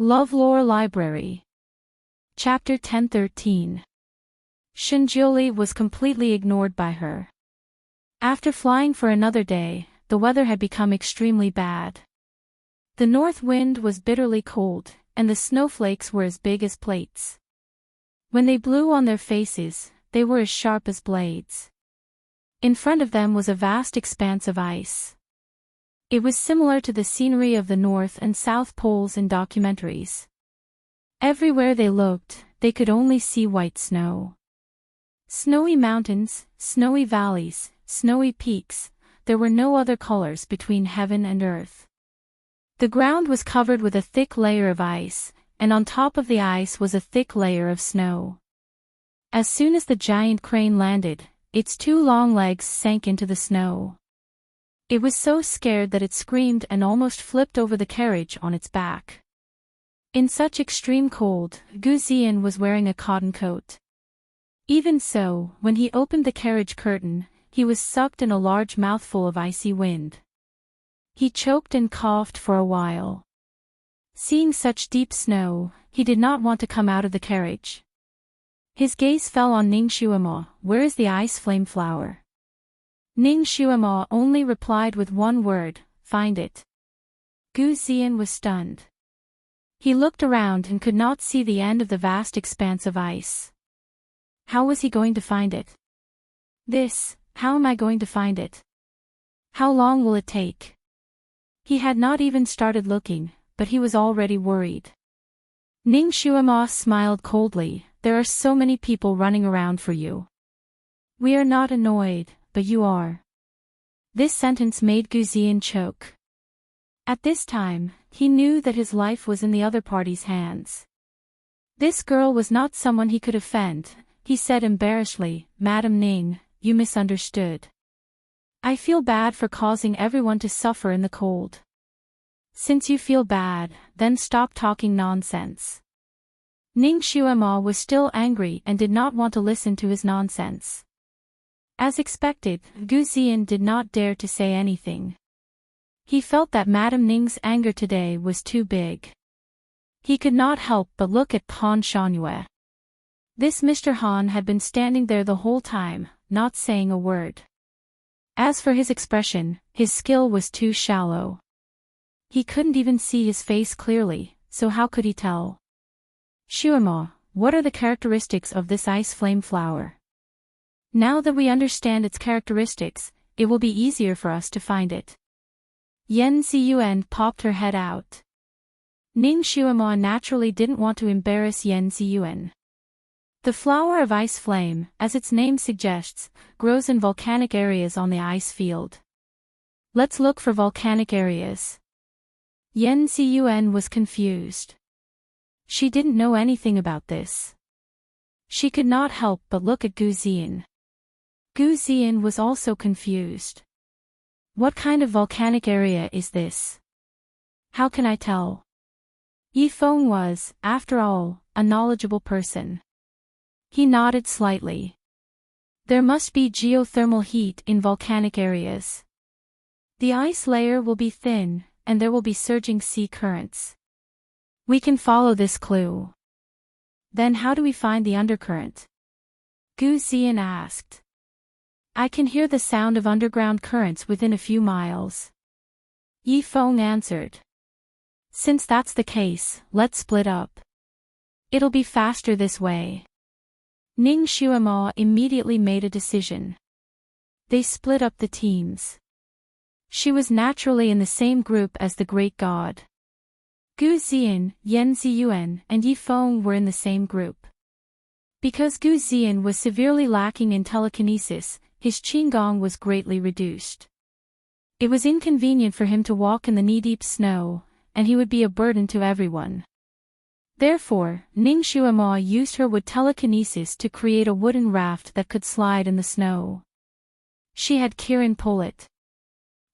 LoveLore Library. Chapter 1013. Shinjioli was completely ignored by her. After flying for another day, the weather had become extremely bad. The north wind was bitterly cold, and the snowflakes were as big as plates. When they blew on their faces, they were as sharp as blades. In front of them was a vast expanse of ice. It was similar to the scenery of the North and South Poles in documentaries. Everywhere they looked, they could only see white snow. Snowy mountains, snowy valleys, snowy peaks, there were no other colors between heaven and earth. The ground was covered with a thick layer of ice, and on top of the ice was a thick layer of snow. As soon as the giant crane landed, its two long legs sank into the snow. It was so scared that it screamed and almost flipped over the carriage on its back. In such extreme cold, Gu Ziyan was wearing a cotton coat. Even so, when he opened the carriage curtain, he was sucked in a large mouthful of icy wind. He choked and coughed for a while. Seeing such deep snow, he did not want to come out of the carriage. His gaze fell on Ning Xuemo. "Where is the ice flame flower?" Ning Xuemo only replied with one word, "Find it." Gu Ziyan was stunned. He looked around and could not see the end of the vast expanse of ice. How was he going to find it? How am I going to find it? How long will it take? He had not even started looking, but he was already worried. Ning Xuemo smiled coldly. "There are so many people running around for you. We are not annoyed, but you are." This sentence made Gu Ziyan choke. At this time, he knew that his life was in the other party's hands. This girl was not someone he could offend. He said embarrassedly, "Madam Ning, you misunderstood. I feel bad for causing everyone to suffer in the cold. Since you feel bad, then stop talking nonsense." Ning Xuemo was still angry and did not want to listen to his nonsense. As expected, Gu Ziyan did not dare to say anything. He felt that Madam Ning's anger today was too big. He could not help but look at Han Shangyue. This Mr. Han had been standing there the whole time, not saying a word. As for his expression, his skill was too shallow. He couldn't even see his face clearly, so how could he tell? "Xuemo, what are the characteristics of this ice flame flower? Now that we understand its characteristics, it will be easier for us to find it." Yan Ziyuan popped her head out. Ning Xuemo naturally didn't want to embarrass Yan Ziyuan. The flower of ice flame, as its name suggests, grows in volcanic areas on the ice field. Let's look for volcanic areas. Yan Ziyuan was confused. She didn't know anything about this. She could not help but look at Gu Ziyan. Gu Ziyan was also confused. What kind of volcanic area is this? How can I tell? Yi Feng was, after all, a knowledgeable person. He nodded slightly. There must be geothermal heat in volcanic areas. The ice layer will be thin, and there will be surging sea currents. We can follow this clue. Then how do we find the undercurrent? Gu Ziyan asked. I can hear the sound of underground currents within a few miles. Yi Feng answered. Since that's the case, let's split up. It'll be faster this way. Ning Xuemo immediately made a decision. They split up the teams. She was naturally in the same group as the great god. Gu Ziyan, Yan Ziyuan, and Yi Feng were in the same group. Because Gu Ziyan was severely lacking in telekinesis, his qigong was greatly reduced. It was inconvenient for him to walk in the knee-deep snow, and he would be a burden to everyone. Therefore, Ning Xuemo used her wood telekinesis to create a wooden raft that could slide in the snow. She had Kirin pull it.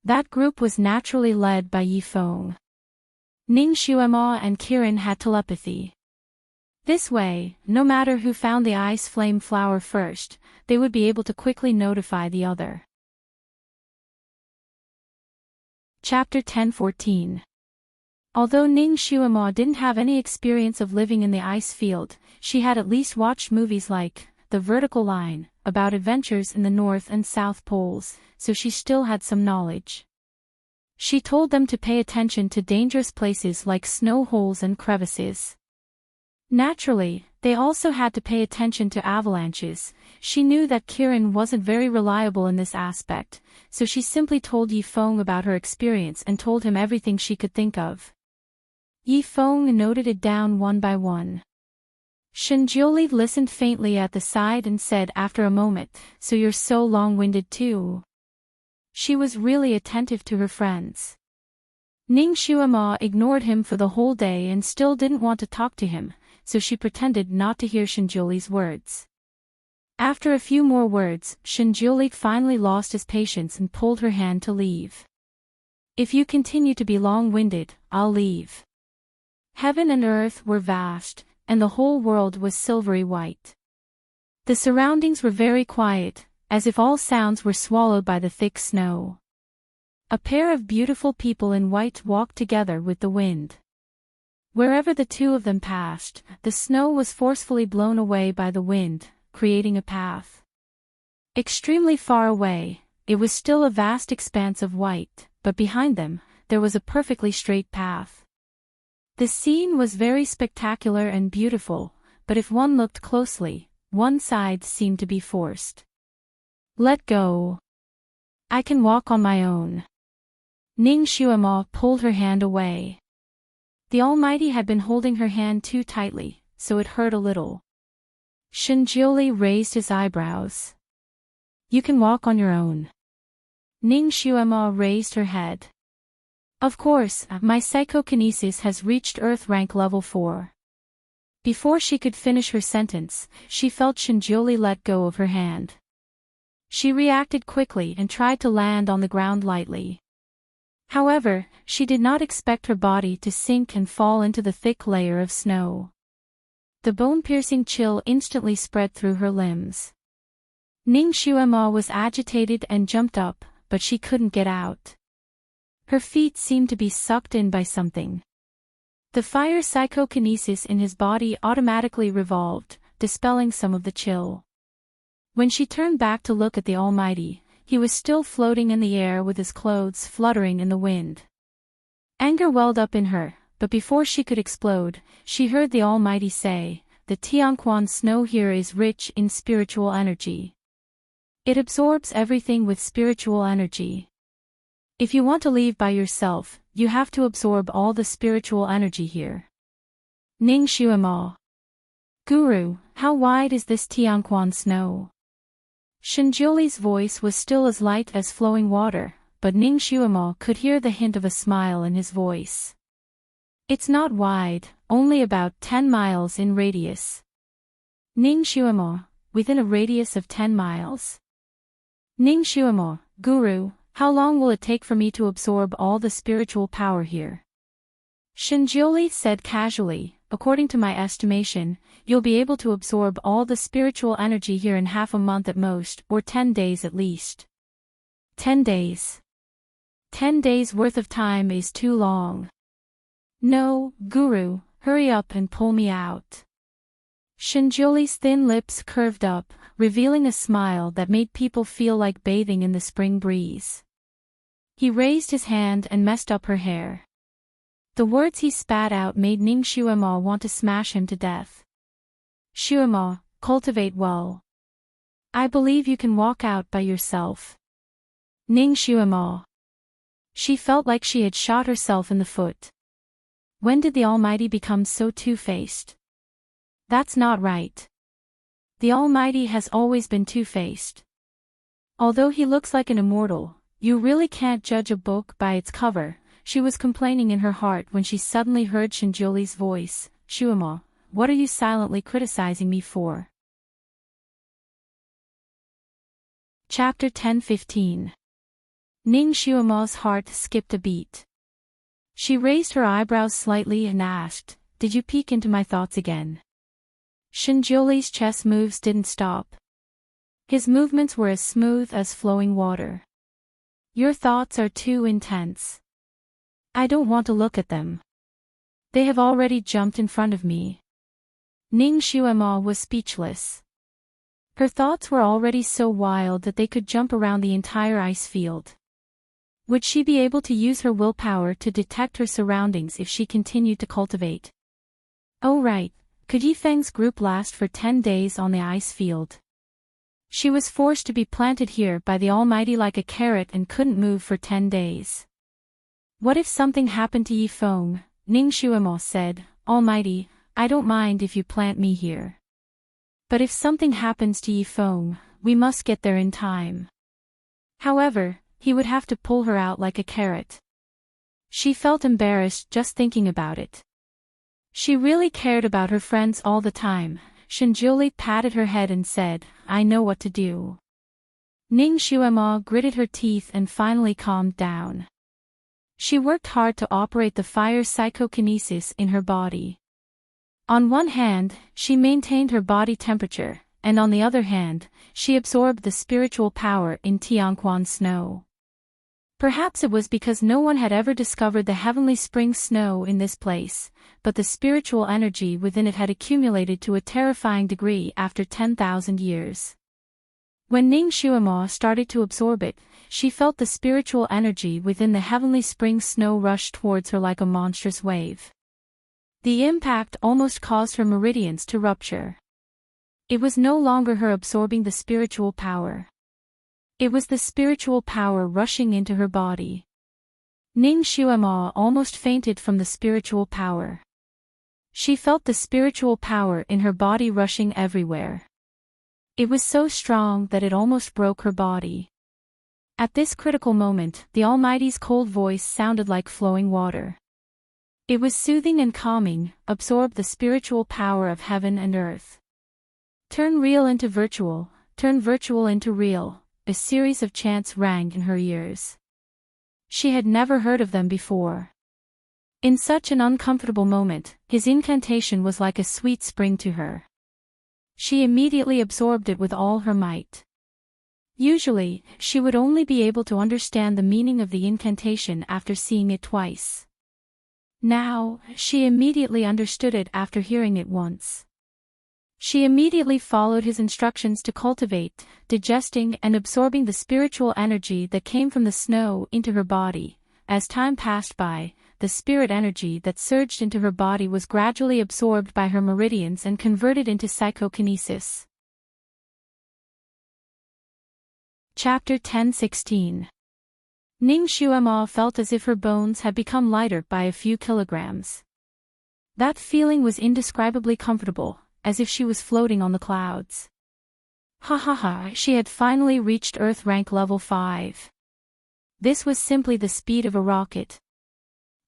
That group was naturally led by Yi Feng. Ning Xuemo and Kirin had telepathy. This way, no matter who found the ice flame flower first, they would be able to quickly notify the other. Chapter 1014. Although Ning Xuema didn't have any experience of living in the ice field, she had at least watched movies like The Vertical Line, about adventures in the North and South Poles, so she still had some knowledge. She told them to pay attention to dangerous places like snow holes and crevices. Naturally, they also had to pay attention to avalanches. She knew that Kirin wasn't very reliable in this aspect, so she simply told Yi Feng about her experience and told him everything she could think of. Yi Feng noted it down one by one. Shinjiuli listened faintly at the side and said after a moment, "So you're so long-winded too." She was really attentive to her friends. Ning Xuema ignored him for the whole day and still didn't want to talk to him, so she pretended not to hear Shinjiuli's words. After a few more words, Shinjiuli finally lost his patience and pulled her hand to leave. "If you continue to be long-winded, I'll leave." Heaven and earth were vast, and the whole world was silvery white. The surroundings were very quiet, as if all sounds were swallowed by the thick snow. A pair of beautiful people in white walked together with the wind. Wherever the two of them passed, the snow was forcefully blown away by the wind, creating a path. Extremely far away, it was still a vast expanse of white, but behind them, there was a perfectly straight path. The scene was very spectacular and beautiful, but if one looked closely, one side seemed to be forced. "Let go. I can walk on my own." Ning Xuema pulled her hand away. The Almighty had been holding her hand too tightly, so it hurt a little. Shinjiuli raised his eyebrows. "You can walk on your own." Ning Xuema raised her head. "Of course, my psychokinesis has reached Earth rank level 4. Before she could finish her sentence, she felt Shinjiuli let go of her hand. She reacted quickly and tried to land on the ground lightly. However, she did not expect her body to sink and fall into the thick layer of snow. The bone-piercing chill instantly spread through her limbs. Ning Xuema was agitated and jumped up, but she couldn't get out. Her feet seemed to be sucked in by something. The fire psychokinesis in his body automatically revolved, dispelling some of the chill. When she turned back to look at the Almighty, he was still floating in the air with his clothes fluttering in the wind. Anger welled up in her, but before she could explode, she heard the Almighty say, "The Tianquan snow here is rich in spiritual energy. It absorbs everything with spiritual energy. If you want to leave by yourself, you have to absorb all the spiritual energy here." Ning Xuema. "Guru, how wide is this Tianquan snow?" Shinjiuli's voice was still as light as flowing water, but Ning Xuema could hear the hint of a smile in his voice. "It's not wide, only about 10 miles in radius." Ning Xuema, within a radius of 10 miles. Ning Xuema, "Guru, how long will it take for me to absorb all the spiritual power here?" Shinjiuli said casually, "According to my estimation, you'll be able to absorb all the spiritual energy here in half a month at most, or 10 days at least." 10 days. 10 days worth of time is too long. "No, Guru, hurry up and pull me out." Shinjiuli's thin lips curved up, revealing a smile that made people feel like bathing in the spring breeze. He raised his hand and messed up her hair. The words he spat out made Ning Xuema want to smash him to death. "Xuema, cultivate well. I believe you can walk out by yourself." Ning Xuema. She felt like she had shot herself in the foot. When did the Almighty become so two-faced? That's not right. The Almighty has always been two-faced. Although he looks like an immortal, you really can't judge a book by its cover, she was complaining in her heart when she suddenly heard Shinjiuli's voice. "Xuema, what are you silently criticizing me for?" Chapter 10:15. Ning Xuema's heart skipped a beat. She raised her eyebrows slightly and asked, "Did you peek into my thoughts again?" Shinjiuli's chess moves didn't stop. His movements were as smooth as flowing water. "Your thoughts are too intense. I don't want to look at them." They have already jumped in front of me. Ning Xuema was speechless. Her thoughts were already so wild that they could jump around the entire ice field. Would she be able to use her willpower to detect her surroundings if she continued to cultivate? Oh right, could Yifeng's group last for 10 days on the ice field? She was forced to be planted here by the Almighty like a carrot and couldn't move for 10 days. What if something happened to Yifeng? Ning Xuemo said, Almighty, I don't mind if you plant me here. But if something happens to Yifeng, we must get there in time. However, he would have to pull her out like a carrot. She felt embarrassed just thinking about it. She really cared about her friends all the time. Shinjiuli patted her head and said, I know what to do. Ning Xuema gritted her teeth and finally calmed down. She worked hard to operate the fire psychokinesis in her body. On one hand, she maintained her body temperature, and on the other hand, she absorbed the spiritual power in Tianquan snow. Perhaps it was because no one had ever discovered the heavenly spring snow in this place, but the spiritual energy within it had accumulated to a terrifying degree after 10,000 years. When Ning Xuema started to absorb it, she felt the spiritual energy within the heavenly spring snow rush towards her like a monstrous wave. The impact almost caused her meridians to rupture. It was no longer her absorbing the spiritual power. It was the spiritual power rushing into her body. Ning Xuema almost fainted from the spiritual power. She felt the spiritual power in her body rushing everywhere. It was so strong that it almost broke her body. At this critical moment, the Almighty's cold voice sounded like flowing water. It was soothing and calming, absorbed the spiritual power of heaven and earth. Turn real into virtual, turn virtual into real, a series of chants rang in her ears. She had never heard of them before. In such an uncomfortable moment, his incantation was like a sweet spring to her. She immediately absorbed it with all her might. Usually, she would only be able to understand the meaning of the incantation after seeing it twice. Now, she immediately understood it after hearing it once. She immediately followed his instructions to cultivate, digesting and absorbing the spiritual energy that came from the snow into her body. As time passed by, the spirit energy that surged into her body was gradually absorbed by her meridians and converted into psychokinesis. Chapter 10:16. Ning Xuema felt as if her bones had become lighter by a few kilograms. That feeling was indescribably comfortable, as if she was floating on the clouds. Ha ha ha, she had finally reached Earth rank level 5. This was simply the speed of a rocket.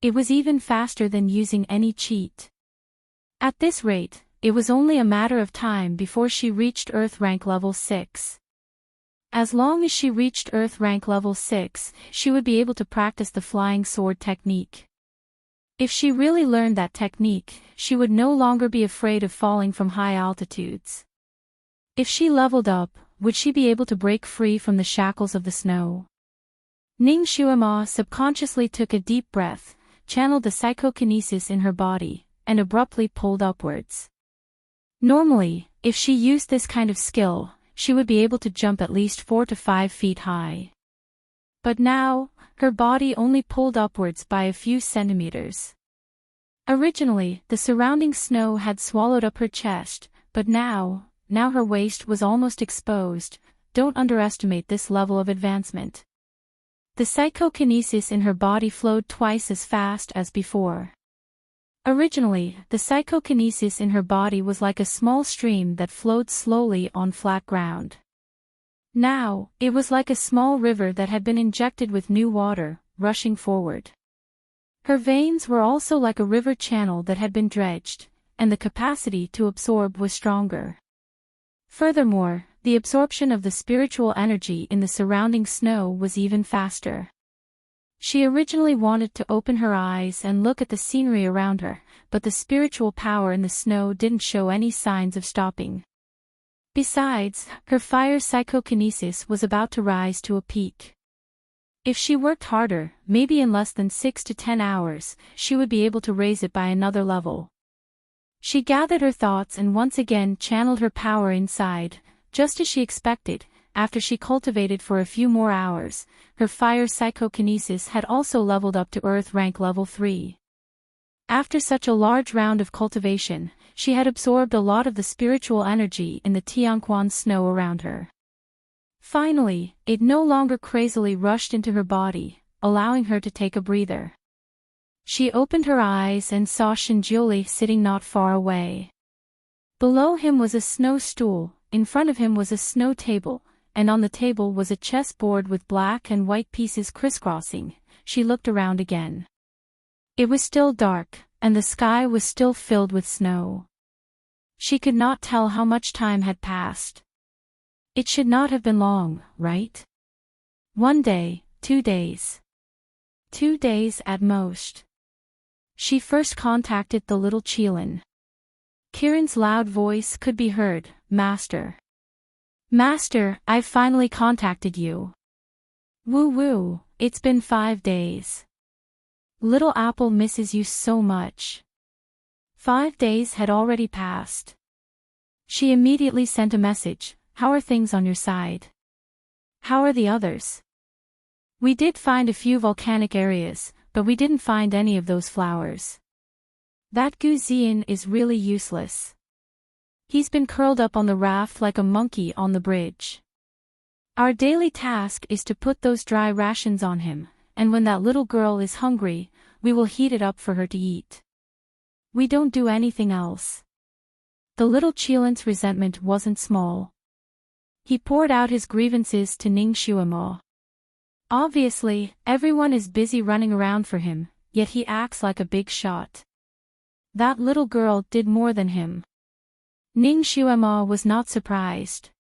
It was even faster than using any cheat. At this rate, it was only a matter of time before she reached Earth rank level 6. As long as she reached Earth rank level 6, she would be able to practice the flying sword technique. If she really learned that technique, she would no longer be afraid of falling from high altitudes. If she leveled up, would she be able to break free from the shackles of the snow? Ning Xuema subconsciously took a deep breath, channeled the psychokinesis in her body, and abruptly pulled upwards. Normally, if she used this kind of skill, she would be able to jump at least 4 to 5 feet high. But now, her body only pulled upwards by a few centimeters. Originally, the surrounding snow had swallowed up her chest, but now her waist was almost exposed. Don't underestimate this level of advancement. The psychokinesis in her body flowed twice as fast as before. Originally, the psychokinesis in her body was like a small stream that flowed slowly on flat ground. Now, it was like a small river that had been injected with new water, rushing forward. Her veins were also like a river channel that had been dredged, and the capacity to absorb was stronger. Furthermore, the absorption of the spiritual energy in the surrounding snow was even faster. She originally wanted to open her eyes and look at the scenery around her, but the spiritual power in the snow didn't show any signs of stopping. Besides, her fire psychokinesis was about to rise to a peak. If she worked harder, maybe in less than 6 to 10 hours, she would be able to raise it by another level. She gathered her thoughts and once again channeled her power inside, just as she expected. After she cultivated for a few more hours, her fire psychokinesis had also leveled up to Earth rank level 3. After such a large round of cultivation, she had absorbed a lot of the spiritual energy in the Tianquan snow around her. Finally, it no longer crazily rushed into her body, allowing her to take a breather. She opened her eyes and saw Shinjiuli sitting not far away. Below him was a snow stool, in front of him was a snow table, and on the table was a chessboard with black and white pieces crisscrossing. She looked around again. It was still dark, and the sky was still filled with snow. She could not tell how much time had passed. It should not have been long, right? 1 day, 2 days. 2 days at most. She first contacted the little Qilin. Kirin's loud voice could be heard. Master. Master, I've finally contacted you. Woo-woo, it's been 5 days. Little Apple misses you so much. 5 days had already passed. She immediately sent a message. How are things on your side? How are the others? We did find a few volcanic areas, but we didn't find any of those flowers. That Gu Zian is really useless. He's been curled up on the raft like a monkey on the bridge. Our daily task is to put those dry rations on him, and when that little girl is hungry, we will heat it up for her to eat. We don't do anything else. The little Qilin's resentment wasn't small. He poured out his grievances to Ning Xuemo. Obviously, everyone is busy running around for him, yet he acts like a big shot. That little girl did more than him. Ning Xuemo was not surprised.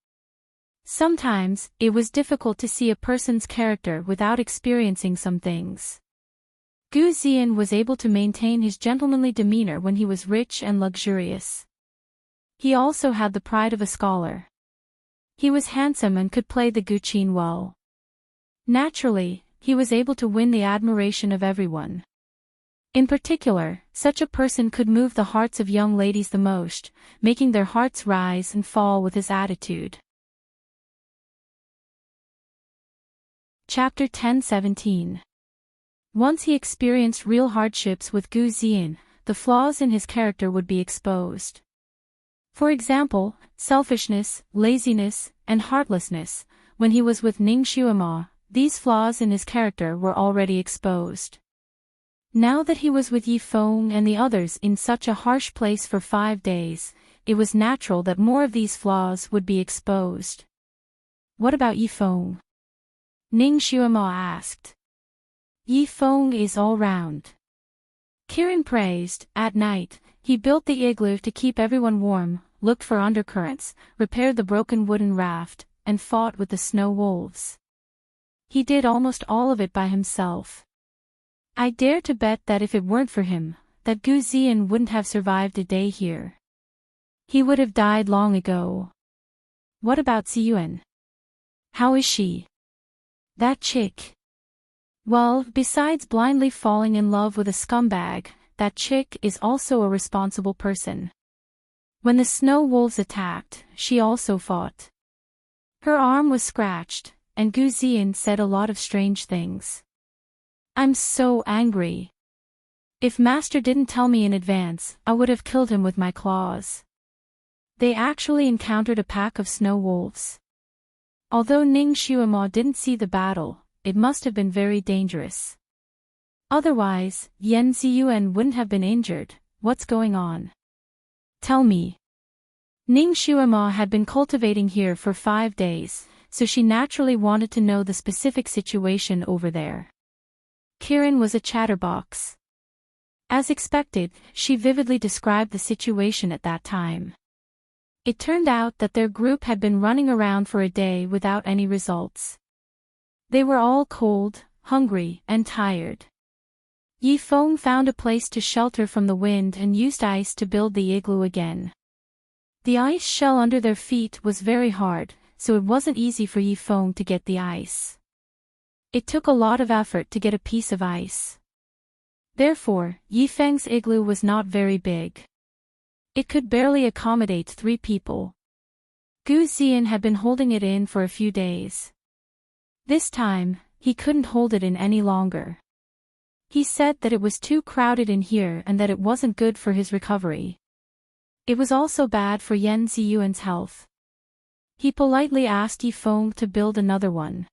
Sometimes, it was difficult to see a person's character without experiencing some things. Gu Zian was able to maintain his gentlemanly demeanor when he was rich and luxurious. He also had the pride of a scholar. He was handsome and could play the guqin well. Naturally, he was able to win the admiration of everyone. In particular, such a person could move the hearts of young ladies the most, making their hearts rise and fall with his attitude. Chapter 10:17. Once he experienced real hardships with Gu Zian, the flaws in his character would be exposed. For example, selfishness, laziness, and heartlessness. When he was with Ning Xuemo, these flaws in his character were already exposed. Now that he was with Yi Feng and the others in such a harsh place for 5 days, it was natural that more of these flaws would be exposed. What about Yi Feng? Ning Xuemo asked. Yi Feng is all round. Kirin praised. At night, he built the igloo to keep everyone warm, looked for undercurrents, repaired the broken wooden raft, and fought with the snow wolves. He did almost all of it by himself. I dare to bet that if it weren't for him, that Gu Zian wouldn't have survived a day here. He would have died long ago. What about Ziyuan? How is she? That chick. Well, besides blindly falling in love with a scumbag, that chick is also a responsible person. When the snow wolves attacked, she also fought. Her arm was scratched, and Gu Zian said a lot of strange things. I'm so angry. If Master didn't tell me in advance, I would have killed him with my claws. They actually encountered a pack of snow wolves. Although Ning Xuemo didn't see the battle, it must have been very dangerous. Otherwise, Yan Ziyuan wouldn't have been injured. What's going on? Tell me. Ning Xuemo had been cultivating here for 5 days, so she naturally wanted to know the specific situation over there. Kirin was a chatterbox. As expected, she vividly described the situation at that time. It turned out that their group had been running around for a day without any results. They were all cold, hungry, and tired. Yi Feng found a place to shelter from the wind and used ice to build the igloo again. The ice shell under their feet was very hard, so it wasn't easy for Yi Feng to get the ice. It took a lot of effort to get a piece of ice. Therefore, Yifeng's igloo was not very big. It could barely accommodate 3 people. Gu Ziyan had been holding it in for a few days. This time, he couldn't hold it in any longer. He said that it was too crowded in here and that it wasn't good for his recovery. It was also bad for Yan Ziyuan's health. He politely asked Yifeng to build another one.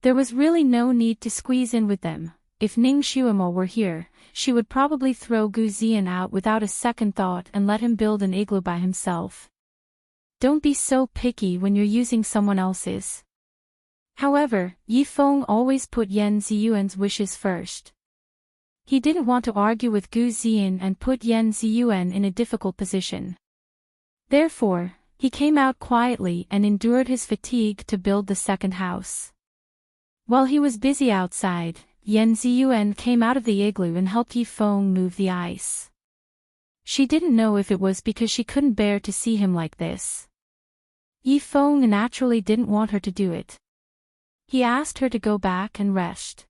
There was really no need to squeeze in with them. If Ning Xuemo were here, she would probably throw Gu Ziyan out without a second thought and let him build an igloo by himself. Don't be so picky when you're using someone else's. However, Yifeng always put Yan Ziyuan's wishes first. He didn't want to argue with Gu Ziyan and put Yan Ziyuan in a difficult position. Therefore, he came out quietly and endured his fatigue to build the second house. While he was busy outside, Yan Ziyuan came out of the igloo and helped Yifeng move the ice. She didn't know if it was because she couldn't bear to see him like this. Yifeng naturally didn't want her to do it. He asked her to go back and rest.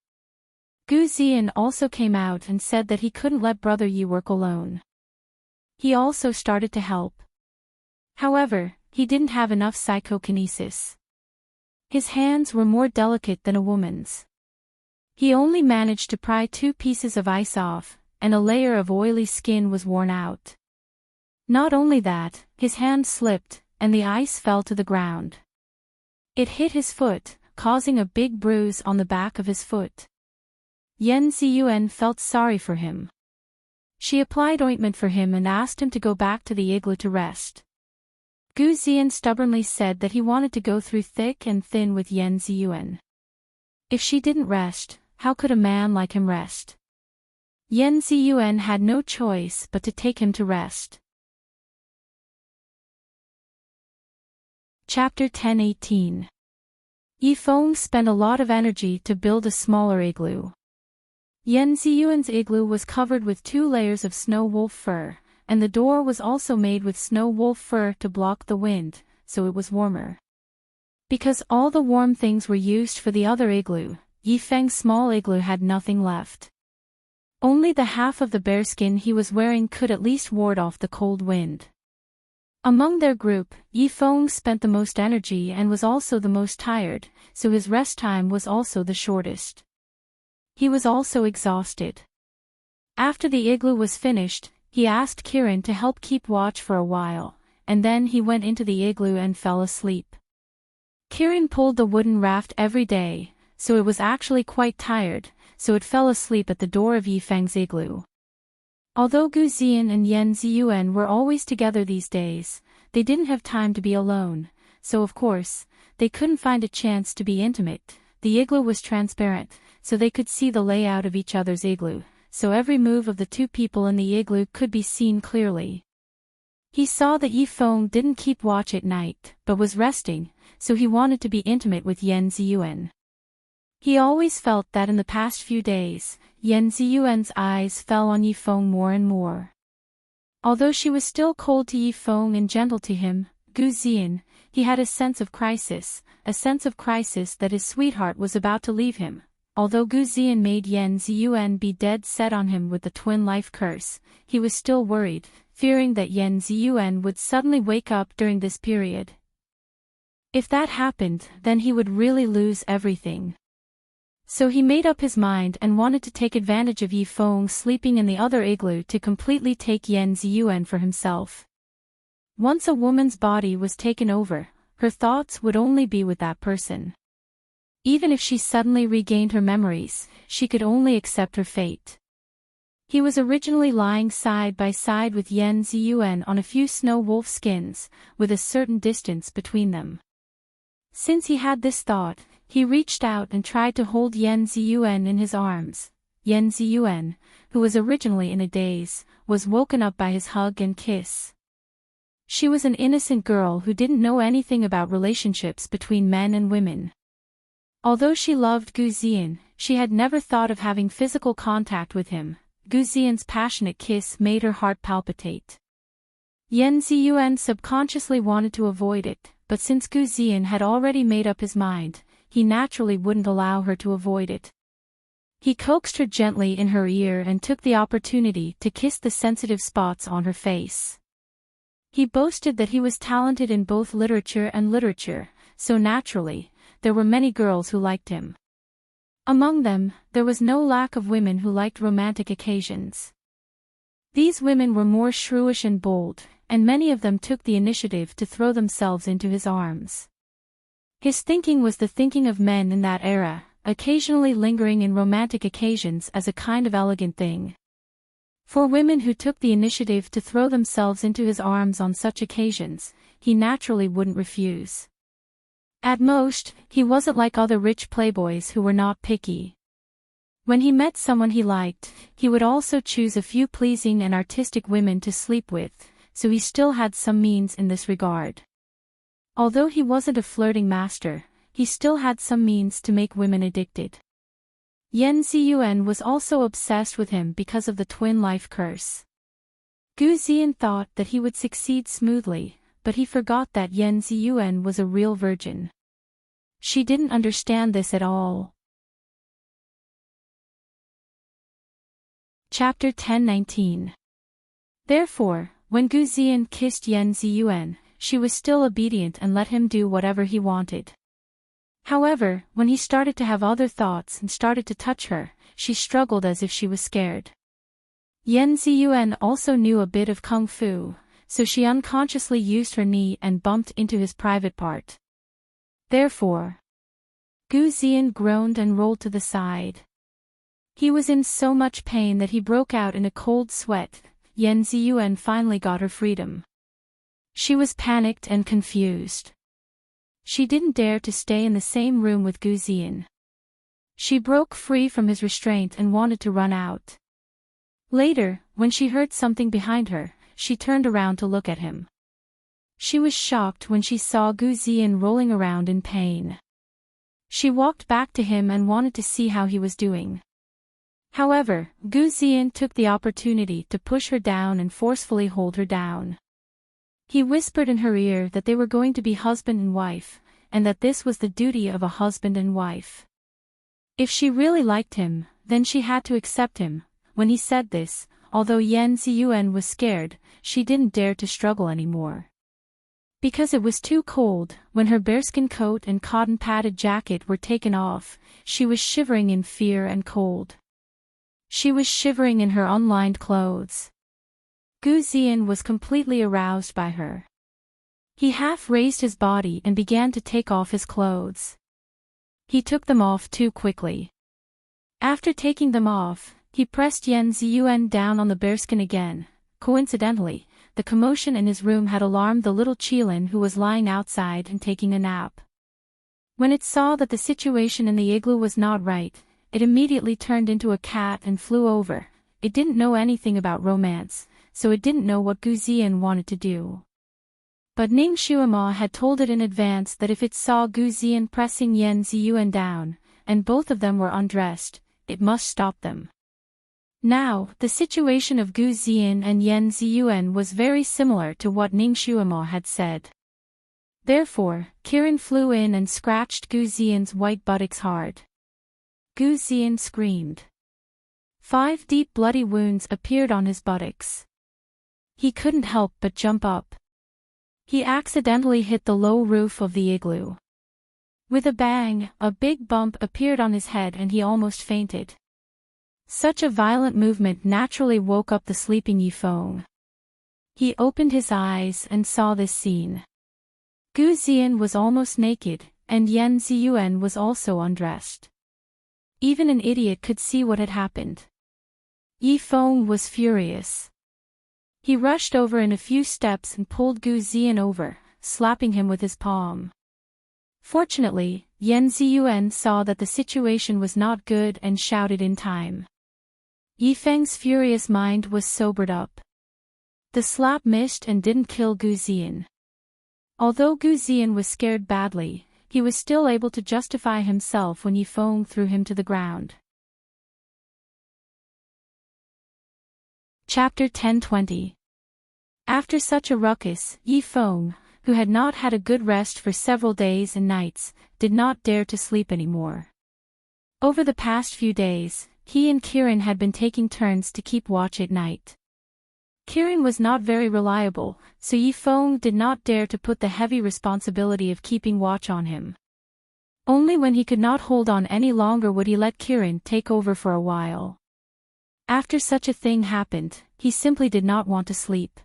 Gu Ziyan also came out and said that he couldn't let Brother Yi work alone. He also started to help. However, he didn't have enough psychokinesis. His hands were more delicate than a woman's. He only managed to pry 2 pieces of ice off, and a layer of oily skin was worn out. Not only that, his hand slipped, and the ice fell to the ground. It hit his foot, causing a big bruise on the back of his foot. Yan Ziyuan felt sorry for him. She applied ointment for him and asked him to go back to the igloo to rest. Gu Ziyan stubbornly said that he wanted to go through thick and thin with Yan Ziyuan. If she didn't rest, how could a man like him rest? Yan Ziyuan had no choice but to take him to rest. Chapter 10:18. Yifeng spent a lot of energy to build a smaller igloo. Yan Ziyuan's igloo was covered with 2 layers of snow wolf fur, and the door was also made with snow wolf fur to block the wind, so it was warmer. Because all the warm things were used for the other igloo, Yifeng's small igloo had nothing left. Only the half of the bearskin he was wearing could at least ward off the cold wind. Among their group, Yifeng spent the most energy and was also the most tired, so his rest time was also the shortest. He was also exhausted. After the igloo was finished, he asked Kirin to help keep watch for a while, and then he went into the igloo and fell asleep. Kirin pulled the wooden raft every day, so it was actually quite tired, so it fell asleep at the door of Yifeng's igloo. Although Gu Ziyan and Yan Ziyuan were always together these days, they didn't have time to be alone, so of course, they couldn't find a chance to be intimate. The igloo was transparent, so they could see the layout of each other's igloo, so every move of the 2 people in the igloo could be seen clearly. He saw that Yifeng didn't keep watch at night, but was resting, so he wanted to be intimate with Yan Ziyuan. He always felt that in the past few days, Yan Ziyuan's eyes fell on Yifeng more and more. Although she was still cold to Yifeng and gentle to him, Gu Ziyan, he had a sense of crisis that his sweetheart was about to leave him. Although Gu Ziyan made Yan Ziyuan be dead set on him with the twin life curse, he was still worried, fearing that Yan Ziyuan would suddenly wake up during this period. If that happened, then he would really lose everything. So he made up his mind and wanted to take advantage of Yifeng sleeping in the other igloo to completely take Yan Ziyuan for himself. Once a woman's body was taken over, her thoughts would only be with that person. Even if she suddenly regained her memories, she could only accept her fate. He was originally lying side by side with Yan Ziyuan on a few snow wolf skins, with a certain distance between them. Since he had this thought, he reached out and tried to hold Yan Ziyuan in his arms. Yan Ziyuan, who was originally in a daze, was woken up by his hug and kiss. She was an innocent girl who didn't know anything about relationships between men and women. Although she loved Gu Ziyan, she had never thought of having physical contact with him. Gu Ziyan's passionate kiss made her heart palpitate. Yan Ziyuan subconsciously wanted to avoid it, but since Gu Ziyan had already made up his mind, he naturally wouldn't allow her to avoid it. He coaxed her gently in her ear and took the opportunity to kiss the sensitive spots on her face. He boasted that he was talented in both literature and literature, so naturally, there were many girls who liked him. Among them, there was no lack of women who liked romantic occasions. These women were more shrewish and bold, and many of them took the initiative to throw themselves into his arms. His thinking was the thinking of men in that era, occasionally lingering in romantic occasions as a kind of elegant thing. For women who took the initiative to throw themselves into his arms on such occasions, he naturally wouldn't refuse. At most, he wasn't like other rich playboys who were not picky. When he met someone he liked, he would also choose a few pleasing and artistic women to sleep with, so he still had some means in this regard. Although he wasn't a flirting master, he still had some means to make women addicted. Yen Ziyuan was also obsessed with him because of the twin life curse. Gu Ziyan thought that he would succeed smoothly, but he forgot that Yen Ziyuan was a real virgin. She didn't understand this at all. Chapter 10:19. Therefore, when Gu Ziyan kissed Yen Ziyuan, she was still obedient and let him do whatever he wanted. However, when he started to have other thoughts and started to touch her, she struggled as if she was scared. Yen Ziyuan also knew a bit of kung fu, so she unconsciously used her knee and bumped into his private part. Therefore, Gu Ziyan groaned and rolled to the side. He was in so much pain that he broke out in a cold sweat. Yen Ziyuan finally got her freedom. She was panicked and confused. She didn't dare to stay in the same room with Gu Ziyan. She broke free from his restraint and wanted to run out. Later, when she heard something behind her, she turned around to look at him. She was shocked when she saw Gu Ziyan rolling around in pain. She walked back to him and wanted to see how he was doing. However, Gu Ziyan took the opportunity to push her down and forcefully hold her down. He whispered in her ear that they were going to be husband and wife, and that this was the duty of a husband and wife. If she really liked him, then she had to accept him. When he said this, although Yen Ziyuan was scared, she didn't dare to struggle anymore. Because it was too cold, when her bearskin coat and cotton-padded jacket were taken off, she was shivering in fear and cold. She was shivering in her unlined clothes. Gu Ziyan was completely aroused by her. He half raised his body and began to take off his clothes. He took them off too quickly. After taking them off, he pressed Yen Ziyuan down on the bearskin again. Coincidentally, the commotion in his room had alarmed the little Qilin who was lying outside and taking a nap. When it saw that the situation in the igloo was not right, it immediately turned into a cat and flew over. It didn't know anything about romance, so it didn't know what Gu Ziyan wanted to do. But Ning Xuema had told it in advance that if it saw Gu Ziyan pressing Yen Ziyuan down, and both of them were undressed, it must stop them. Now, the situation of Gu Ziyan and Yen Ziyuan was very similar to what Ning Xuema had said. Therefore, Kirin flew in and scratched Gu Ziyan's white buttocks hard. Gu Ziyan screamed. 5 deep bloody wounds appeared on his buttocks. He couldn't help but jump up. He accidentally hit the low roof of the igloo. With a bang, a big bump appeared on his head and he almost fainted. Such a violent movement naturally woke up the sleeping Yifeng. He opened his eyes and saw this scene. Gu Ziyan was almost naked, and Yen Ziyuan was also undressed. Even an idiot could see what had happened. Yifeng was furious. He rushed over in a few steps and pulled Gu Ziyan over, slapping him with his palm. Fortunately, Yen Ziyuan saw that the situation was not good and shouted in time. Yifeng's furious mind was sobered up. The slap missed and didn't kill Gu Ziyan. Although Gu Ziyan was scared badly, he was still able to justify himself when Yifeng threw him to the ground. Chapter 10:20. After such a ruckus, Yifeng, who had not had a good rest for several days and nights, did not dare to sleep anymore. Over the past few days, he and Kieran had been taking turns to keep watch at night. Kieran was not very reliable, so Yifeng did not dare to put the heavy responsibility of keeping watch on him. Only when he could not hold on any longer would he let Kieran take over for a while. After such a thing happened, he simply did not want to sleep.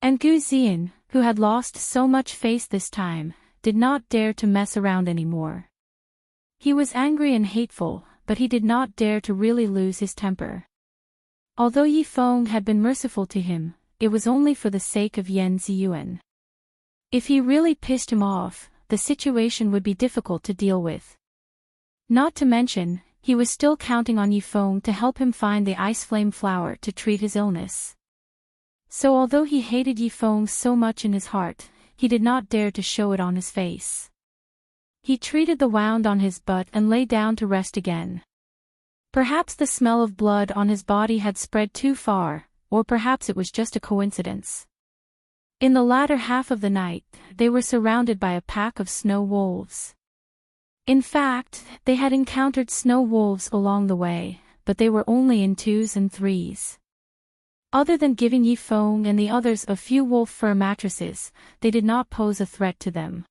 And Gu Zian, who had lost so much face this time, did not dare to mess around anymore. He was angry and hateful, but he did not dare to really lose his temper. Although Yifeng had been merciful to him, it was only for the sake of Yan Ziyuan. If he really pissed him off, the situation would be difficult to deal with. Not to mention, he was still counting on Yifeng to help him find the ice flame flower to treat his illness. So although he hated Yifeng so much in his heart, he did not dare to show it on his face. He treated the wound on his butt and lay down to rest again. Perhaps the smell of blood on his body had spread too far, or perhaps it was just a coincidence. In the latter half of the night, they were surrounded by a pack of snow wolves. In fact, they had encountered snow wolves along the way, but they were only in 2s and 3s. Other than giving Yifeng and the others a few wolf fur mattresses, they did not pose a threat to them.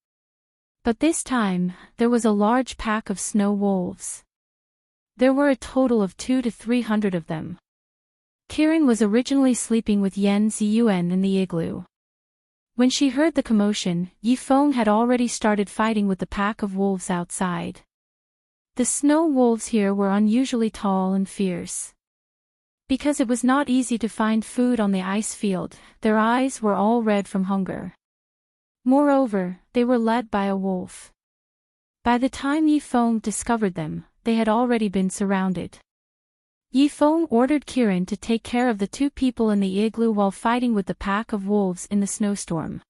But this time, there was a large pack of snow wolves. There were a total of 200 to 300 of them. Kieran was originally sleeping with Yan Ziyuan in the igloo. When she heard the commotion, Yifeng had already started fighting with the pack of wolves outside. The snow wolves here were unusually tall and fierce. Because it was not easy to find food on the ice field, their eyes were all red from hunger. Moreover, they were led by a wolf. By the time Yifeng discovered them, they had already been surrounded. Yifeng ordered Kieran to take care of the 2 people in the igloo while fighting with the pack of wolves in the snowstorm.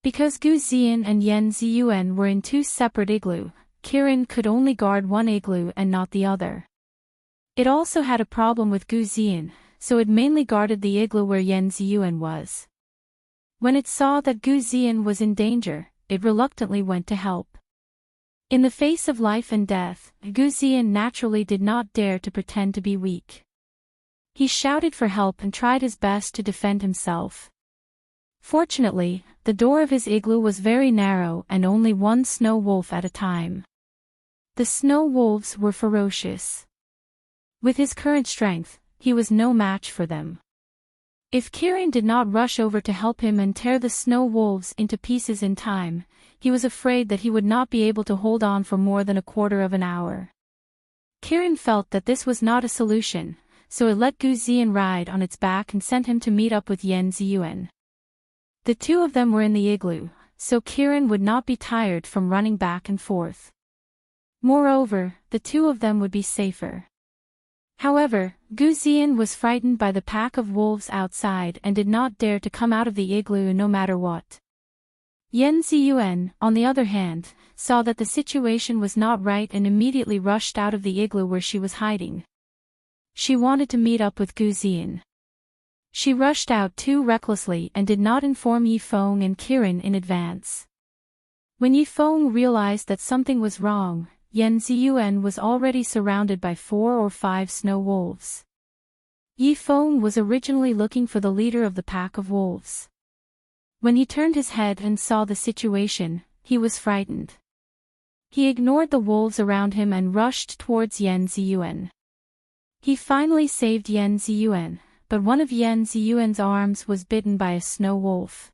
Because Gu Zian and Yan Ziyuan were in 2 separate igloos, Kieran could only guard one igloo and not the other. It also had a problem with Gu Zian, so it mainly guarded the igloo where Yan Ziyuan was. When it saw that Gu Zian was in danger, it reluctantly went to help. In the face of life and death, Gu Zian naturally did not dare to pretend to be weak. He shouted for help and tried his best to defend himself. Fortunately, the door of his igloo was very narrow and only one snow wolf at a time. The snow wolves were ferocious. With his current strength, he was no match for them. If Kieran did not rush over to help him and tear the snow wolves into pieces in time, he was afraid that he would not be able to hold on for more than a quarter of an hour. Kieran felt that this was not a solution, so it let Gu Zian ride on its back and sent him to meet up with Yan Ziyuan. The 2 of them were in the igloo, so Kieran would not be tired from running back and forth. Moreover, the 2 of them would be safer. However, Gu Zian was frightened by the pack of wolves outside and did not dare to come out of the igloo no matter what. Yan Ziyuan, on the other hand, saw that the situation was not right and immediately rushed out of the igloo where she was hiding. She wanted to meet up with Gu Zian. She rushed out too recklessly and did not inform Yifeng and Kieran in advance. When Yifeng realized that something was wrong, Yan Ziyuan was already surrounded by 4 or 5 snow wolves. Yifeng was originally looking for the leader of the pack of wolves. When he turned his head and saw the situation, he was frightened. He ignored the wolves around him and rushed towards Yan Ziyuan. He finally saved Yan Ziyuan, but one of Yan Ziyuan's arms was bitten by a snow wolf.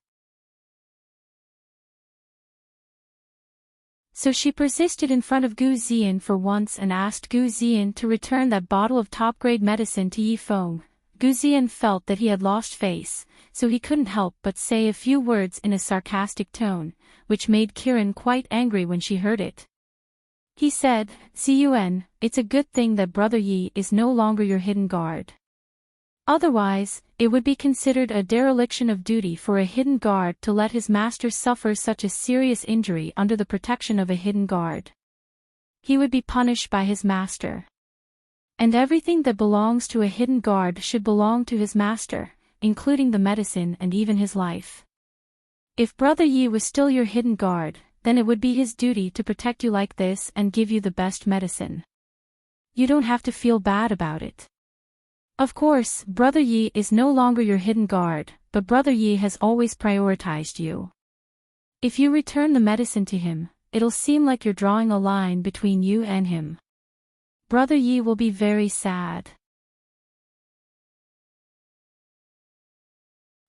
So she persisted in front of Gu Zian for once and asked Gu Zian to return that bottle of top-grade medicine to Yifeng. Gu Zian felt that he had lost face, so he couldn't help but say a few words in a sarcastic tone, which made Kieran quite angry when she heard it. He said, "Ziyuan, it's a good thing that Brother Yi is no longer your hidden guard. Otherwise, it would be considered a dereliction of duty for a hidden guard to let his master suffer such a serious injury under the protection of a hidden guard. He would be punished by his master. And everything that belongs to a hidden guard should belong to his master, including the medicine and even his life." If Brother Yi was still your hidden guard, then it would be his duty to protect you like this and give you the best medicine. You don't have to feel bad about it. Of course, Brother Yi is no longer your hidden guard, but Brother Yi has always prioritized you. If you return the medicine to him, it'll seem like you're drawing a line between you and him. Brother Yi will be very sad.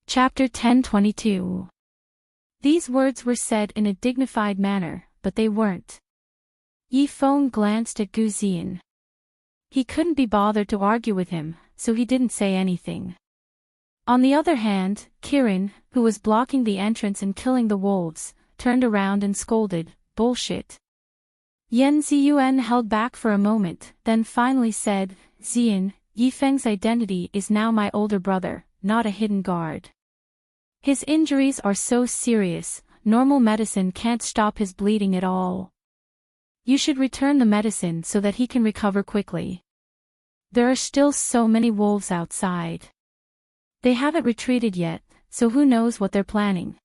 Chapter 10:22. These words were said in a dignified manner, but they weren't. Yi Feng glanced at Gu Ziyan. He couldn't be bothered to argue with him, so he didn't say anything. On the other hand, Kirin, who was blocking the entrance and killing the wolves, turned around and scolded, "Bullshit." Yan Ziyuan held back for a moment, then finally said, "Ziyan, Yi Feng's identity is now my older brother, not a hidden guard. His injuries are so serious, normal medicine can't stop his bleeding at all. You should return the medicine so that he can recover quickly. There are still so many wolves outside. They haven't retreated yet, so who knows what they're planning."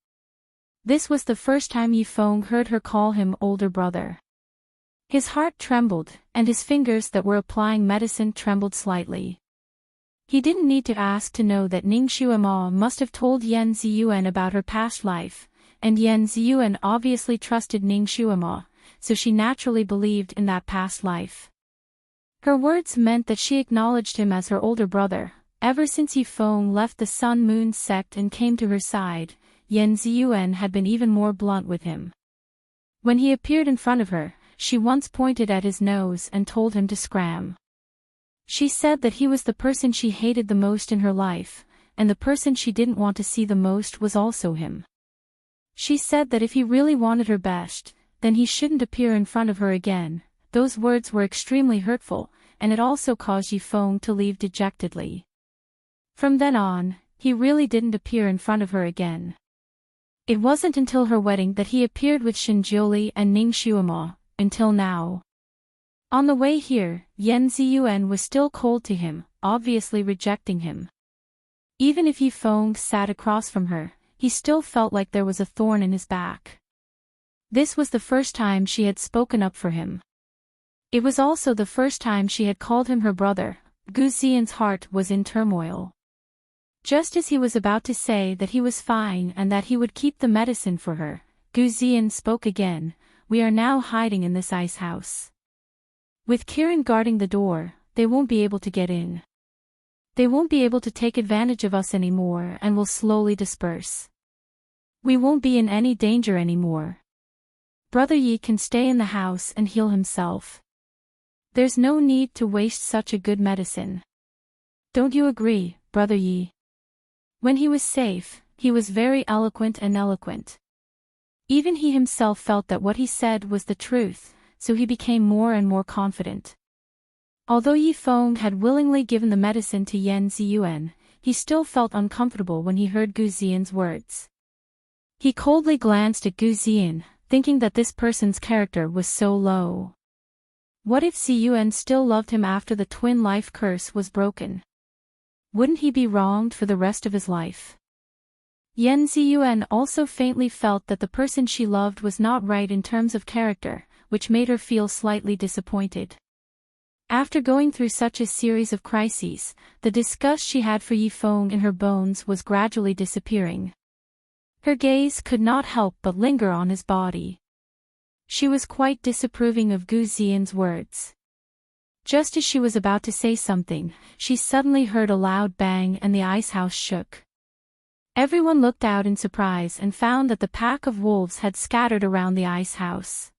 This was the first time Yi Feng heard her call him older brother. His heart trembled, and his fingers that were applying medicine trembled slightly. He didn't need to ask to know that Ning Xuema must have told Yan Ziyuan about her past life, and Yan Ziyuan obviously trusted Ning Xuema, so she naturally believed in that past life. Her words meant that she acknowledged him as her older brother. Ever since Yi Feng left the Sun Moon sect and came to her side, Yan Ziyuan had been even more blunt with him. When he appeared in front of her, she once pointed at his nose and told him to scram. She said that he was the person she hated the most in her life, and the person she didn't want to see the most was also him. She said that if he really wanted her best, then he shouldn't appear in front of her again. Those words were extremely hurtful, and it also caused Yi Feng to leave dejectedly. From then on, he really didn't appear in front of her again. It wasn't until her wedding that he appeared with Shinjiuli and Ning Xuema, until now. On the way here, Yan Ziyuan was still cold to him, obviously rejecting him. Even if Yi Feng sat across from her, he still felt like there was a thorn in his back. This was the first time she had spoken up for him. It was also the first time she had called him her brother. Gu Ziyan's heart was in turmoil. Just as he was about to say that he was fine and that he would keep the medicine for her, Gu Ziyan spoke again, "We are now hiding in this ice house. With Kirin guarding the door, they won't be able to get in. They won't be able to take advantage of us anymore and will slowly disperse. We won't be in any danger anymore. Brother Yi can stay in the house and heal himself. There's no need to waste such a good medicine. Don't you agree, Brother Yi?" When he was safe, he was very eloquent. Even he himself felt that what he said was the truth, so he became more and more confident. Although Yi Feng had willingly given the medicine to Yan Ziyuan, he still felt uncomfortable when he heard Gu Ziyan's words. He coldly glanced at Gu Ziyan, thinking that this person's character was so low. What if Ziyuan still loved him after the twin life curse was broken? Wouldn't he be wronged for the rest of his life? Yan Ziyuan also faintly felt that the person she loved was not right in terms of character, which made her feel slightly disappointed. After going through such a series of crises, the disgust she had for Yi Feng in her bones was gradually disappearing. Her gaze could not help but linger on his body. She was quite disapproving of Gu Ziyan's words. Just as she was about to say something, she suddenly heard a loud bang and the ice house shook. Everyone looked out in surprise and found that the pack of wolves had scattered around the ice house.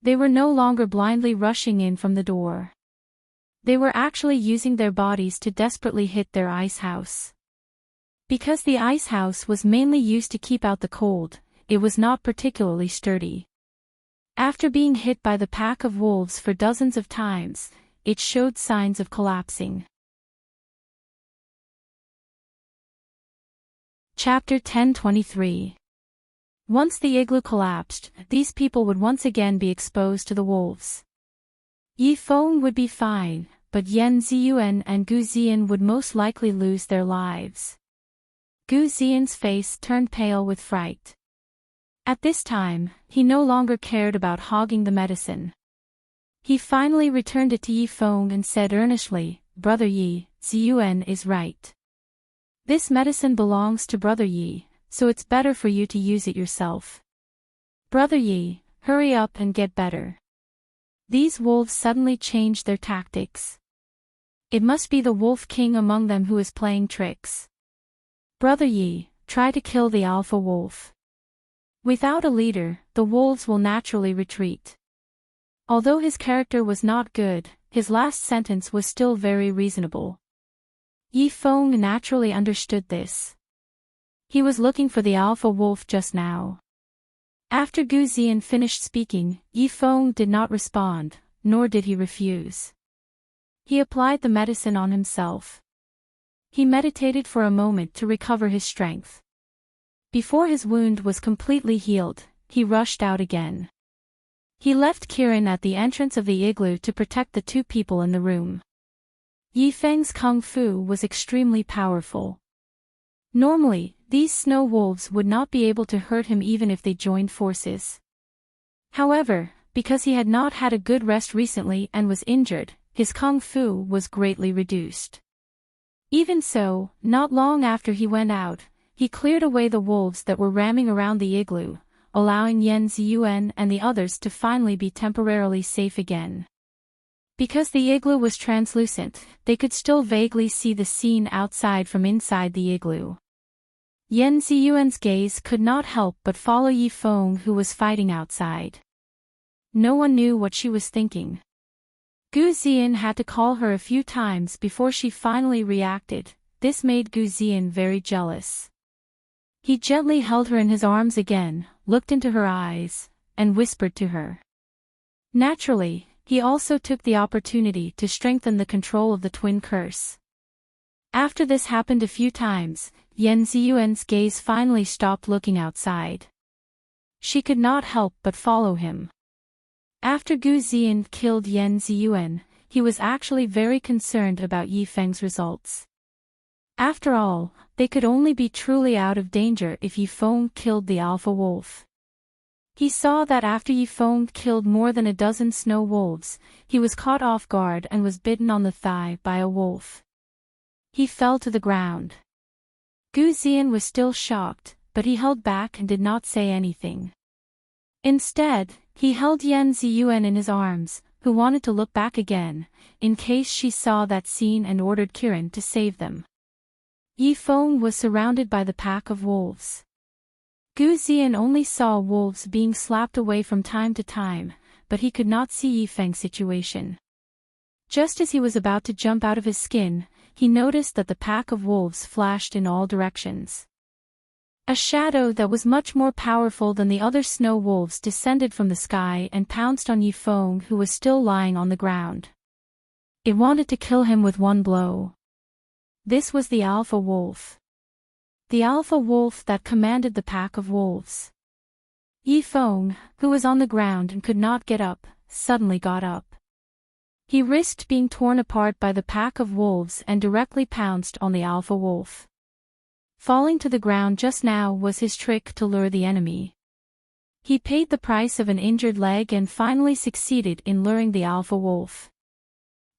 They were no longer blindly rushing in from the door. They were actually using their bodies to desperately hit their ice house. Because the ice house was mainly used to keep out the cold, it was not particularly sturdy. After being hit by the pack of wolves for dozens of times, it showed signs of collapsing. Chapter 10:23. Once the igloo collapsed, these people would once again be exposed to the wolves. Yi Feng would be fine, but Yan Ziyuan and Gu Ziyan would most likely lose their lives. Gu Xian's face turned pale with fright. At this time, he no longer cared about hogging the medicine. He finally returned it to Yi Feng and said earnestly, "Brother Yi, Ziyuan is right. This medicine belongs to Brother Yi, so it's better for you to use it yourself. Brother Yi, hurry up and get better." These wolves suddenly changed their tactics. It must be the wolf king among them who is playing tricks. Brother Yi, try to kill the alpha wolf. Without a leader, the wolves will naturally retreat. Although his character was not good, his last sentence was still very reasonable. Yi Feng naturally understood this. He was looking for the alpha wolf just now. After Gu Xian finished speaking, Yi Feng did not respond, nor did he refuse. He applied the medicine on himself. He meditated for a moment to recover his strength. Before his wound was completely healed, he rushed out again. He left Kirin at the entrance of the igloo to protect the two people in the room. Yi Feng's kung fu was extremely powerful. Normally, these snow wolves would not be able to hurt him even if they joined forces. However, because he had not had a good rest recently and was injured, his kung fu was greatly reduced. Even so, not long after he went out, he cleared away the wolves that were ramming around the igloo, allowing Yan Ziyuan and the others to finally be temporarily safe again. Because the igloo was translucent, they could still vaguely see the scene outside from inside the igloo. Yan Ziyuan's gaze could not help but follow Yi Feng, who was fighting outside. No one knew what she was thinking. Gu Xian had to call her a few times before she finally reacted. This made Gu Xian very jealous. He gently held her in his arms again, looked into her eyes, and whispered to her. Naturally, he also took the opportunity to strengthen the control of the twin curse. After this happened a few times, Yan Ziyuan's gaze finally stopped looking outside. She could not help but follow him. After Gu Xian killed Yan Ziyuan, he was actually very concerned about Yi Feng's results. After all, they could only be truly out of danger if Yi Feng killed the alpha wolf. He saw that after Yi Feng killed more than a dozen snow wolves, he was caught off guard and was bitten on the thigh by a wolf. He fell to the ground. Gu Xian was still shocked, but he held back and did not say anything. Instead, he held Yan Ziyuan in his arms, who wanted to look back again, in case she saw that scene, and ordered Kirin to save them. Yi Feng was surrounded by the pack of wolves. Gu Xian only saw wolves being slapped away from time to time, but he could not see Yi Feng's situation. Just as he was about to jump out of his skin, he noticed that the pack of wolves flashed in all directions. A shadow that was much more powerful than the other snow wolves descended from the sky and pounced on Yi Feng, who was still lying on the ground. It wanted to kill him with one blow. This was the alpha wolf. The alpha wolf that commanded the pack of wolves. Yi Feng, who was on the ground and could not get up, suddenly got up. He risked being torn apart by the pack of wolves and directly pounced on the alpha wolf. Falling to the ground just now was his trick to lure the enemy. He paid the price of an injured leg and finally succeeded in luring the alpha wolf.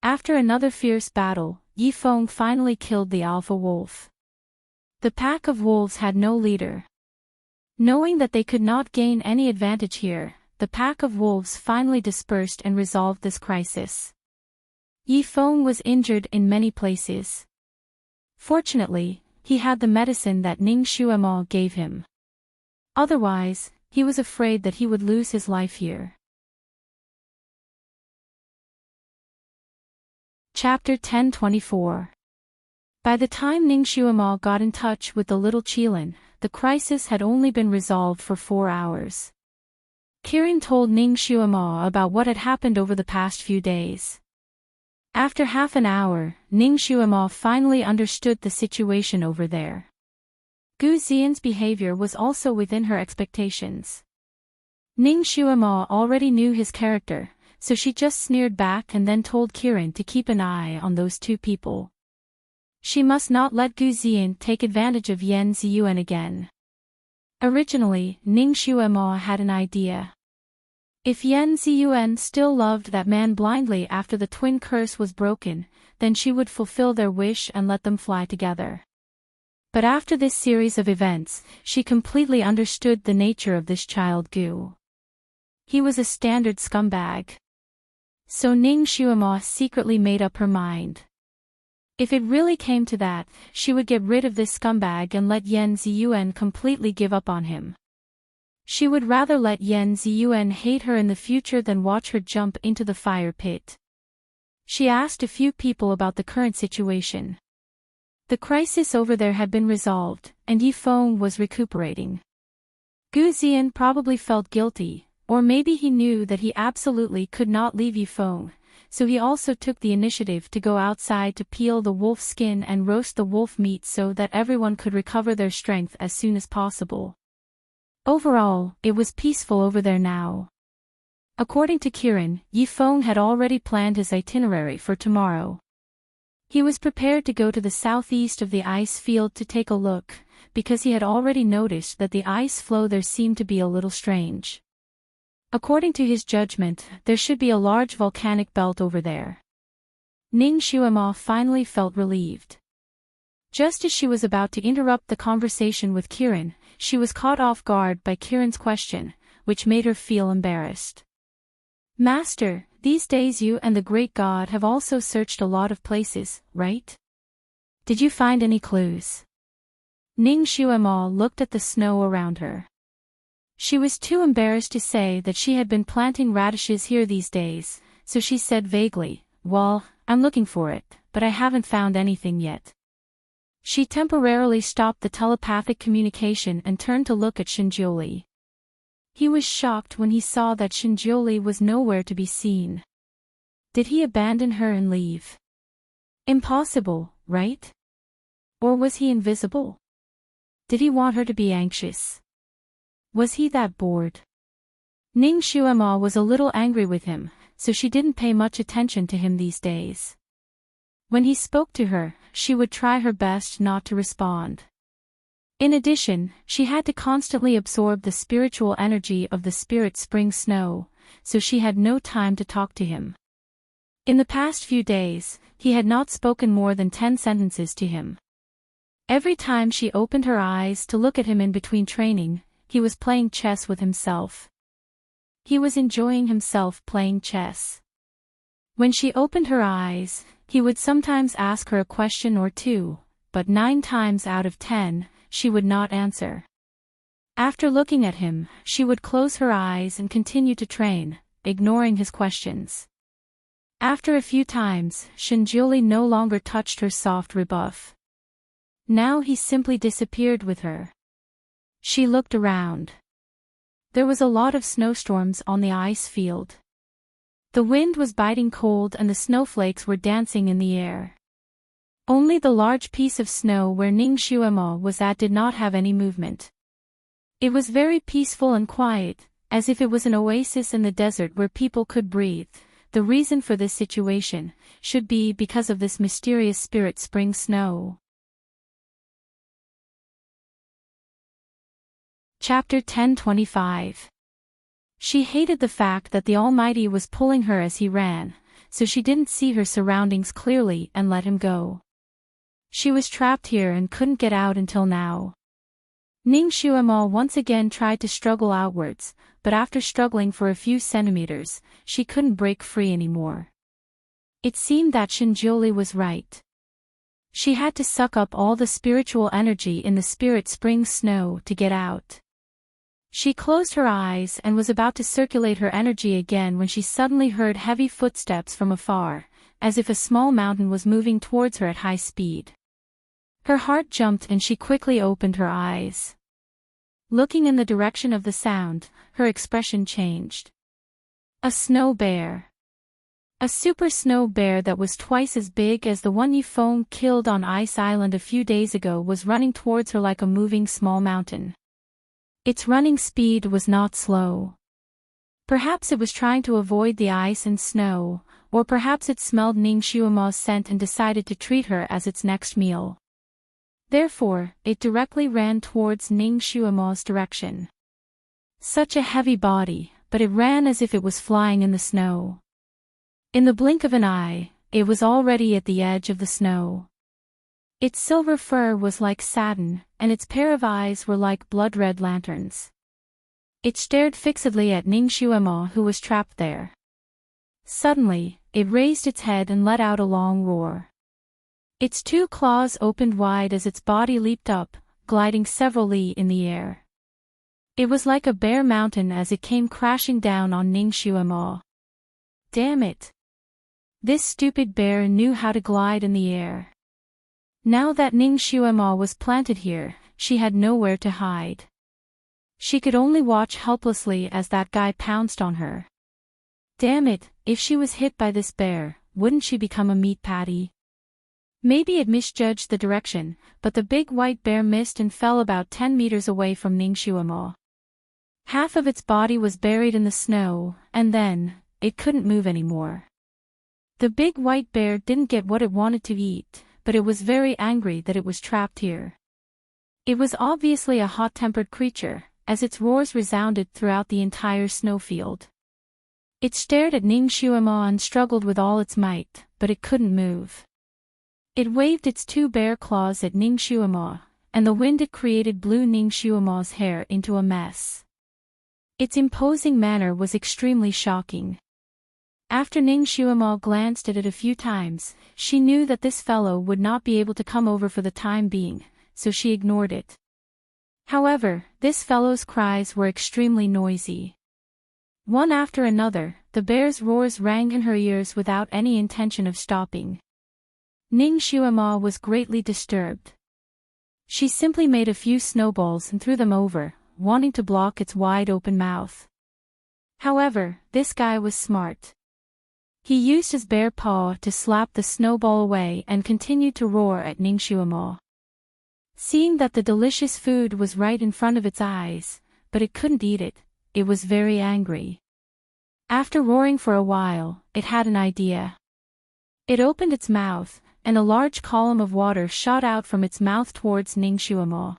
After another fierce battle, Yi Feng finally killed the alpha wolf. The pack of wolves had no leader. Knowing that they could not gain any advantage here, the pack of wolves finally dispersed and resolved this crisis. Yi Feng was injured in many places. Fortunately, he had the medicine that Ning Xuemo gave him. Otherwise, he was afraid that he would lose his life here. Chapter 1024. By the time Ning Xuemo got in touch with the little Qilin, the crisis had only been resolved for 4 hours. Kirin told Ning Xuemo about what had happened over the past few days. After half an hour, Ning Xuemo finally understood the situation over there. Gu Xian's behavior was also within her expectations. Ning Xuemo already knew his character, so she just sneered back and then told Kirin to keep an eye on those two people. She must not let Gu Ziyan take advantage of Yan Ziyuan again. Originally, Ning Xuemo had an idea. If Yan Ziyuan still loved that man blindly after the twin curse was broken, then she would fulfill their wish and let them fly together. But after this series of events, she completely understood the nature of this child Gu. He was a standard scumbag. So Ning Xuemo secretly made up her mind. If it really came to that, she would get rid of this scumbag and let Yan Ziyuan completely give up on him. She would rather let Yan Ziyuan hate her in the future than watch her jump into the fire pit. She asked a few people about the current situation. The crisis over there had been resolved, and Yifeng was recuperating. Gu Ziyan probably felt guilty, or maybe he knew that he absolutely could not leave Yifeng, so he also took the initiative to go outside to peel the wolf skin and roast the wolf meat so that everyone could recover their strength as soon as possible. Overall, it was peaceful over there now. According to Kiran, Yifeng had already planned his itinerary for tomorrow. He was prepared to go to the southeast of the ice field to take a look, because he had already noticed that the ice flow there seemed to be a little strange. According to his judgment, there should be a large volcanic belt over there. Ning Xuemo finally felt relieved. Just as she was about to interrupt the conversation with Kiran, she was caught off guard by Kiran's question, which made her feel embarrassed. Master, these days you and the great god have also searched a lot of places, right? Did you find any clues? Ning Xuemo looked at the snow around her. She was too embarrassed to say that she had been planting radishes here these days, so she said vaguely, "Well, I'm looking for it, but I haven't found anything yet." She temporarily stopped the telepathic communication and turned to look at Shinjioli. He was shocked when he saw that Shinjioli was nowhere to be seen. Did he abandon her and leave? Impossible, right? Or was he invisible? Did he want her to be anxious? Was he that bored? Ning Xuemo was a little angry with him, so she didn't pay much attention to him these days. When he spoke to her, she would try her best not to respond. In addition, she had to constantly absorb the spiritual energy of the spirit spring snow, so she had no time to talk to him. In the past few days, he had not spoken more than 10 sentences to him. Every time she opened her eyes to look at him in between training, he was playing chess with himself. He was enjoying himself playing chess. When she opened her eyes, he would sometimes ask her a question or two, but 9 times out of 10, she would not answer. After looking at him, she would close her eyes and continue to train, ignoring his questions. After a few times, Shinjioli no longer touched her soft rebuff. Now he simply disappeared with her. She looked around. There was a lot of snowstorms on the ice field. The wind was biting cold and the snowflakes were dancing in the air. Only the large piece of snow where Ning Xuemo was at did not have any movement. It was very peaceful and quiet, as if it was an oasis in the desert where people could breathe. The reason for this situation should be because of this mysterious spirit spring snow. Chapter 10:25. She hated the fact that the Almighty was pulling her as he ran, so she didn't see her surroundings clearly and let him go. She was trapped here and couldn't get out until now. Ning Xuemo once again tried to struggle outwards, but after struggling for a few centimeters, she couldn't break free anymore. It seemed that Shinjioli was right. She had to suck up all the spiritual energy in the spirit spring snow to get out. She closed her eyes and was about to circulate her energy again when she suddenly heard heavy footsteps from afar, as if a small mountain was moving towards her at high speed. Her heart jumped and she quickly opened her eyes. Looking in the direction of the sound, her expression changed. A snow bear. A super snow bear that was twice as big as the one Yifeng killed on Ice Island a few days ago was running towards her like a moving small mountain. Its running speed was not slow. Perhaps it was trying to avoid the ice and snow, or perhaps it smelled Ning Xuema's scent and decided to treat her as its next meal. Therefore, it directly ran towards Ning Xuema's direction. Such a heavy body, but it ran as if it was flying in the snow. In the blink of an eye, it was already at the edge of the snow. Its silver fur was like satin, and its pair of eyes were like blood-red lanterns. It stared fixedly at Ning Xuema, who was trapped there. Suddenly, it raised its head and let out a long roar. Its two claws opened wide as its body leaped up, gliding several li in the air. It was like a bare mountain as it came crashing down on Ning Xuema. Damn it! This stupid bear knew how to glide in the air. Now that Ning Xuema was planted here, she had nowhere to hide. She could only watch helplessly as that guy pounced on her. Damn it, if she was hit by this bear, wouldn't she become a meat patty? Maybe it misjudged the direction, but the big white bear missed and fell about 10 meters away from Ning Xuema. Half of its body was buried in the snow, and then, it couldn't move anymore. The big white bear didn't get what it wanted to eat, but it was very angry that it was trapped here. It was obviously a hot-tempered creature, as its roars resounded throughout the entire snowfield. It stared at Ning Xuema and struggled with all its might, but it couldn't move. It waved its two bare claws at Ning Xuema, and the wind it created blew Ning Xuema's hair into a mess. Its imposing manner was extremely shocking. After Ning Xuema glanced at it a few times, she knew that this fellow would not be able to come over for the time being, so she ignored it. However, this fellow's cries were extremely noisy. One after another, the bear's roars rang in her ears without any intention of stopping. Ning Xuema was greatly disturbed. She simply made a few snowballs and threw them over, wanting to block its wide-open mouth. However, this guy was smart. He used his bare paw to slap the snowball away and continued to roar at Ning Xuema. Seeing that the delicious food was right in front of its eyes, but it couldn't eat it, it was very angry. After roaring for a while, it had an idea. It opened its mouth, and a large column of water shot out from its mouth towards Ning Xuema.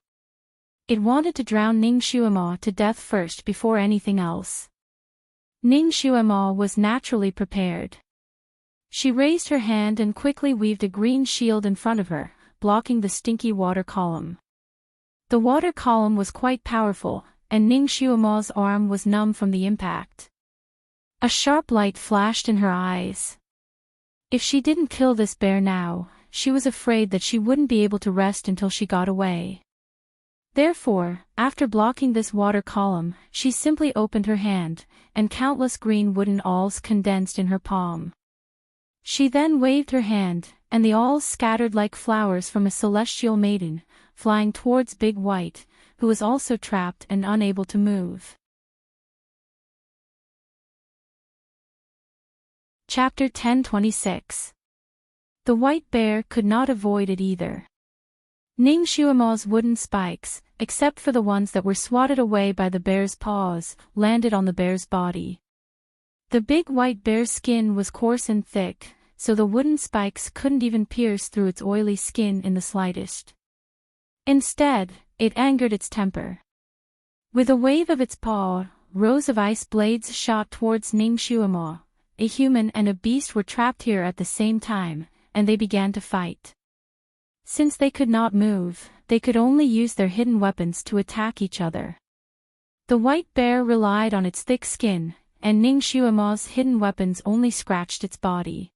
It wanted to drown Ning Xuema to death first before anything else. Ning Xuema was naturally prepared. She raised her hand and quickly weaved a green shield in front of her, blocking the stinky water column. The water column was quite powerful, and Ning Xuema's arm was numb from the impact. A sharp light flashed in her eyes. If she didn't kill this bear now, she was afraid that she wouldn't be able to rest until she got away. Therefore, after blocking this water column, she simply opened her hand, and countless green wooden awls condensed in her palm. She then waved her hand, and the awls scattered like flowers from a celestial maiden, flying towards Big White, who was also trapped and unable to move. Chapter 10:26. The white bear could not avoid it either. Ning Xuema's wooden spikes, except for the ones that were swatted away by the bear's paws, landed on the bear's body. The big white bear's skin was coarse and thick, so the wooden spikes couldn't even pierce through its oily skin in the slightest. Instead, it angered its temper. With a wave of its paw, rows of ice blades shot towards Ning Xuema. A human and a beast were trapped here at the same time, and they began to fight. Since they could not move, they could only use their hidden weapons to attack each other. The white bear relied on its thick skin, and Ning Xuema's hidden weapons only scratched its body.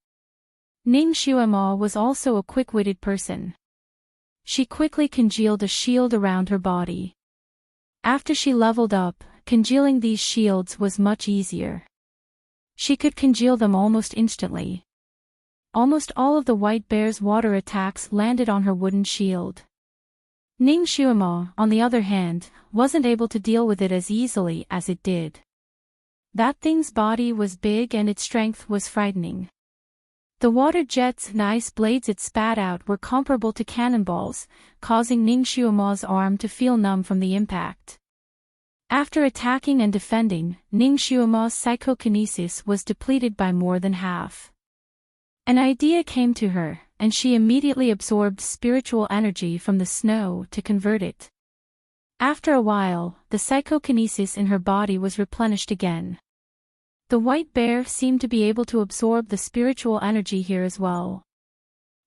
Ning Xuema was also a quick-witted person. She quickly congealed a shield around her body. After she leveled up, congealing these shields was much easier. She could congeal them almost instantly. Almost all of the white bear's water attacks landed on her wooden shield. Ning Xuema, on the other hand, wasn't able to deal with it as easily as it did. That thing's body was big and its strength was frightening. The water jets and ice blades it spat out were comparable to cannonballs, causing Ning Xuema's arm to feel numb from the impact. After attacking and defending, Ning Xuema's psychokinesis was depleted by more than half. An idea came to her, and she immediately absorbed spiritual energy from the snow to convert it. After a while, the psychokinesis in her body was replenished again. The white bear seemed to be able to absorb the spiritual energy here as well.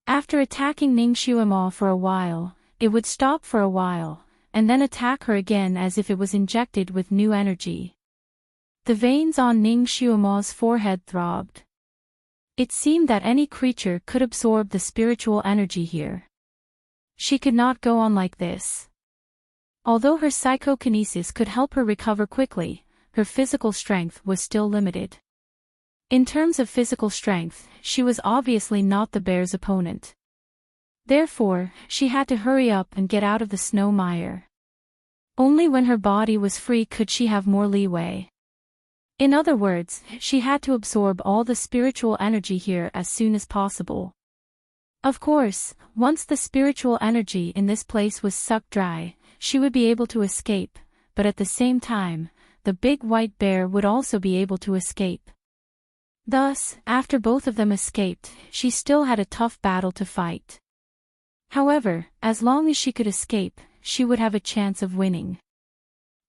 After attacking Ning Xuemo for a while, it would stop for a while, and then attack her again as if it was injected with new energy. The veins on Ning Xuemo's forehead throbbed. It seemed that any creature could absorb the spiritual energy here. She could not go on like this. Although her psychokinesis could help her recover quickly, her physical strength was still limited. In terms of physical strength, she was obviously not the bear's opponent. Therefore, she had to hurry up and get out of the snow mire. Only when her body was free could she have more leeway. In other words, she had to absorb all the spiritual energy here as soon as possible. Of course, once the spiritual energy in this place was sucked dry, she would be able to escape, but at the same time, the big white bear would also be able to escape. Thus, after both of them escaped, she still had a tough battle to fight. However, as long as she could escape, she would have a chance of winning.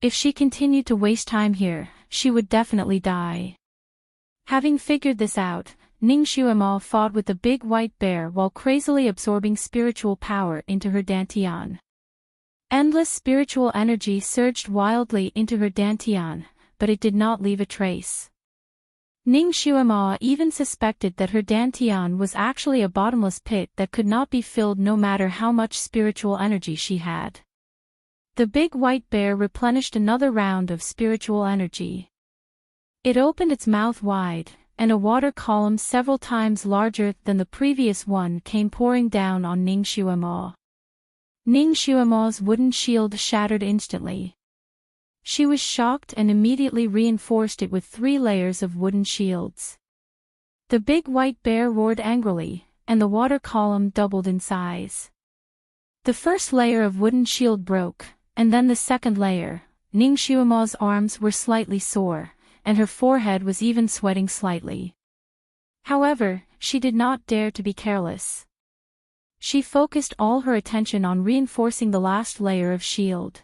If she continued to waste time here, she would definitely die. Having figured this out, Ning Xuemo fought with the big white bear while crazily absorbing spiritual power into her dantian. Endless spiritual energy surged wildly into her dantian, but it did not leave a trace. Ning Xuemo even suspected that her dantian was actually a bottomless pit that could not be filled no matter how much spiritual energy she had. The big white bear replenished another round of spiritual energy. It opened its mouth wide, and a water column several times larger than the previous one came pouring down on Ning Xuemo. Ning Xuemo's wooden shield shattered instantly. She was shocked and immediately reinforced it with 3 layers of wooden shields. The big white bear roared angrily, and the water column doubled in size. The first layer of wooden shield broke, and then the second layer. Ning Xuemo's arms were slightly sore, and her forehead was even sweating slightly. However, she did not dare to be careless. She focused all her attention on reinforcing the last layer of shield.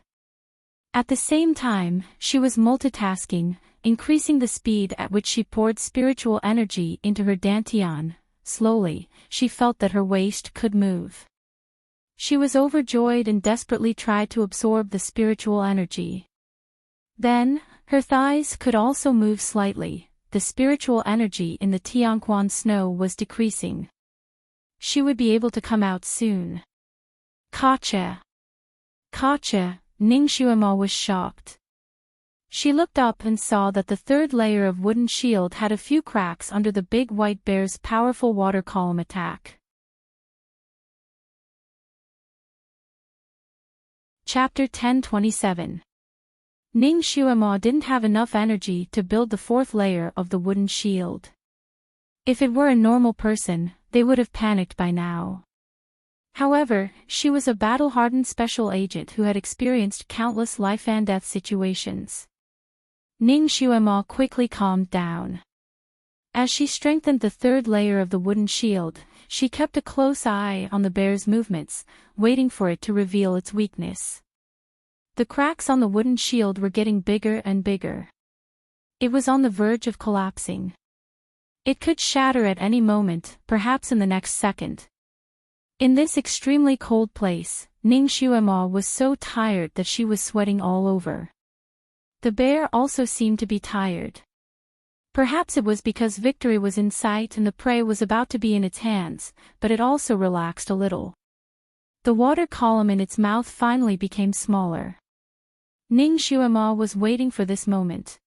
At the same time, she was multitasking, increasing the speed at which she poured spiritual energy into her dantian. Slowly, she felt that her waist could move. She was overjoyed and desperately tried to absorb the spiritual energy. Then, her thighs could also move slightly. The spiritual energy in the Tianquan snow was decreasing. She would be able to come out soon. Gotcha! Gotcha! Ning Xuemo was shocked. She looked up and saw that the third layer of wooden shield had a few cracks under the big white bear's powerful water column attack. Chapter 10:27. Ning Xuemo didn't have enough energy to build the fourth layer of the wooden shield. If it were a normal person, they would have panicked by now. However, she was a battle-hardened special agent who had experienced countless life-and-death situations. Ning Xuemo quickly calmed down. As she strengthened the third layer of the wooden shield, she kept a close eye on the bear's movements, waiting for it to reveal its weakness. The cracks on the wooden shield were getting bigger and bigger. It was on the verge of collapsing. It could shatter at any moment, perhaps in the next second. In this extremely cold place, Ning Xuemo was so tired that she was sweating all over. The bear also seemed to be tired. Perhaps it was because victory was in sight and the prey was about to be in its hands, but it also relaxed a little. The water column in its mouth finally became smaller. Ning Xuemo was waiting for this moment.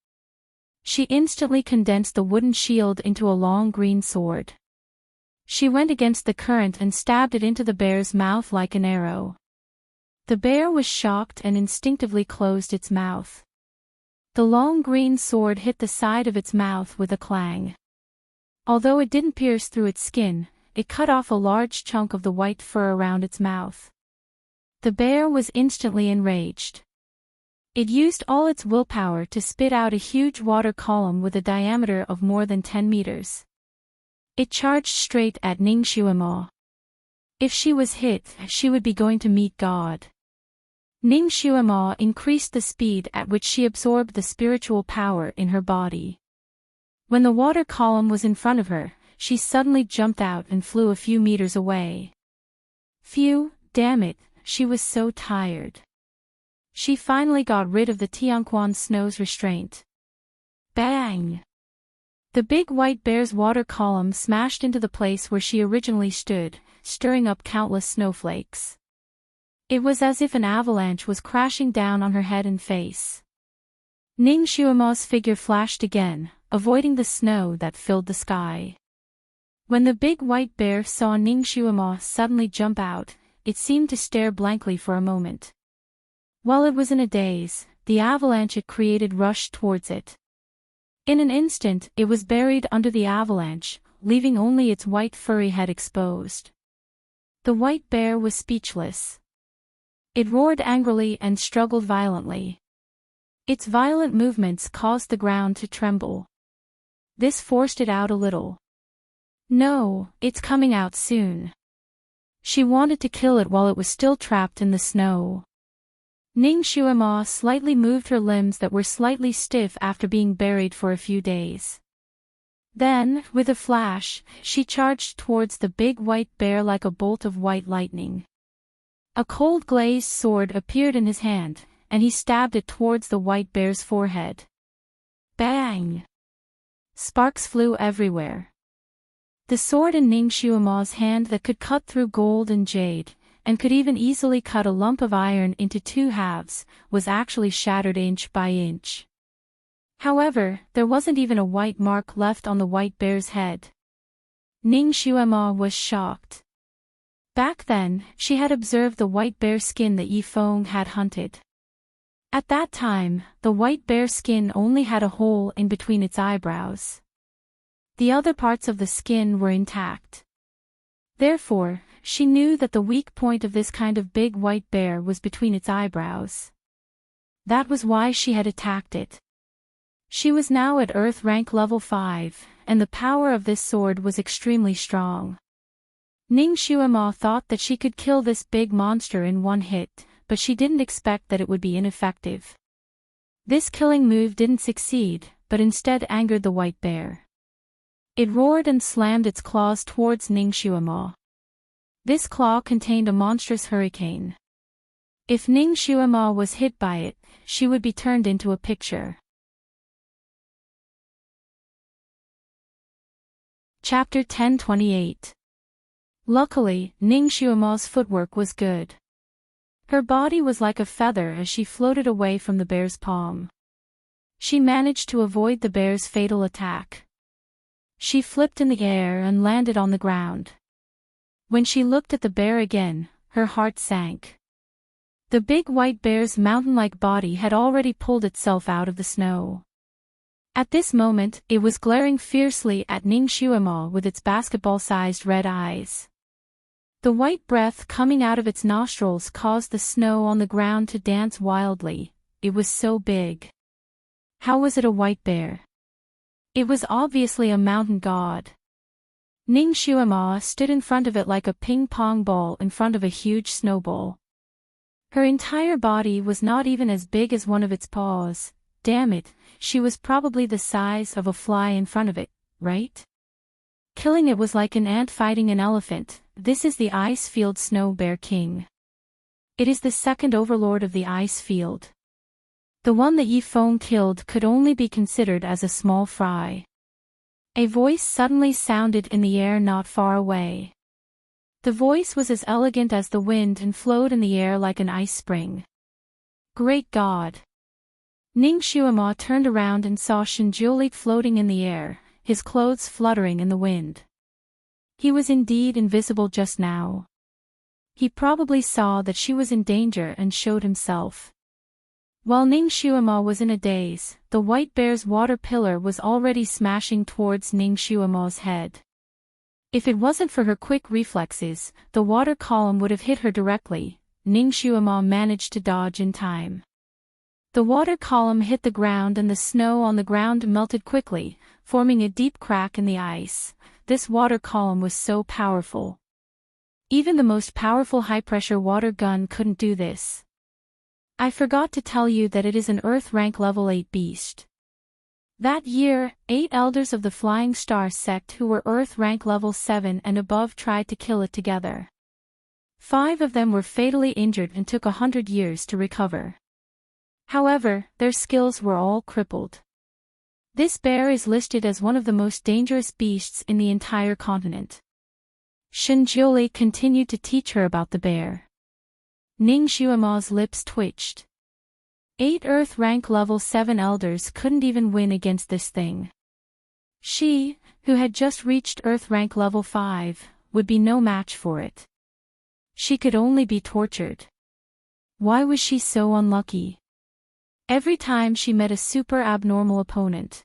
She instantly condensed the wooden shield into a long green sword. She went against the current and stabbed it into the bear's mouth like an arrow. The bear was shocked and instinctively closed its mouth. The long green sword hit the side of its mouth with a clang. Although it didn't pierce through its skin, it cut off a large chunk of the white fur around its mouth. The bear was instantly enraged. It used all its willpower to spit out a huge water column with a diameter of more than 10 meters. It charged straight at Ning Xuemo. If she was hit, she would be going to meet God. Ning Xuemo increased the speed at which she absorbed the spiritual power in her body. When the water column was in front of her, she suddenly jumped out and flew a few meters away. Phew, damn it, she was so tired. She finally got rid of the Tianquan snow's restraint. Bang! The big white bear's water column smashed into the place where she originally stood, stirring up countless snowflakes. It was as if an avalanche was crashing down on her head and face. Ning Xuemo's figure flashed again, avoiding the snow that filled the sky. When the big white bear saw Ning Xuemo suddenly jump out, it seemed to stare blankly for a moment. While it was in a daze, the avalanche it created rushed towards it. In an instant, it was buried under the avalanche, leaving only its white furry head exposed. The white bear was speechless. It roared angrily and struggled violently. Its violent movements caused the ground to tremble. This forced it out a little. No, it's coming out soon. She wanted to kill it while it was still trapped in the snow. Ning Xuemo slightly moved her limbs that were slightly stiff after being buried for a few days. Then, with a flash, she charged towards the big white bear like a bolt of white lightning. A cold glazed sword appeared in his hand, and he stabbed it towards the white bear's forehead. Bang! Sparks flew everywhere. The sword in Ning Xuemo's hand that could cut through gold and jade, and could even easily cut a lump of iron into two halves, was actually shattered inch by inch. However, there wasn't even a white mark left on the white bear's head. Ning Xuemo was shocked. Back then, she had observed the white bear skin that Yi Feng had hunted. At that time, the white bear skin only had a hole in between its eyebrows. The other parts of the skin were intact. Therefore, she knew that the weak point of this kind of big white bear was between its eyebrows. That was why she had attacked it. She was now at Earth rank level 5, and the power of this sword was extremely strong. Ning Xuemo thought that she could kill this big monster in one hit, but she didn't expect that it would be ineffective. This killing move didn't succeed, but instead angered the white bear. It roared and slammed its claws towards Ning Xuemo. This claw contained a monstrous hurricane. If Ning Xuemo was hit by it, she would be turned into a picture. Chapter 10:28. Luckily, Ning Xuemo's footwork was good. Her body was like a feather as she floated away from the bear's palm. She managed to avoid the bear's fatal attack. She flipped in the air and landed on the ground. When she looked at the bear again, her heart sank. The big white bear's mountain-like body had already pulled itself out of the snow. At this moment, it was glaring fiercely at Ning Xuemo with its basketball-sized red eyes. The white breath coming out of its nostrils caused the snow on the ground to dance wildly. It was so big. How was it a white bear? It was obviously a mountain god. Ning Xuemo stood in front of it like a ping-pong ball in front of a huge snowball. Her entire body was not even as big as one of its paws. Damn it, she was probably the size of a fly in front of it, right? Killing it was like an ant fighting an elephant. This is the Ice Field Snow Bear King. It is the second overlord of the ice field. The one that Yi Feng killed could only be considered as a small fry. A voice suddenly sounded in the air not far away. The voice was as elegant as the wind and flowed in the air like an ice spring. Great God! Ning Xuemo turned around and saw Shinjiuli floating in the air, his clothes fluttering in the wind. He was indeed invisible just now. He probably saw that she was in danger and showed himself. While Ning Xuemo was in a daze, the white bear's water pillar was already smashing towards Ning Xuemo's head. If it wasn't for her quick reflexes, the water column would have hit her directly. Ning Xuemo managed to dodge in time. The water column hit the ground and the snow on the ground melted quickly, forming a deep crack in the ice. this water column was so powerful. Even the most powerful high-pressure water gun couldn't do this. I forgot to tell you that it is an Earth rank level 8 beast. That year, 8 elders of the Flying Star sect who were Earth rank level 7 and above tried to kill it together. 5 of them were fatally injured and took 100 years to recover. However, their skills were all crippled. This bear is listed as one of the most dangerous beasts in the entire continent. Shinjiuli continued to teach her about the bear. Ning Xuema's lips twitched. 8 Earth rank level 7 elders couldn't even win against this thing. She, who had just reached Earth rank level 5, would be no match for it. She could only be tortured. Why was she so unlucky? Every time she met a super abnormal opponent.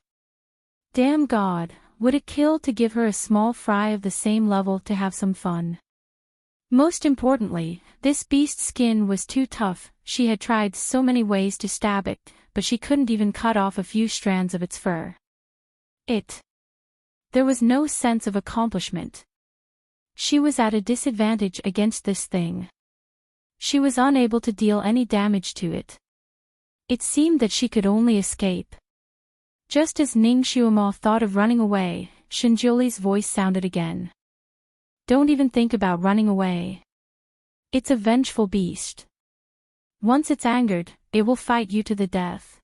Damn God, would it kill to give her a small fry of the same level to have some fun? Most importantly, this beast's skin was too tough. She had tried so many ways to stab it, but she couldn't even cut off a few strands of its fur. There was no sense of accomplishment. She was at a disadvantage against this thing. She was unable to deal any damage to it. It seemed that she could only escape. Just as Ning Xuema thought of running away, Shinjiuli's voice sounded again. Don't even think about running away. It's a vengeful beast. Once it's angered, it will fight you to the death.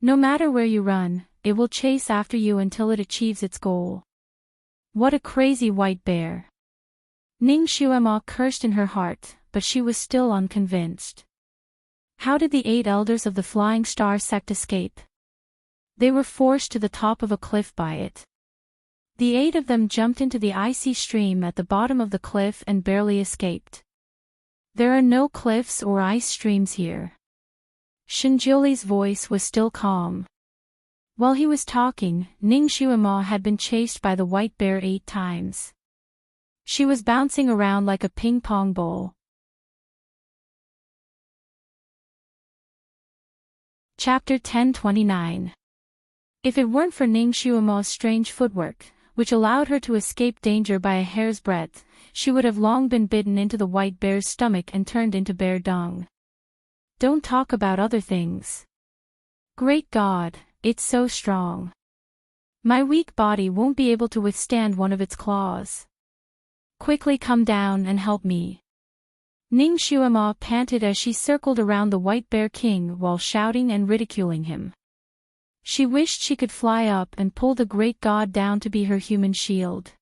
No matter where you run, it will chase after you until it achieves its goal. What a crazy white bear. Ning Xuema cursed in her heart, but she was still unconvinced. How did the 8 elders of the Flying Star sect escape? They were forced to the top of a cliff by it. The 8 of them jumped into the icy stream at the bottom of the cliff and barely escaped. There are no cliffs or ice streams here. Shinjiuli's voice was still calm. While he was talking, Ning Xuema had been chased by the white bear 8 times. She was bouncing around like a ping-pong ball. Chapter 1029. If it weren't for Ning Xuema's strange footwork, which allowed her to escape danger by a hair's breadth, she would have long been bitten into the white bear's stomach and turned into bear dung. Don't talk about other things. Great God, it's so strong. My weak body won't be able to withstand one of its claws. Quickly come down and help me. Ning Xuema panted as she circled around the white bear king while shouting and ridiculing him. She wished she could fly up and pull the great god down to be her human shield.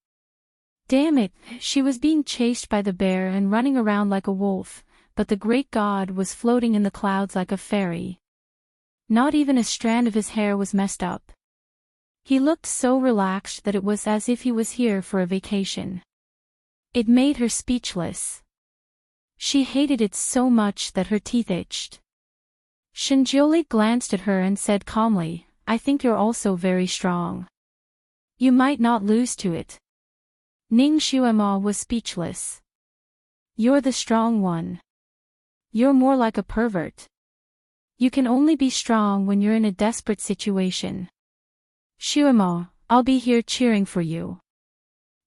Damn it, she was being chased by the bear and running around like a wolf, but the great god was floating in the clouds like a fairy. Not even a strand of his hair was messed up. He looked so relaxed that it was as if he was here for a vacation. It made her speechless. She hated it so much that her teeth itched. Shinjiuli glanced at her and said calmly, I think you're also very strong. You might not lose to it. Ning Xuema was speechless. You're the strong one. You're more like a pervert. You can only be strong when you're in a desperate situation. Xuema, I'll be here cheering for you.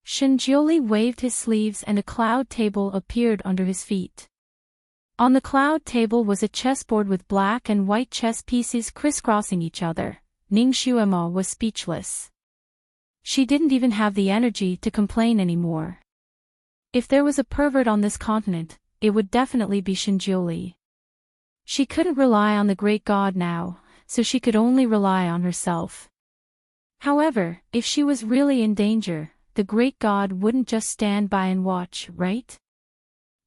Shinjiuli waved his sleeves and a cloud table appeared under his feet. On the cloud table was a chessboard with black and white chess pieces crisscrossing each other. Ning Xuema was speechless. She didn't even have the energy to complain anymore. If there was a pervert on this continent, it would definitely be Shinjiuli. She couldn't rely on the great god now, so she could only rely on herself. However, if she was really in danger, the great god wouldn't just stand by and watch, right?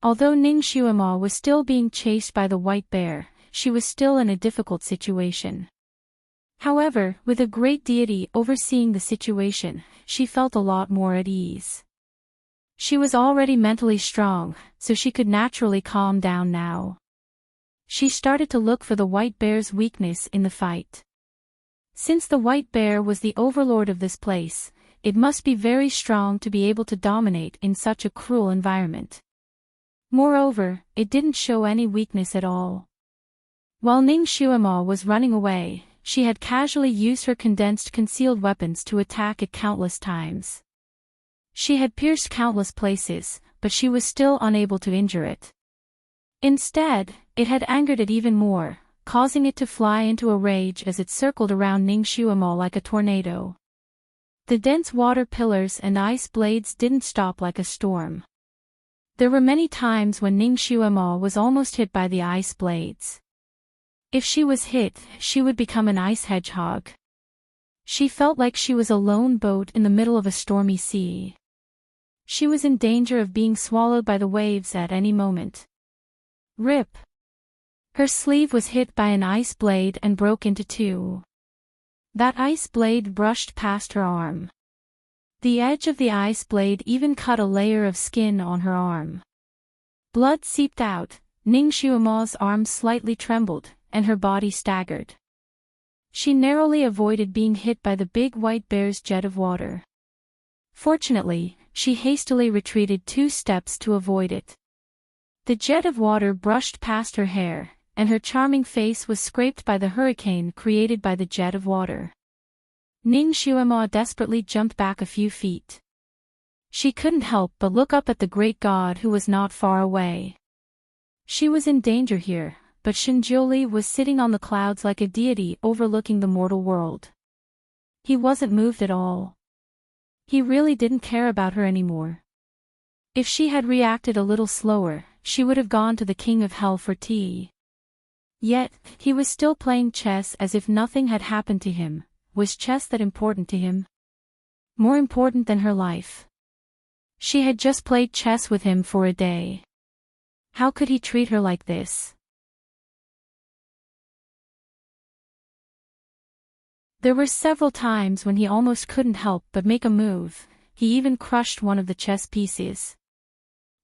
Although Ning Xuema was still being chased by the white bear, she was still in a difficult situation. However, with a great deity overseeing the situation, she felt a lot more at ease. She was already mentally strong, so she could naturally calm down now. She started to look for the white bear's weakness in the fight. Since the white bear was the overlord of this place, it must be very strong to be able to dominate in such a cruel environment. Moreover, it didn't show any weakness at all. While Ning Xuema was running away, she had casually used her condensed concealed weapons to attack it countless times. She had pierced countless places, but she was still unable to injure it. Instead, it had angered it even more, causing it to fly into a rage as it circled around Ning Xuemo like a tornado. The dense water pillars and ice blades didn't stop like a storm. There were many times when Ning Xuemo was almost hit by the ice blades. If she was hit, she would become an ice hedgehog. She felt like she was a lone boat in the middle of a stormy sea. She was in danger of being swallowed by the waves at any moment. Rip! Her sleeve was hit by an ice blade and broke into two. That ice blade brushed past her arm. The edge of the ice blade even cut a layer of skin on her arm. Blood seeped out, Ning Xuemo's arm slightly trembled, and her body staggered. She narrowly avoided being hit by the big white bear's jet of water. Fortunately, she hastily retreated 2 steps to avoid it. The jet of water brushed past her hair, and her charming face was scraped by the hurricane created by the jet of water. Ning Xuemo desperately jumped back a few feet. She couldn't help but look up at the great god who was not far away. She was in danger here, but Shinjiuli was sitting on the clouds like a deity overlooking the mortal world. He wasn't moved at all. He really didn't care about her anymore. If she had reacted a little slower, she would have gone to the King of Hell for tea. Yet, he was still playing chess as if nothing had happened to him. Was chess that important to him? More important than her life. She had just played chess with him for a day. How could he treat her like this? There were several times when he almost couldn't help but make a move. He even crushed one of the chess pieces.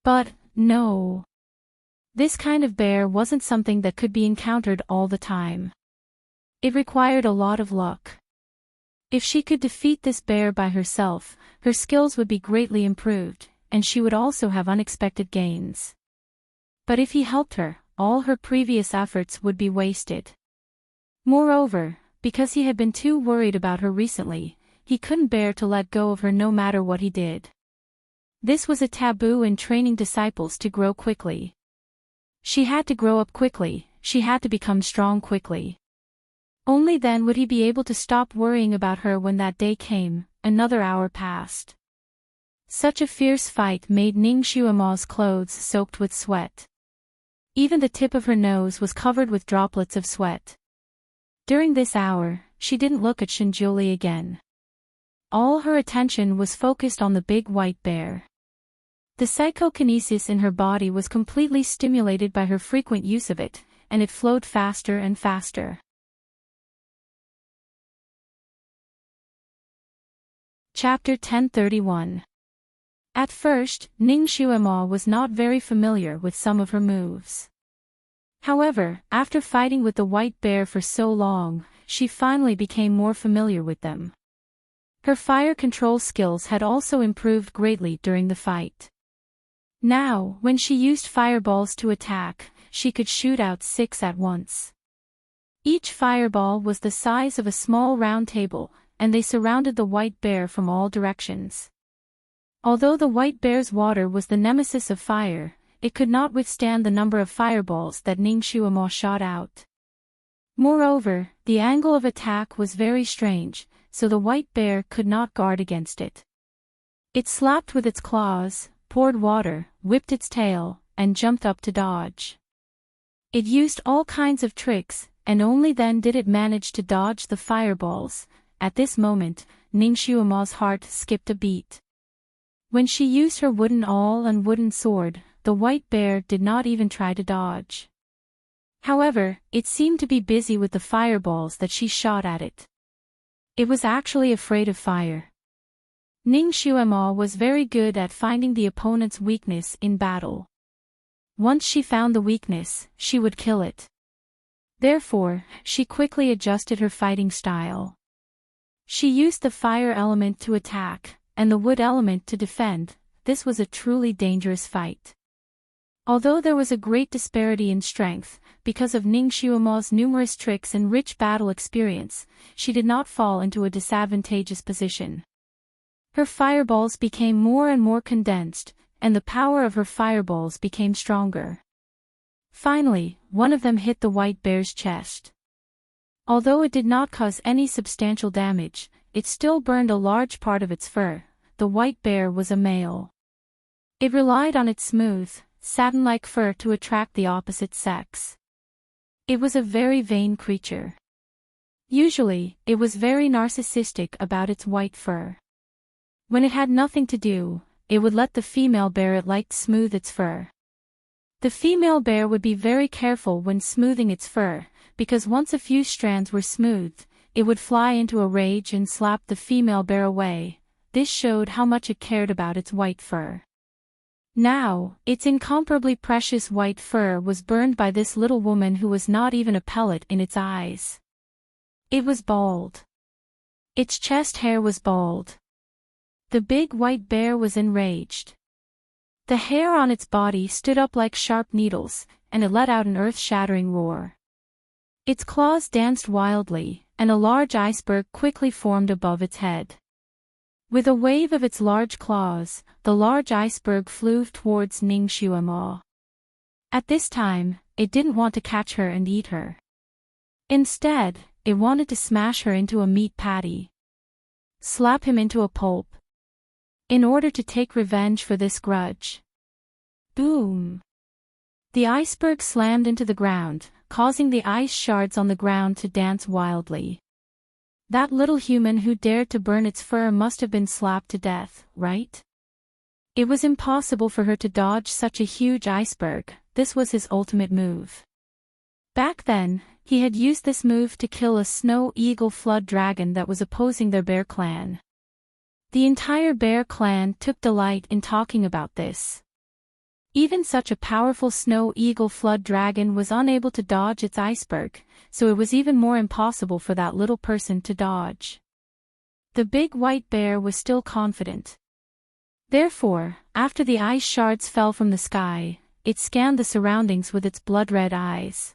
But, no. This kind of bear wasn't something that could be encountered all the time. It required a lot of luck. If she could defeat this bear by herself, her skills would be greatly improved, and she would also have unexpected gains. But if he helped her, all her previous efforts would be wasted. Moreover, because he had been too worried about her recently, he couldn't bear to let go of her no matter what he did. This was a taboo in training disciples to grow quickly. She had to grow up quickly, she had to become strong quickly. Only then would he be able to stop worrying about her. When that day came, another hour passed. Such a fierce fight made Ning Xuemo's clothes soaked with sweat. Even the tip of her nose was covered with droplets of sweat. During this hour, she didn't look at Shinjiuli again. All her attention was focused on the big white bear. The psychokinesis in her body was completely stimulated by her frequent use of it, and it flowed faster and faster. Chapter 1031. At first, Ning Xuemo was not very familiar with some of her moves. However, after fighting with the white bear for so long, she finally became more familiar with them. Her fire control skills had also improved greatly during the fight. Now, when she used fireballs to attack, she could shoot out 6 at once. Each fireball was the size of a small round table, and they surrounded the white bear from all directions. Although the white bear's water was the nemesis of fire, it could not withstand the number of fireballs that Ning Xuemo shot out. Moreover, the angle of attack was very strange, so the white bear could not guard against it. It slapped with its claws, poured water, whipped its tail, and jumped up to dodge. It used all kinds of tricks, and only then did it manage to dodge the fireballs. At this moment, Ning Xuemo's heart skipped a beat. When she used her wooden awl and wooden sword, the white bear did not even try to dodge. However, it seemed to be busy with the fireballs that she shot at it. It was actually afraid of fire. Ning Xuemo was very good at finding the opponent's weakness in battle. Once she found the weakness, she would kill it. Therefore, she quickly adjusted her fighting style. She used the fire element to attack, and the wood element to defend. This was a truly dangerous fight. Although there was a great disparity in strength, because of Ning Xuemo's numerous tricks and rich battle experience, she did not fall into a disadvantageous position. Her fireballs became more and more condensed, and the power of her fireballs became stronger. Finally, one of them hit the white bear's chest. Although it did not cause any substantial damage, it still burned a large part of its fur. The white bear was a male. It relied on its smooth, satin-like fur to attract the opposite sex. It was a very vain creature. Usually, it was very narcissistic about its white fur. When it had nothing to do, it would let the female bear it liked smooth its fur. The female bear would be very careful when smoothing its fur, because once a few strands were smoothed, it would fly into a rage and slap the female bear away. This showed how much it cared about its white fur. Now, its incomparably precious white fur was burned by this little woman who was not even a pellet in its eyes. It was bald. Its chest hair was bald. The big white bear was enraged. The hair on its body stood up like sharp needles, and it let out an earth-shattering roar. Its claws danced wildly, and a large iceberg quickly formed above its head. With a wave of its large claws, the large iceberg flew towards Ning Xuemo. At this time, it didn't want to catch her and eat her. Instead, it wanted to smash her into a meat patty. Slap him into a pulp. In order to take revenge for this grudge. Boom! The iceberg slammed into the ground, causing the ice shards on the ground to dance wildly. That little human who dared to burn its fur must have been slapped to death, right? It was impossible for her to dodge such a huge iceberg. This was his ultimate move. Back then, he had used this move to kill a snow eagle flood dragon that was opposing their bear clan. The entire bear clan took delight in talking about this. Even such a powerful snow eagle flood dragon was unable to dodge its iceberg, so it was even more impossible for that little person to dodge. The big white bear was still confident. Therefore, after the ice shards fell from the sky, it scanned the surroundings with its blood-red eyes.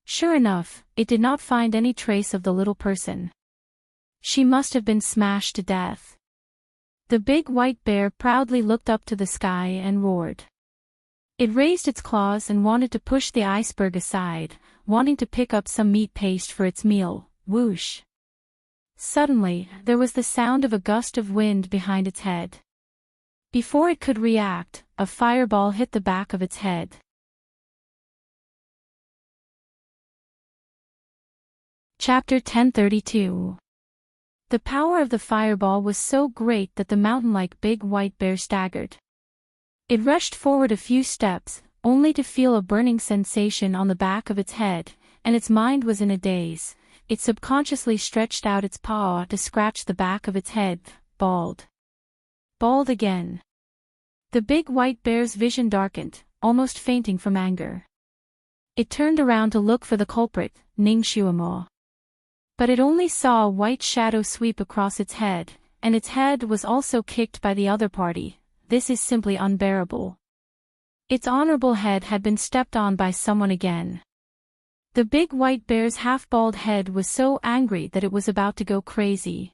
Sure enough, it did not find any trace of the little person. She must have been smashed to death. The big white bear proudly looked up to the sky and roared. It raised its claws and wanted to push the iceberg aside, wanting to pick up some meat paste for its meal. Whoosh! Suddenly, there was the sound of a gust of wind behind its head. Before it could react, a fireball hit the back of its head. Chapter 1032. The power of the fireball was so great that the mountain-like big white bear staggered. It rushed forward a few steps, only to feel a burning sensation on the back of its head, and its mind was in a daze. It subconsciously stretched out its paw to scratch the back of its head. Bald. Bald again. The big white bear's vision darkened, almost fainting from anger. It turned around to look for the culprit, Ning Xuemo. But it only saw a white shadow sweep across its head, and its head was also kicked by the other party. This is simply unbearable. Its honorable head had been stepped on by someone again. The big white bear's half-bald head was so angry that it was about to go crazy.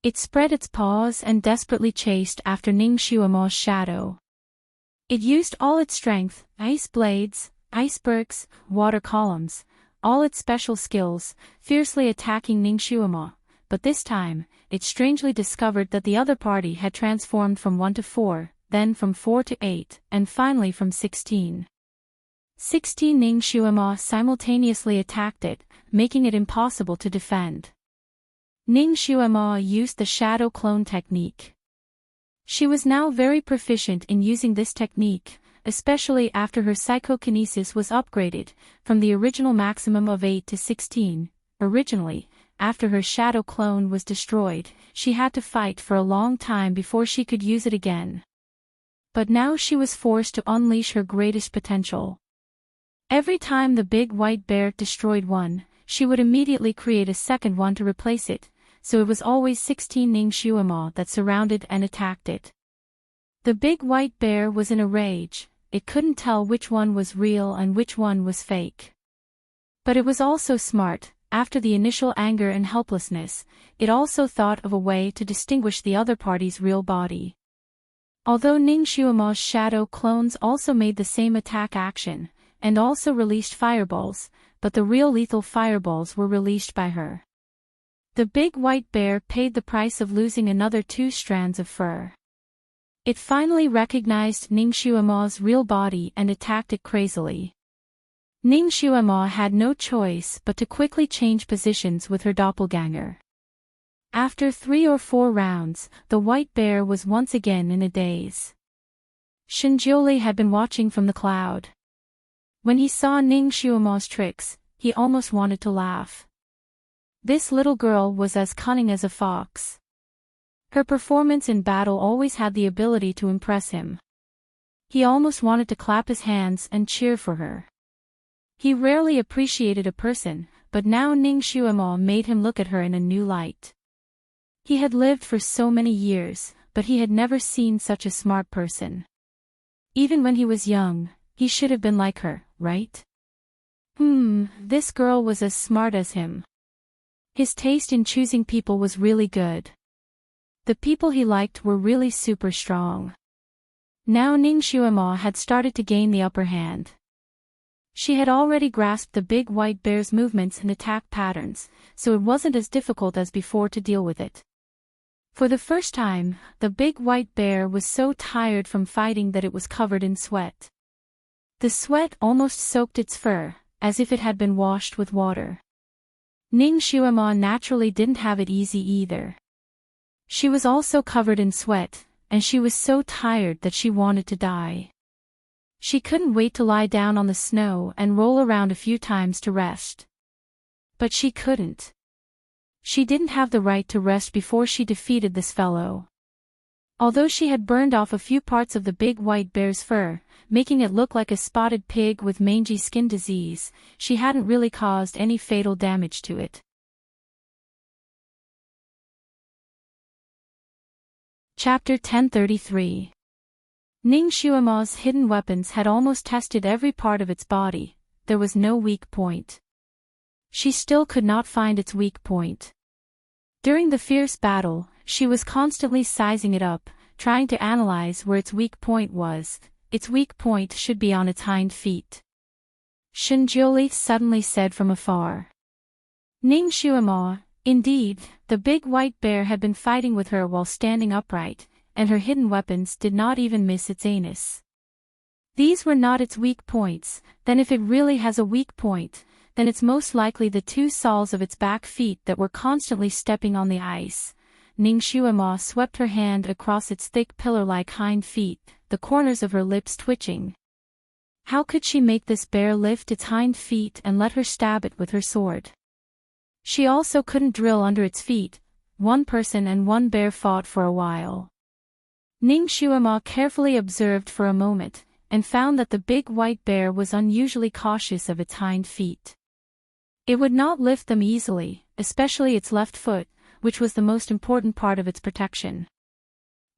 It spread its paws and desperately chased after Ning Xuemo's shadow. It used all its strength, ice blades, icebergs, water columns, all its special skills, fiercely attacking Ning Xuemo, but this time, it strangely discovered that the other party had transformed from 1 to 4, then from 4 to 8, and finally from 16. 16 Ning Xuemo simultaneously attacked it, making it impossible to defend. Ning Xuemo used the shadow clone technique. She was now very proficient in using this technique, especially after her psychokinesis was upgraded, from the original maximum of 8 to 16. Originally, after her shadow clone was destroyed, she had to fight for a long time before she could use it again. But now she was forced to unleash her greatest potential. Every time the big white bear destroyed one, she would immediately create a second one to replace it, so it was always 16 Ning Xuemo that surrounded and attacked it. The big white bear was in a rage. It couldn't tell which one was real and which one was fake. But it was also smart. after the initial anger and helplessness, it also thought of a way to distinguish the other party's real body. Although Ning Xuema's shadow clones also made the same attack action, and also released fireballs, but the real lethal fireballs were released by her. The big white bear paid the price of losing another 2 strands of fur. It finally recognized Ning Xuema's real body and attacked it crazily. Ning Xuema had no choice but to quickly change positions with her doppelganger. After 3 or 4 rounds, the white bear was once again in a daze. Shinjioli had been watching from the cloud. When he saw Ning Xuema's tricks, he almost wanted to laugh. This little girl was as cunning as a fox. Her performance in battle always had the ability to impress him. He almost wanted to clap his hands and cheer for her. He rarely appreciated a person, but now Ning Xuema made him look at her in a new light. He had lived for so many years, but he had never seen such a smart person. Even when he was young, he should have been like her, right? This girl was as smart as him. His taste in choosing people was really good. The people he liked were really super strong. Now Ning Xuema had started to gain the upper hand. She had already grasped the big white bear's movements and attack patterns, so it wasn't as difficult as before to deal with it. For the first time, the big white bear was so tired from fighting that it was covered in sweat. The sweat almost soaked its fur, as if it had been washed with water. Ning Xuema naturally didn't have it easy either. She was also covered in sweat, and she was so tired that she wanted to die. She couldn't wait to lie down on the snow and roll around a few times to rest. But she couldn't. She didn't have the right to rest before she defeated this fellow. Although she had burned off a few parts of the big white bear's fur, making it look like a spotted pig with mangy skin disease, she hadn't really caused any fatal damage to it. Chapter 1033. Ning Xuema's hidden weapons had almost tested every part of its body. There was no weak point. She still could not find its weak point. During the fierce battle, she was constantly sizing it up, trying to analyze where its weak point was. Its weak point should be on its hind feet. Shinjioli suddenly said from afar. Ning Xuema, indeed, the big white bear had been fighting with her while standing upright, and her hidden weapons did not even miss its anus. These were not its weak points. Then if it really has a weak point, then it's most likely the 2 soles of its back feet that were constantly stepping on the ice. Ning Xuema swept her hand across its thick pillar-like hind feet, the corners of her lips twitching. How could she make this bear lift its hind feet and let her stab it with her sword? She also couldn't drill under its feet. One person and one bear fought for a while. Ning Xuema carefully observed for a moment, and found that the big white bear was unusually cautious of its hind feet. It would not lift them easily, especially its left foot, which was the most important part of its protection.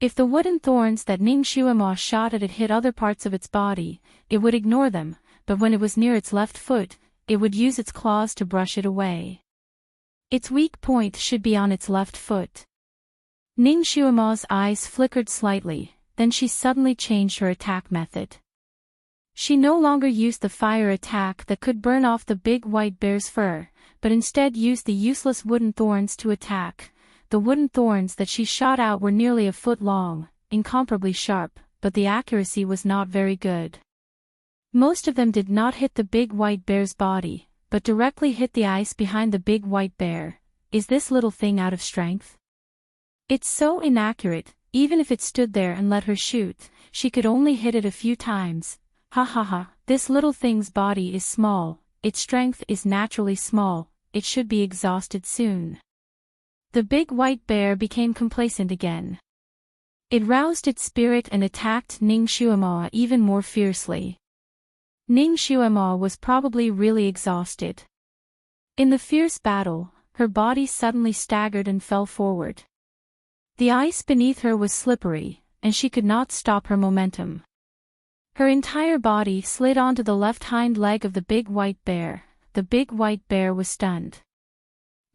If the wooden thorns that Ning Xuema shot at it hit other parts of its body, it would ignore them, but when it was near its left foot, it would use its claws to brush it away. Its weak point should be on its left foot. Ning Xuema's eyes flickered slightly, then she suddenly changed her attack method. She no longer used the fire attack that could burn off the big white bear's fur, but instead used the useless wooden thorns to attack. The wooden thorns that she shot out were nearly a foot long, incomparably sharp, but the accuracy was not very good. Most of them did not hit the big white bear's body, but directly hit the ice behind the big white bear. Is this little thing out of strength? It's so inaccurate. Even if it stood there and let her shoot, she could only hit it a few times. Ha ha ha, this little thing's body is small, its strength is naturally small, it should be exhausted soon. The big white bear became complacent again. It roused its spirit and attacked Ning Xuema even more fiercely. Ning Xuema was probably really exhausted. In the fierce battle, her body suddenly staggered and fell forward. The ice beneath her was slippery, and she could not stop her momentum. Her entire body slid onto the left hind leg of the big white bear. The big white bear was stunned.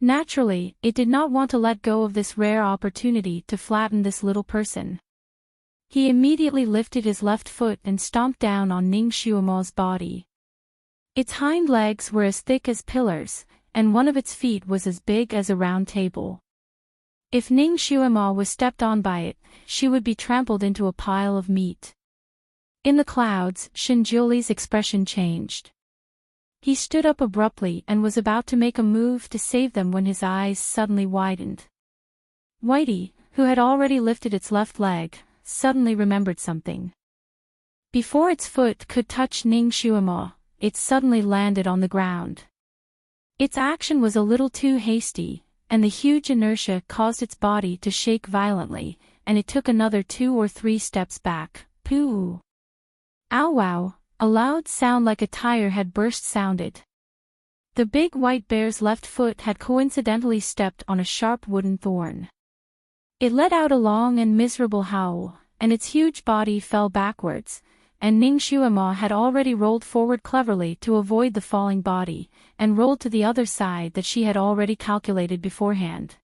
Naturally, it did not want to let go of this rare opportunity to flatten this little person. He immediately lifted his left foot and stomped down on Ning Xuemo's body. Its hind legs were as thick as pillars, and one of its feet was as big as a round table. If Ning Xuemo was stepped on by it, she would be trampled into a pile of meat. In the clouds, Shinjuli's expression changed. He stood up abruptly and was about to make a move to save them when his eyes suddenly widened. Whitey, who had already lifted its left leg, suddenly remembered something. Before its foot could touch Ning Xuemo, it suddenly landed on the ground. Its action was a little too hasty, and the huge inertia caused its body to shake violently, and it took another 2 or 3 steps back. Pooh! Ow wow! A loud sound like a tire had burst sounded. The big white bear's left foot had coincidentally stepped on a sharp wooden thorn. It let out a long and miserable howl, and its huge body fell backwards, and Ning Xuemo had already rolled forward cleverly to avoid the falling body, and rolled to the other side that she had already calculated beforehand.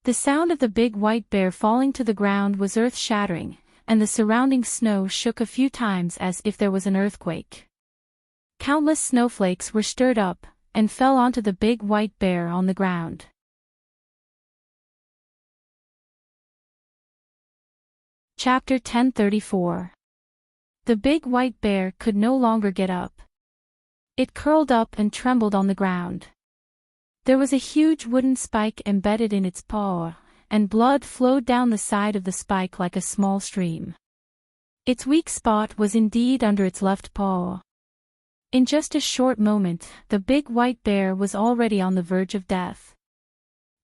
The sound of the big white bear falling to the ground was earth-shattering, and the surrounding snow shook a few times as if there was an earthquake. Countless snowflakes were stirred up, and fell onto the big white bear on the ground. Chapter 1034. The big white bear could no longer get up. It curled up and trembled on the ground. There was a huge wooden spike embedded in its paw, and blood flowed down the side of the spike like a small stream. Its weak spot was indeed under its left paw. In just a short moment, the big white bear was already on the verge of death.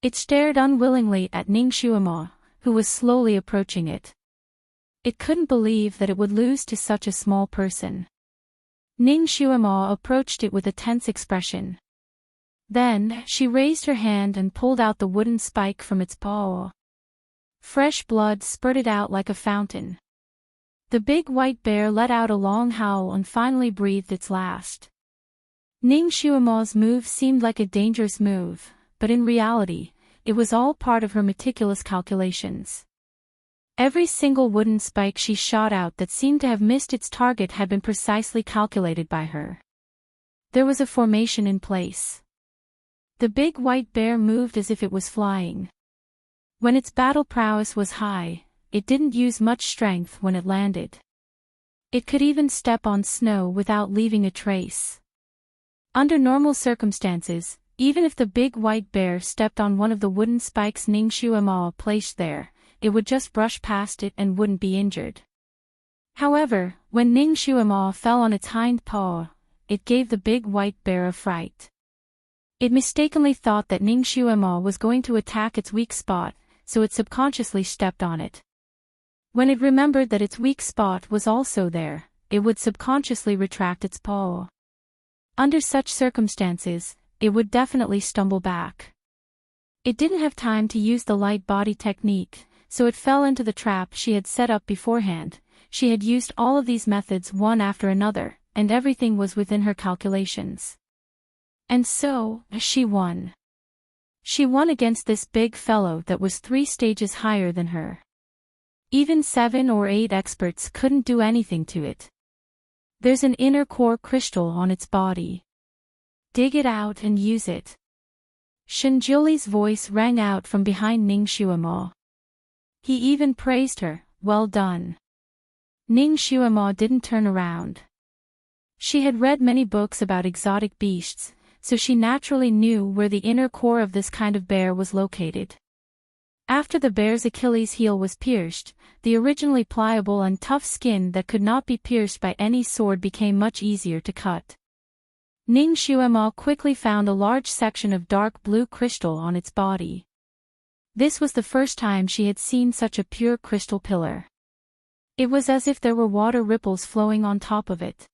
It stared unwillingly at Ning Xuemo, who was slowly approaching it. It couldn't believe that it would lose to such a small person. Ning Xuemo approached it with a tense expression. Then, she raised her hand and pulled out the wooden spike from its paw. Fresh blood spurted out like a fountain. The big white bear let out a long howl and finally breathed its last. Ning Xuemo's move seemed like a dangerous move, but in reality, it was all part of her meticulous calculations. Every single wooden spike she shot out that seemed to have missed its target had been precisely calculated by her. There was a formation in place. The big white bear moved as if it was flying. When its battle prowess was high, it didn't use much strength when it landed. It could even step on snow without leaving a trace. Under normal circumstances, even if the big white bear stepped on one of the wooden spikes Ning Xuemo placed there, it would just brush past it and wouldn't be injured. However, when Ning Xuemo fell on its hind paw, it gave the big white bear a fright. It mistakenly thought that Ning Xuemo was going to attack its weak spot, so it subconsciously stepped on it. When it remembered that its weak spot was also there, it would subconsciously retract its paw. Under such circumstances, it would definitely stumble back. It didn't have time to use the light body technique, so it fell into the trap she had set up beforehand. She had used all of these methods one after another, and everything was within her calculations. And so, she won. She won against this big fellow that was 3 stages higher than her. Even 7 or 8 experts couldn't do anything to it. There's an inner core crystal on its body. Dig it out and use it. Shinjuli's voice rang out from behind Ning Xuemo. He even praised her, well done. Ning Xuemo didn't turn around. She had read many books about exotic beasts, so she naturally knew where the inner core of this kind of bear was located. After the bear's Achilles heel was pierced, the originally pliable and tough skin that could not be pierced by any sword became much easier to cut. Ning Xuemo quickly found a large section of dark blue crystal on its body. This was the first time she had seen such a pure crystal pillar. It was as if there were water ripples flowing on top of it.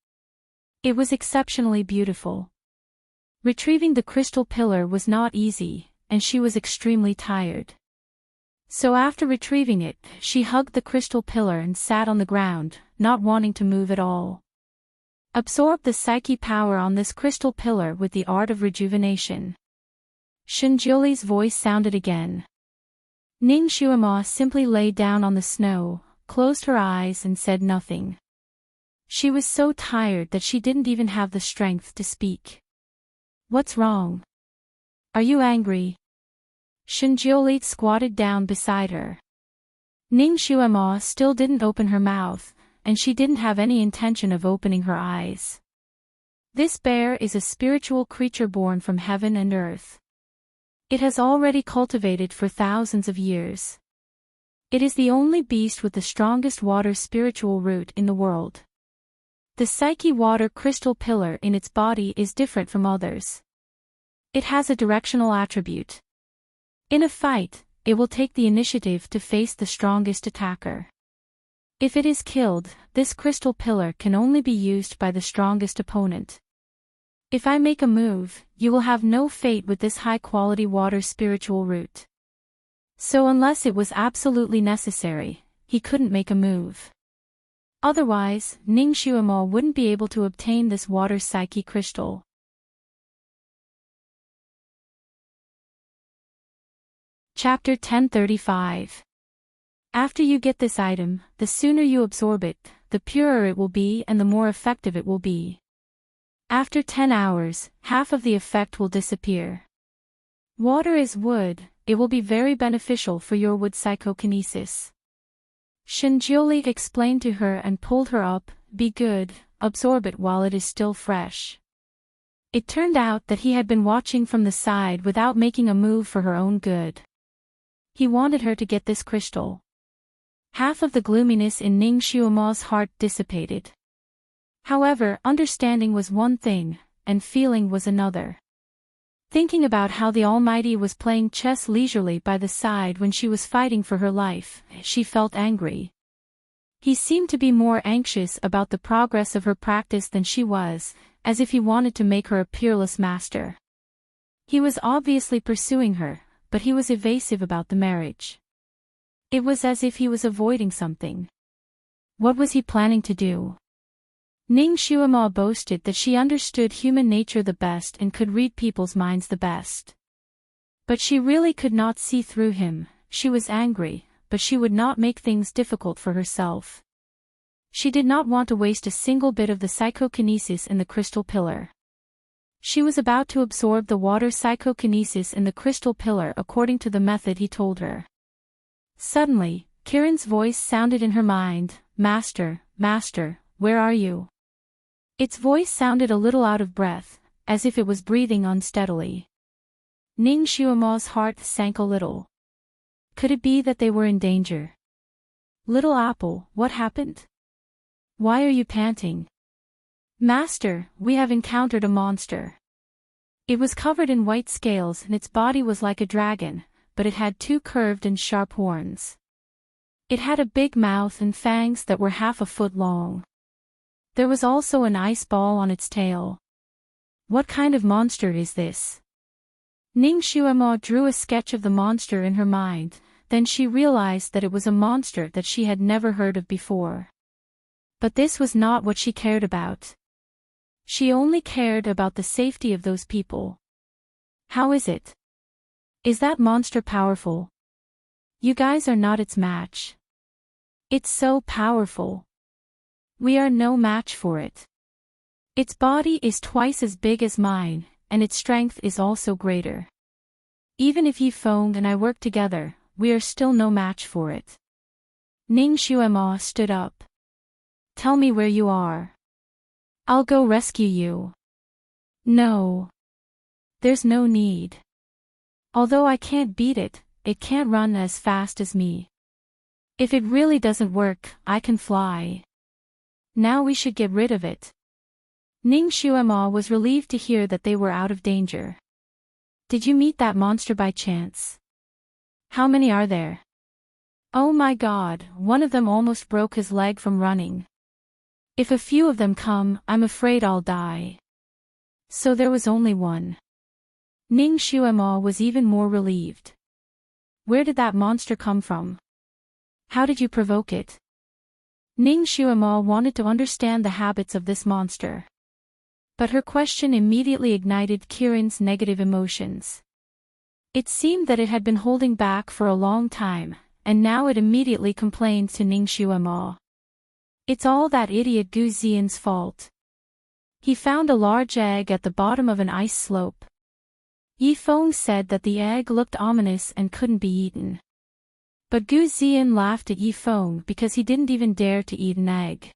It was exceptionally beautiful. Retrieving the crystal pillar was not easy, and she was extremely tired. So after retrieving it, she hugged the crystal pillar and sat on the ground, not wanting to move at all. Absorb the psyche power on this crystal pillar with the art of rejuvenation. Shinjiuli's voice sounded again. Ning Xuema simply lay down on the snow, closed her eyes and said nothing. She was so tired that she didn't even have the strength to speak. What's wrong? Are you angry? Shinjiuli squatted down beside her. Ning Xuema still didn't open her mouth, and she didn't have any intention of opening her eyes. This bear is a spiritual creature born from heaven and earth. It has already cultivated for thousands of years. It is the only beast with the strongest water spiritual root in the world. The Psyche water crystal pillar in its body is different from others. It has a directional attribute. In a fight, it will take the initiative to face the strongest attacker. If it is killed, this crystal pillar can only be used by the strongest opponent. If I make a move, you will have no fate with this high-quality water spiritual root. So unless it was absolutely necessary, he couldn't make a move. Otherwise, Ning Xuema wouldn't be able to obtain this water psyche crystal. Chapter 1035. After you get this item, the sooner you absorb it, the purer it will be and the more effective it will be. After 10 hours, half of the effect will disappear. Water is wood, it will be very beneficial for your wood psychokinesis. Shinjiuli explained to her and pulled her up, be good, absorb it while it is still fresh. It turned out that he had been watching from the side without making a move for her own good. He wanted her to get this crystal. Half of the gloominess in Ning Xuema's heart dissipated. However, understanding was one thing, and feeling was another. Thinking about how the Almighty was playing chess leisurely by the side when she was fighting for her life, she felt angry. He seemed to be more anxious about the progress of her practice than she was, as if he wanted to make her a peerless master. He was obviously pursuing her, but he was evasive about the marriage. It was as if he was avoiding something. What was he planning to do? Ning Xuema boasted that she understood human nature the best and could read people's minds the best. But she really could not see through him. She was angry, but she would not make things difficult for herself. She did not want to waste a single bit of the psychokinesis in the crystal pillar. She was about to absorb the water psychokinesis in the crystal pillar according to the method he told her. Suddenly, Kiran's voice sounded in her mind, Master, Master, where are you? Its voice sounded a little out of breath, as if it was breathing unsteadily. Ning Xuema's heart sank a little. Could it be that they were in danger? Little Apple, what happened? Why are you panting? Master, we have encountered a monster. It was covered in white scales and its body was like a dragon, but it had 2 curved and sharp horns. It had a big mouth and fangs that were half a foot long. There was also an ice ball on its tail. What kind of monster is this? Ning Xuema drew a sketch of the monster in her mind, then she realized that it was a monster that she had never heard of before. But this was not what she cared about. She only cared about the safety of those people. How is it? Is that monster powerful? You guys are not its match. It's so powerful. We are no match for it. Its body is twice as big as mine, and its strength is also greater. Even if Yi Feng and I work together, we are still no match for it. Ning Xuema stood up. Tell me where you are. I'll go rescue you. No. There's no need. Although I can't beat it, it can't run as fast as me. If it really doesn't work, I can fly. Now we should get rid of it. Ning Xuema was relieved to hear that they were out of danger. Did you meet that monster by chance? How many are there? Oh my God, one of them almost broke his leg from running. If a few of them come, I'm afraid I'll die. So there was only one. Ning Xuema was even more relieved. Where did that monster come from? How did you provoke it? Ning Xuema wanted to understand the habits of this monster. But her question immediately ignited Kiran's negative emotions. It seemed that it had been holding back for a long time, and now it immediately complained to Ningxuema. It's all that idiot Gu Xian's fault. He found a large egg at the bottom of an ice slope. Yifeng said that the egg looked ominous and couldn't be eaten. But Gu Xian laughed at Yifeng because he didn't even dare to eat an egg.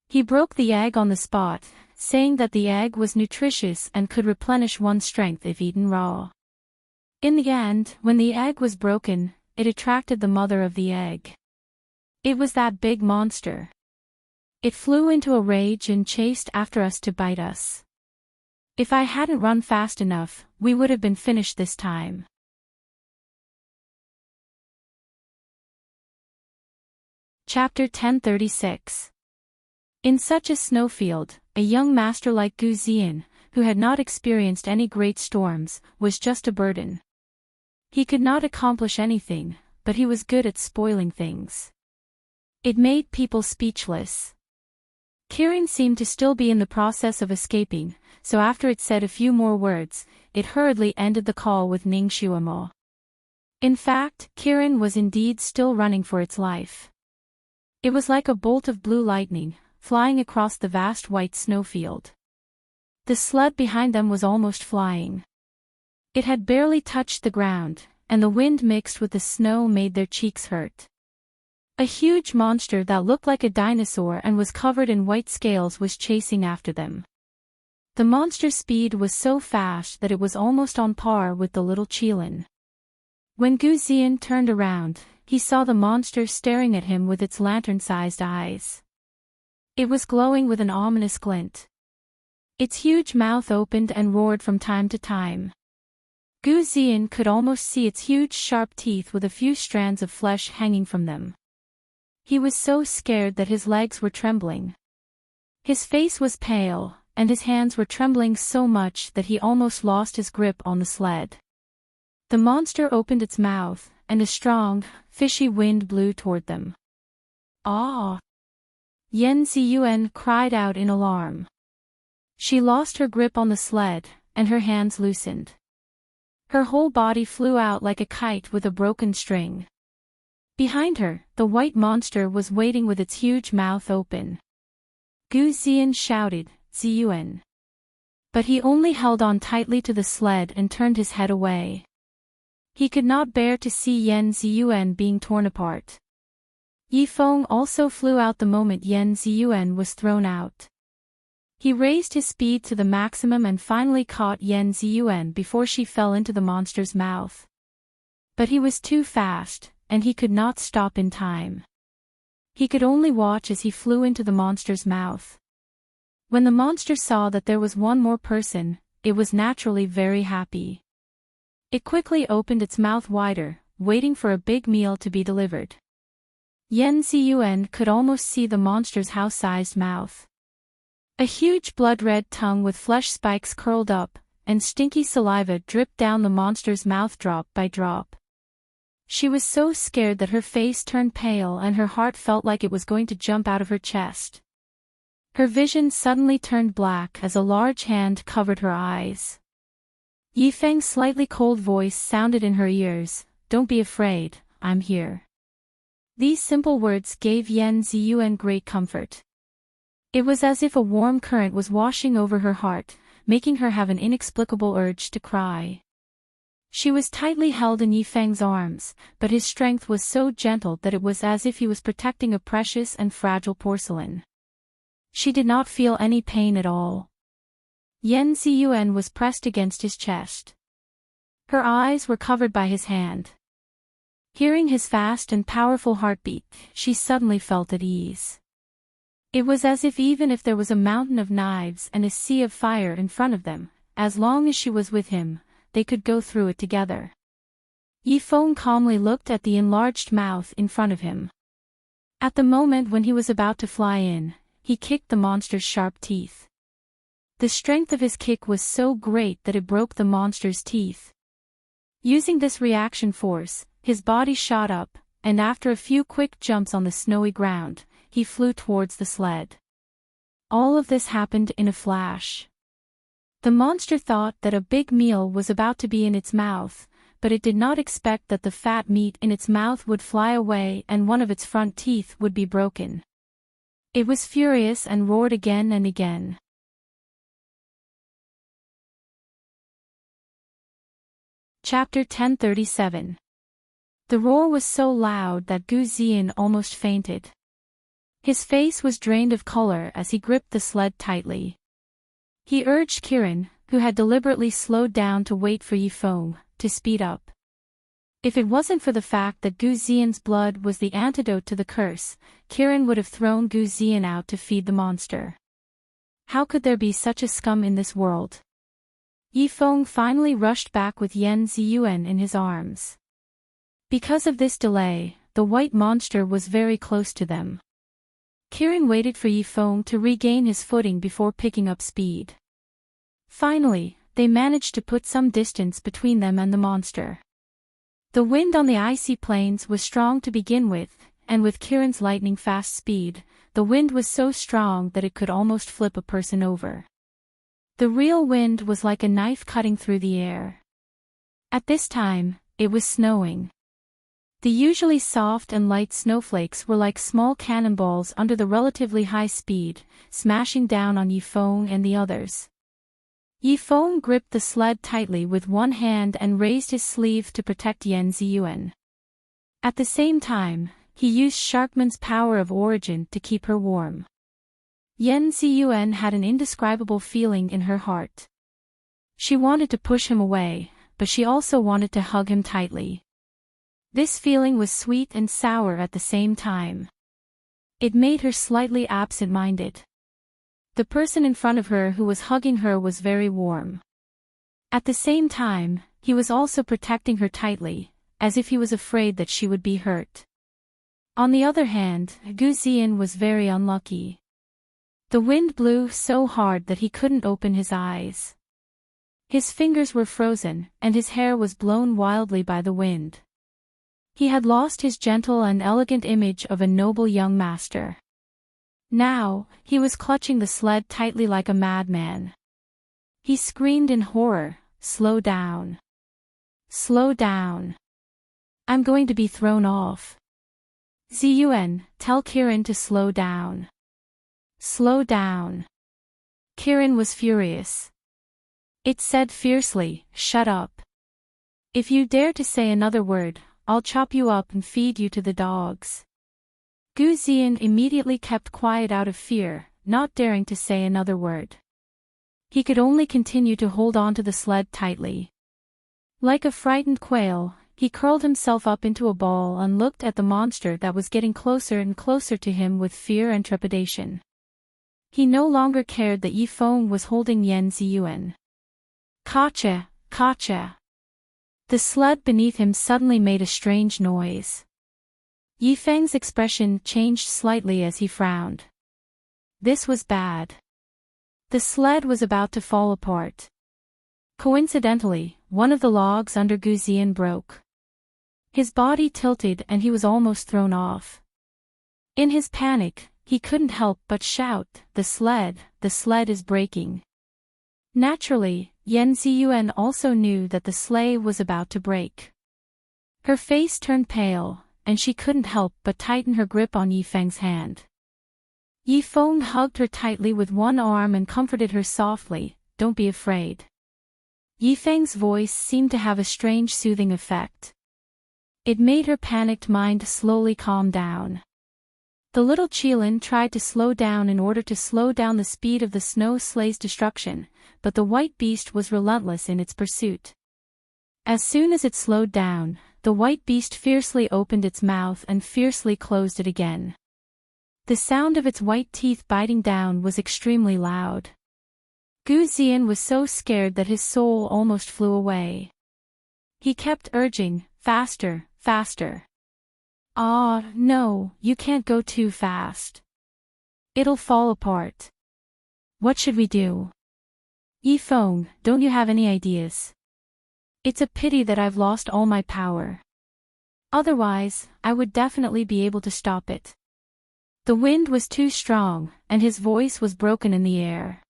He broke the egg on the spot, saying that the egg was nutritious and could replenish one's strength if eaten raw. In the end, when the egg was broken, it attracted the mother of the egg. It was that big monster. It flew into a rage and chased after us to bite us. If I hadn't run fast enough, we would have been finished this time. Chapter 1036. In such a snowfield, a young master like Gu Xian, who had not experienced any great storms, was just a burden. He could not accomplish anything, but he was good at spoiling things. It made people speechless. Kirin seemed to still be in the process of escaping, so after it said a few more words, it hurriedly ended the call with Ningxuema. In fact, Kirin was indeed still running for its life. It was like a bolt of blue lightning, flying across the vast white snowfield. The sled behind them was almost flying. It had barely touched the ground, and the wind mixed with the snow made their cheeks hurt. A huge monster that looked like a dinosaur and was covered in white scales was chasing after them. The monster's speed was so fast that it was almost on par with the little Qilin. When Gu Xian turned around, he saw the monster staring at him with its lantern-sized eyes. It was glowing with an ominous glint. Its huge mouth opened and roared from time to time. Gu Xian could almost see its huge sharp teeth with a few strands of flesh hanging from them. He was so scared that his legs were trembling. His face was pale, and his hands were trembling so much that he almost lost his grip on the sled. The monster opened its mouth, and a strong, fishy wind blew toward them. "Ah!" Yan Ziyuan cried out in alarm. She lost her grip on the sled, and her hands loosened. Her whole body flew out like a kite with a broken string. Behind her, the white monster was waiting with its huge mouth open. Gu Xian shouted, "Ziyuan." But he only held on tightly to the sled and turned his head away. He could not bear to see Yan Ziyuan being torn apart. Yifeng also flew out the moment Yan Ziyuan was thrown out. He raised his speed to the maximum and finally caught Yan Ziyuan before she fell into the monster's mouth. But he was too fast, and he could not stop in time. He could only watch as he flew into the monster's mouth. When the monster saw that there was one more person, it was naturally very happy. It quickly opened its mouth wider, waiting for a big meal to be delivered. Yan Ziyuan could almost see the monster's house-sized mouth. A huge blood-red tongue with flesh spikes curled up, and stinky saliva dripped down the monster's mouth drop by drop. She was so scared that her face turned pale and her heart felt like it was going to jump out of her chest. Her vision suddenly turned black as a large hand covered her eyes. Yifeng's slightly cold voice sounded in her ears, "Don't be afraid, I'm here." These simple words gave Yan Ziyuan great comfort. It was as if a warm current was washing over her heart, making her have an inexplicable urge to cry. She was tightly held in Yifeng's arms, but his strength was so gentle that it was as if he was protecting a precious and fragile porcelain. She did not feel any pain at all. Yan Ziyuan was pressed against his chest. Her eyes were covered by his hand. Hearing his fast and powerful heartbeat, she suddenly felt at ease. It was as if there was a mountain of knives and a sea of fire in front of them, as long as she was with him, they could go through it together. Yifeng calmly looked at the enlarged mouth in front of him. At the moment when he was about to fly in, he kicked the monster's sharp teeth. The strength of his kick was so great that it broke the monster's teeth. Using this reaction force, his body shot up, and after a few quick jumps on the snowy ground, he flew towards the sled. All of this happened in a flash. The monster thought that a big meal was about to be in its mouth, but it did not expect that the fat meat in its mouth would fly away and one of its front teeth would be broken. It was furious and roared again and again. Chapter 1037. The roar was so loud that Gu Ziyan almost fainted. His face was drained of color as he gripped the sled tightly. He urged Kiran, who had deliberately slowed down to wait for Yifeng, to speed up. If it wasn't for the fact that Gu Ziyan's blood was the antidote to the curse, Kiran would have thrown Gu Ziyan out to feed the monster. How could there be such a scum in this world? Yifeng finally rushed back with Yan Ziyuan in his arms. Because of this delay, the white monster was very close to them. Kiran waited for Yifeng to regain his footing before picking up speed. Finally, they managed to put some distance between them and the monster. The wind on the icy plains was strong to begin with, and with Kiran's lightning-fast speed, the wind was so strong that it could almost flip a person over. The real wind was like a knife cutting through the air. At this time, it was snowing. The usually soft and light snowflakes were like small cannonballs under the relatively high speed, smashing down on Yifeng and the others. Yifeng gripped the sled tightly with one hand and raised his sleeve to protect Yan Ziyuan. At the same time, he used Sharkman's power of origin to keep her warm. Yan Ziyuan had an indescribable feeling in her heart. She wanted to push him away, but she also wanted to hug him tightly. This feeling was sweet and sour at the same time. It made her slightly absent-minded. The person in front of her who was hugging her was very warm. At the same time, he was also protecting her tightly, as if he was afraid that she would be hurt. On the other hand, Gu Ziyan was very unlucky. The wind blew so hard that he couldn't open his eyes. His fingers were frozen, and his hair was blown wildly by the wind. He had lost his gentle and elegant image of a noble young master. Now, he was clutching the sled tightly like a madman. He screamed in horror, "Slow down! Slow down! I'm going to be thrown off. Ziyuan, tell Kiran to slow down. Slow down." Kiran was furious. It said fiercely, "Shut up. If you dare to say another word, I'll chop you up and feed you to the dogs." Gu Ziyan immediately kept quiet out of fear, not daring to say another word. He could only continue to hold on to the sled tightly. Like a frightened quail, he curled himself up into a ball and looked at the monster that was getting closer and closer to him with fear and trepidation. He no longer cared that Yifeng was holding Yan Ziyuan. "Kacha, kacha." The sled beneath him suddenly made a strange noise. Yifeng's expression changed slightly as he frowned. This was bad. The sled was about to fall apart. Coincidentally, one of the logs under Gu Ziyan broke. His body tilted and he was almost thrown off. In his panic, he couldn't help but shout, the sled is breaking." Naturally, Yan Ziyuan also knew that the sleigh was about to break. Her face turned pale, and she couldn't help but tighten her grip on Yifeng's hand. Yifeng hugged her tightly with one arm and comforted her softly, "Don't be afraid." Yifeng's voice seemed to have a strange soothing effect. It made her panicked mind slowly calm down. The little Qilin tried to slow down in order to slow down the speed of the snow sleigh's destruction, but the white beast was relentless in its pursuit. As soon as it slowed down, the white beast fiercely opened its mouth and fiercely closed it again. The sound of its white teeth biting down was extremely loud. Gu Ziyan was so scared that his soul almost flew away. He kept urging, "Faster, faster. Ah, no, you can't go too fast. It'll fall apart. What should we do? Yifeng, don't you have any ideas? It's a pity that I've lost all my power. Otherwise, I would definitely be able to stop it." The wind was too strong, and his voice was broken in the air.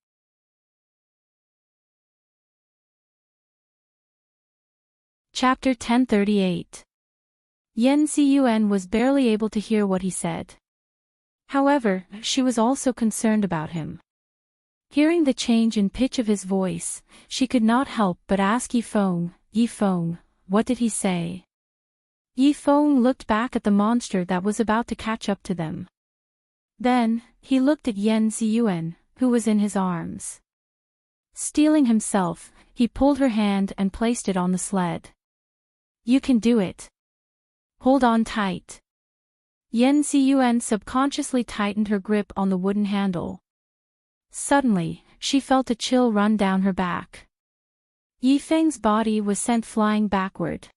Chapter 1038. Yen Ziyuan was barely able to hear what he said. However, she was also concerned about him. Hearing the change in pitch of his voice, she could not help but ask Yifeng, what did he say? Yifeng looked back at the monster that was about to catch up to them. Then, he looked at Yen Ziyuan, who was in his arms. Steeling himself, he pulled her hand and placed it on the sled. You can do it. Hold on tight. Yen Ziyuan subconsciously tightened her grip on the wooden handle. Suddenly, she felt a chill run down her back. Yifeng's body was sent flying backward.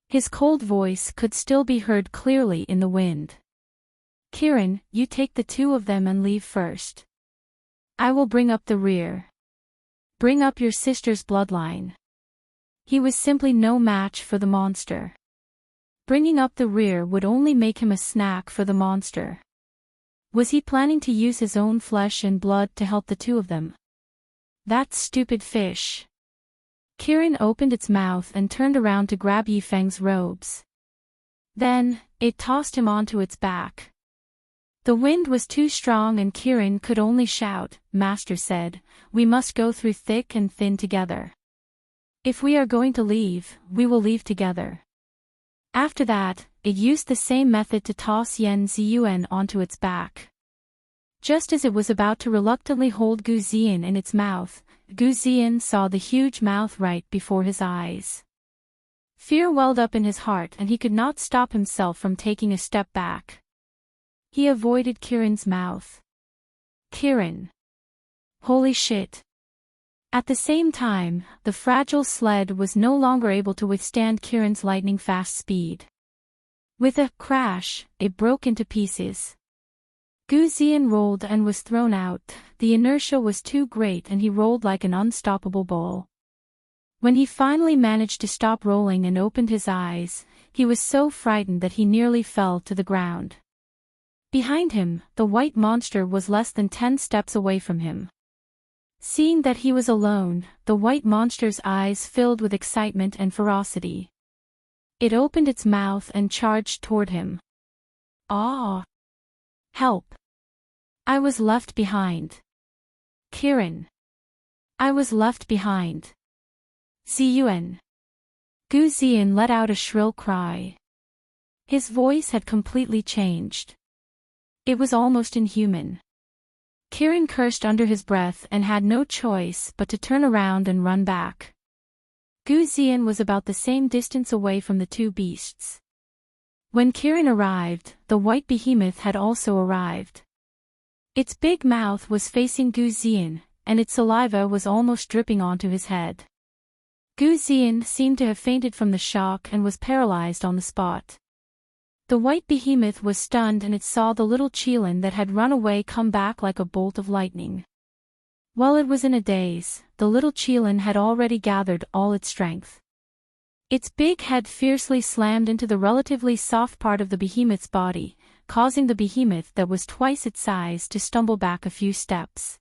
His cold voice could still be heard clearly in the wind. Kirin, you take the two of them and leave first. I will bring up the rear. Bring up your sister's bloodline. He was simply no match for the monster. Bringing up the rear would only make him a snack for the monster. Was he planning to use his own flesh and blood to help the two of them? That stupid fish. Kirin opened its mouth and turned around to grab Yifeng's robes. Then, it tossed him onto its back. The wind was too strong and Kirin could only shout, Master said, we must go through thick and thin together. If we are going to leave, we will leave together. After that, it used the same method to toss Yen Ziyuan onto its back. Just as it was about to reluctantly hold Gu Ziyan in its mouth, Gu Ziyan saw the huge mouth right before his eyes. Fear welled up in his heart and he could not stop himself from taking a step back. He avoided Kirin's mouth. Kirin. Holy shit. At the same time, the fragile sled was no longer able to withstand Kirin's lightning-fast speed. With a crash, it broke into pieces. Gu Ziyan rolled and was thrown out. The inertia was too great and he rolled like an unstoppable ball. When he finally managed to stop rolling and opened his eyes, he was so frightened that he nearly fell to the ground. Behind him, the white monster was less than 10 steps away from him. Seeing that he was alone, the white monster's eyes filled with excitement and ferocity. It opened its mouth and charged toward him. Ah! Help! I was left behind. Kirin. I was left behind. Ziyuan. Gu Ziyan let out a shrill cry. His voice had completely changed. It was almost inhuman. Kirin cursed under his breath and had no choice but to turn around and run back. Gu Ziyan was about the same distance away from the two beasts. When Kirin arrived, the white behemoth had also arrived. Its big mouth was facing Gu Ziyan, and its saliva was almost dripping onto his head. Gu Ziyan seemed to have fainted from the shock and was paralyzed on the spot. The white behemoth was stunned and it saw the little Qilin that had run away come back like a bolt of lightning. While it was in a daze, the little Qilin had already gathered all its strength. Its big head fiercely slammed into the relatively soft part of the behemoth's body, causing the behemoth that was twice its size to stumble back a few steps.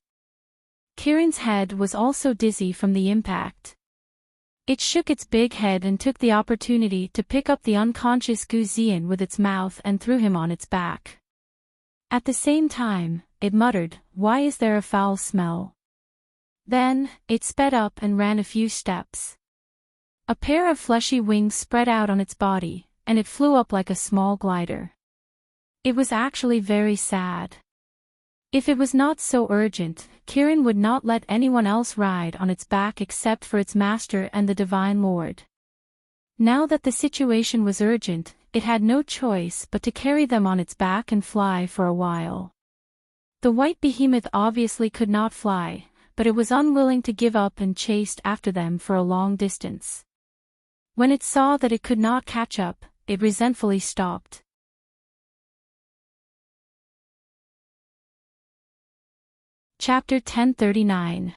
Kirin's head was also dizzy from the impact. It shook its big head and took the opportunity to pick up the unconscious Gu Ziyan with its mouth and threw him on its back. At the same time, it muttered, "Why is there a foul smell?" Then, it sped up and ran a few steps. A pair of fleshy wings spread out on its body, and it flew up like a small glider. It was actually very sad. If it was not so urgent, Kirin would not let anyone else ride on its back except for its master and the Divine Lord. Now that the situation was urgent, it had no choice but to carry them on its back and fly for a while. The white behemoth obviously could not fly, but it was unwilling to give up and chased after them for a long distance. When it saw that it could not catch up, it resentfully stopped. Chapter 1039.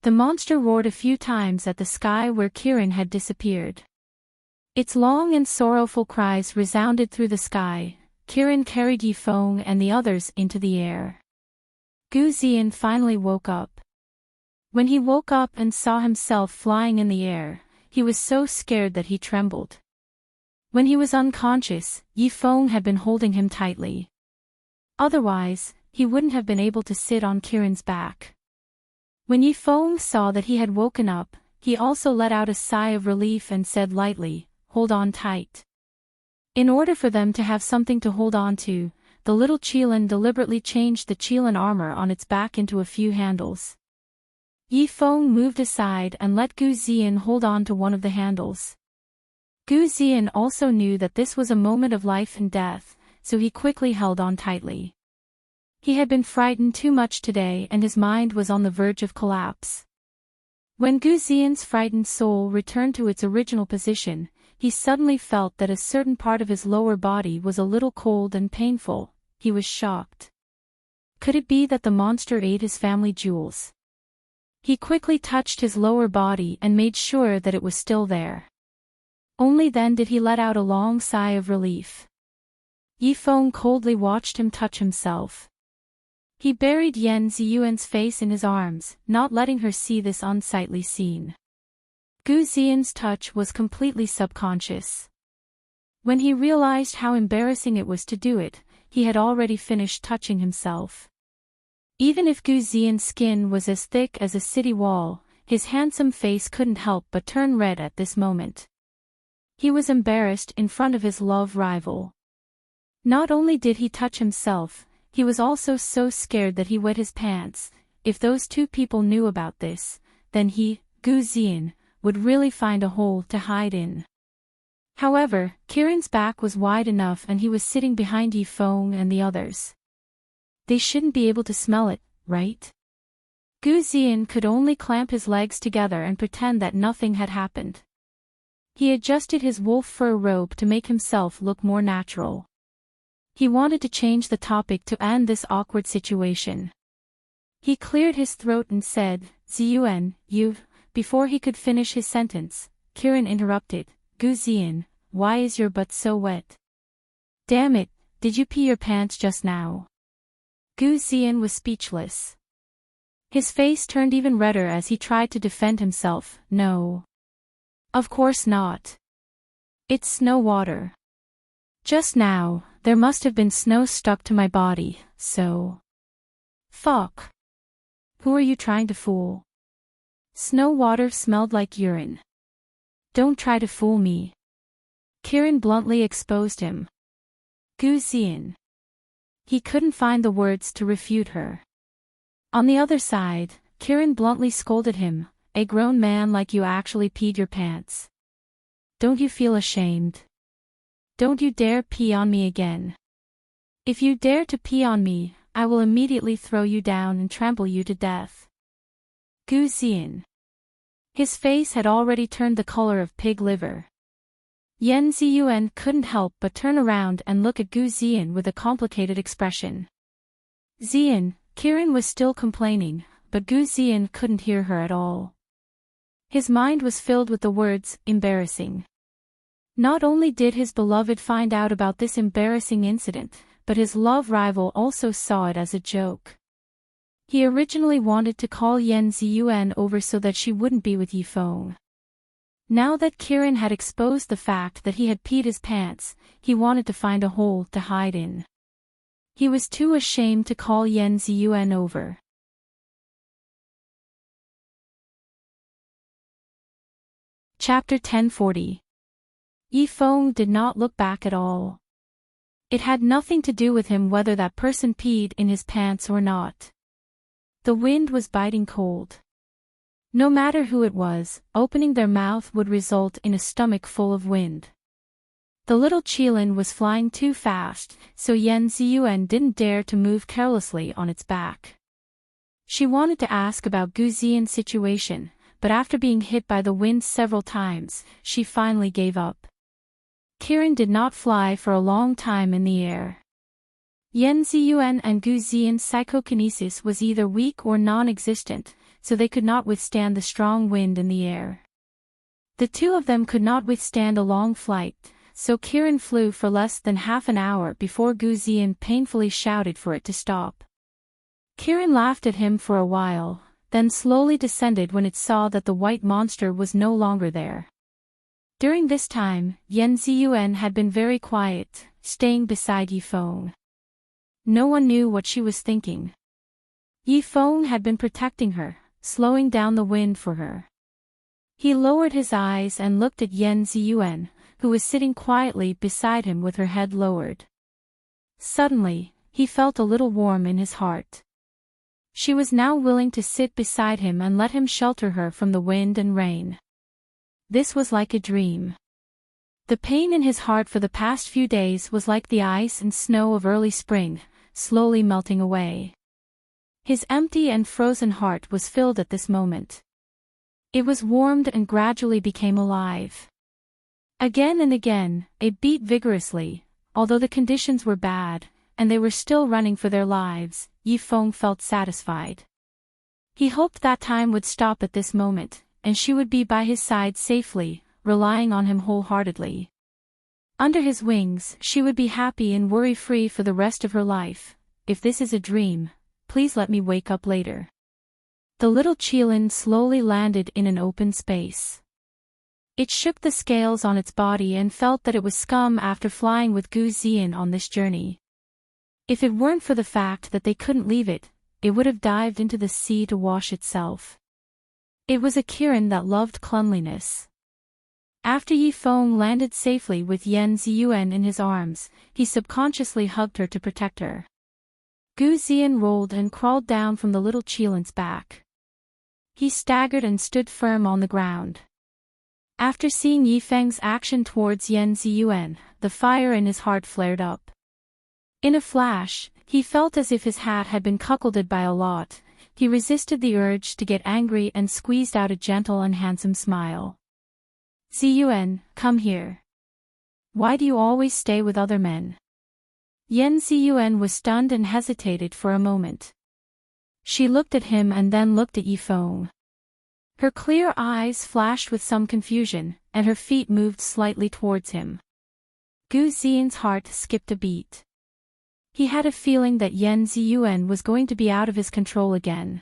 The monster roared a few times at the sky where Kirin had disappeared. Its long and sorrowful cries resounded through the sky. Kirin carried Yifeng and the others into the air. Gu Ziyan finally woke up. When he woke up and saw himself flying in the air, he was so scared that he trembled. When he was unconscious, Yifeng had been holding him tightly. Otherwise, he wouldn't have been able to sit on Kirin's back. When Yifeng saw that he had woken up, he also let out a sigh of relief and said lightly, "Hold on tight." In order for them to have something to hold on to, the little Qilin deliberately changed the Qilin armor on its back into a few handles. Yifeng moved aside and let Gu Ziyan hold on to one of the handles. Gu Ziyan also knew that this was a moment of life and death, so he quickly held on tightly. He had been frightened too much today and his mind was on the verge of collapse. When Gu Ziyan's frightened soul returned to its original position, he suddenly felt that a certain part of his lower body was a little cold and painful. He was shocked. Could it be that the monster ate his family jewels? He quickly touched his lower body and made sure that it was still there. Only then did he let out a long sigh of relief. Yifeng coldly watched him touch himself. He buried Yan Ziyuan's face in his arms, not letting her see this unsightly scene. Gu Ziyan's touch was completely subconscious. When he realized how embarrassing it was to do it, he had already finished touching himself. Even if Gu Ziyan's skin was as thick as a city wall, his handsome face couldn't help but turn red at this moment. He was embarrassed in front of his love rival. Not only did he touch himself, he was also so scared that he wet his pants. If those two people knew about this, then he, Gu Ziyan, would really find a hole to hide in. However, Kirin's back was wide enough and he was sitting behind Yifeng and the others. They shouldn't be able to smell it, right? Gu Ziyan could only clamp his legs together and pretend that nothing had happened. He adjusted his wolf fur robe to make himself look more natural. He wanted to change the topic to end this awkward situation. He cleared his throat and said, "Ziyuan, you've..." Before he could finish his sentence, Kirin interrupted, "Gu Ziyan, why is your butt so wet? Damn it, did you pee your pants just now?" Gu Ziyan was speechless. His face turned even redder as he tried to defend himself. "No. Of course not. It's snow water. Just now, there must have been snow stuck to my body, so..." "Fuck. Who are you trying to fool? Snow water smelled like urine. Don't try to fool me." Kirin bluntly exposed him. Gu Ziyan. He couldn't find the words to refute her. On the other side, Kirin bluntly scolded him, "A grown man like you actually peed your pants. Don't you feel ashamed? Don't you dare pee on me again. If you dare to pee on me, I will immediately throw you down and trample you to death." Gu Ziyan. His face had already turned the color of pig liver. Yan Ziyuan couldn't help but turn around and look at Gu Ziyan with a complicated expression. "Ziyan," Kirin was still complaining, but Gu Ziyan couldn't hear her at all. His mind was filled with the words, "embarrassing." Not only did his beloved find out about this embarrassing incident, but his love rival also saw it as a joke. He originally wanted to call Yan Ziyuan over so that she wouldn't be with Yifeng. Now that Kirin had exposed the fact that he had peed his pants, he wanted to find a hole to hide in. He was too ashamed to call Yan Ziyuan over. Chapter 1040. Yifeng did not look back at all. It had nothing to do with him whether that person peed in his pants or not. The wind was biting cold. No matter who it was, opening their mouth would result in a stomach full of wind. The little Qilin was flying too fast, so Yan Ziyuan didn't dare to move carelessly on its back. She wanted to ask about Gu Ziyan's situation, but after being hit by the wind several times, she finally gave up. Kirin did not fly for a long time in the air. Yan Ziyuan and Gu Ziyan's psychokinesis was either weak or non-existent, so they could not withstand the strong wind in the air. The two of them could not withstand a long flight, so Kirin flew for less than half an hour before Gu Ziyan painfully shouted for it to stop. Kirin laughed at him for a while, then slowly descended when it saw that the white monster was no longer there. During this time, Yan Ziyuan had been very quiet, staying beside Yifeng. No one knew what she was thinking. Yifeng had been protecting her, slowing down the wind for her. He lowered his eyes and looked at Yan Ziyuan, who was sitting quietly beside him with her head lowered. Suddenly, he felt a little warm in his heart. She was now willing to sit beside him and let him shelter her from the wind and rain. This was like a dream. The pain in his heart for the past few days was like the ice and snow of early spring, slowly melting away. His empty and frozen heart was filled at this moment. It was warmed and gradually became alive. Again and again, it beat vigorously, although the conditions were bad, and they were still running for their lives. Yifeng felt satisfied. He hoped that time would stop at this moment, and she would be by his side safely, relying on him wholeheartedly. Under his wings, she would be happy and worry-free for the rest of her life. If this is a dream, please let me wake up later. The little Qilin slowly landed in an open space. It shook the scales on its body and felt that it was scum after flying with Gu Ziyan on this journey. If it weren't for the fact that they couldn't leave it, it would have dived into the sea to wash itself. It was a Kirin that loved cleanliness. After Yifeng landed safely with Yan Ziyuan in his arms, he subconsciously hugged her to protect her. Gu Ziyan rolled and crawled down from the little Qilin's back. He staggered and stood firm on the ground. After seeing Yifeng's action towards Yan Ziyuan, the fire in his heart flared up. In a flash, he felt as if his hat had been cuckolded by a lot. He resisted the urge to get angry and squeezed out a gentle and handsome smile. Ziyuan, come here. Why do you always stay with other men? Yan Ziyuan was stunned and hesitated for a moment. She looked at him and then looked at Yifeng. Her clear eyes flashed with some confusion, and her feet moved slightly towards him. Gu Ziyan's heart skipped a beat. He had a feeling that Yan Ziyuan was going to be out of his control again.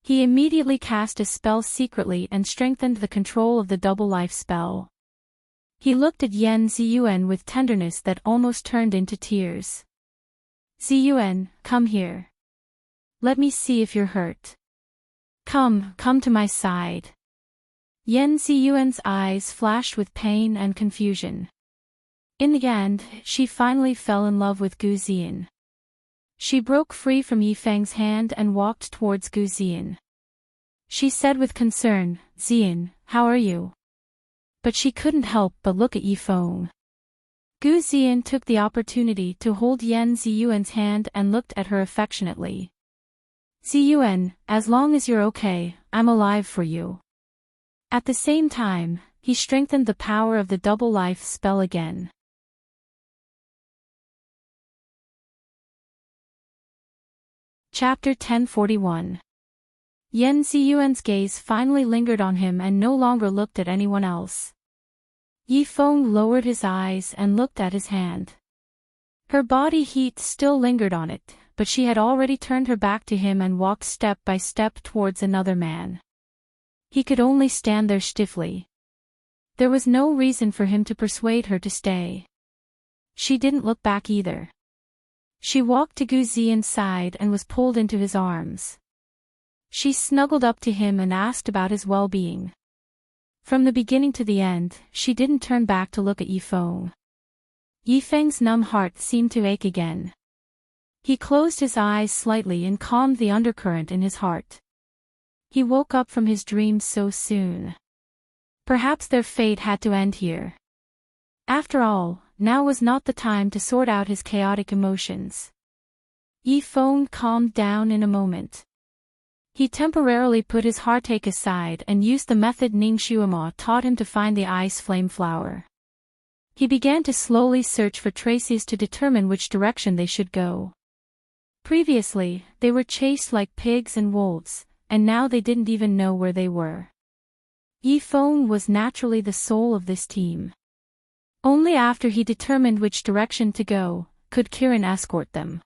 He immediately cast a spell secretly and strengthened the control of the double life spell. He looked at Yan Ziyuan with tenderness that almost turned into tears. Ziyuan, come here. Let me see if you're hurt. Come to my side. Yan Ziyuan's eyes flashed with pain and confusion. In the end, she finally fell in love with Gu Ziyan. She broke free from Yifeng's hand and walked towards Gu Ziyan. She said with concern, Ziyan, how are you? But she couldn't help but look at Yifeng. Gu Ziyan took the opportunity to hold Yan Ziyuan's hand and looked at her affectionately. Ziyuan, as long as you're okay, I'm alive for you. At the same time, he strengthened the power of the double life spell again. Chapter 1041. Yan Ziyuan's gaze finally lingered on him and no longer looked at anyone else. Yifeng lowered his eyes and looked at his hand. Her body heat still lingered on it, but she had already turned her back to him and walked step by step towards another man. He could only stand there stiffly. There was no reason for him to persuade her to stay. She didn't look back either. She walked to Gu Ziyan's side and was pulled into his arms. She snuggled up to him and asked about his well-being. From the beginning to the end, she didn't turn back to look at Yifeng. Yifeng's numb heart seemed to ache again. He closed his eyes slightly and calmed the undercurrent in his heart. He woke up from his dreams so soon. Perhaps their fate had to end here. After all, now was not the time to sort out his chaotic emotions. Yifeng calmed down in a moment. He temporarily put his heartache aside and used the method Ning Xuema taught him to find the ice flame flower. He began to slowly search for traces to determine which direction they should go. Previously, they were chased like pigs and wolves, and now they didn't even know where they were. Yifeng was naturally the soul of this team. Only after he determined which direction to go, could Kirin escort them.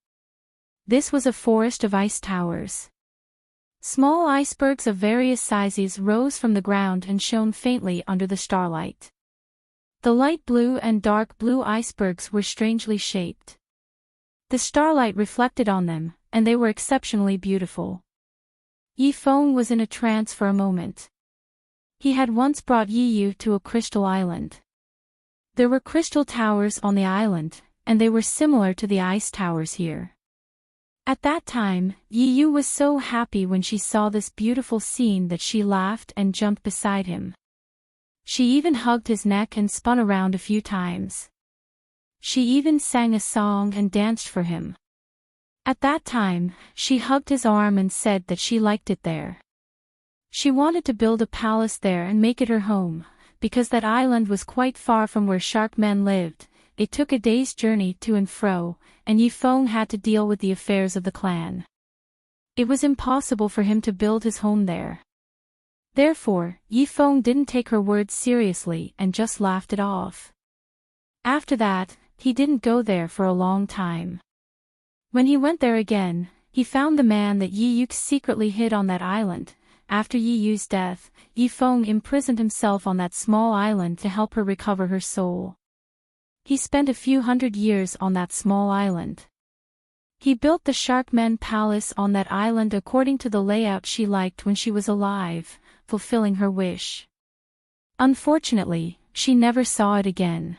This was a forest of ice towers. Small icebergs of various sizes rose from the ground and shone faintly under the starlight. The light blue and dark blue icebergs were strangely shaped. The starlight reflected on them, and they were exceptionally beautiful. Yifeng was in a trance for a moment. He had once brought Yiyu to a crystal island. There were crystal towers on the island, and they were similar to the ice towers here. At that time, Yiyu was so happy when she saw this beautiful scene that she laughed and jumped beside him. She even hugged his neck and spun around a few times. She even sang a song and danced for him. At that time, she hugged his arm and said that she liked it there. She wanted to build a palace there and make it her home, because that island was quite far from where shark men lived. It took a day's journey to and fro, and Yifeng had to deal with the affairs of the clan. It was impossible for him to build his home there. Therefore, Yifeng didn't take her words seriously and just laughed it off. After that, he didn't go there for a long time. When he went there again, he found the man that Yiyu secretly hid on that island. After Yiyu's death, Yifeng imprisoned himself on that small island to help her recover her soul. He spent a few hundred years on that small island. He built the Sharkmen Palace on that island according to the layout she liked when she was alive, fulfilling her wish. Unfortunately, she never saw it again.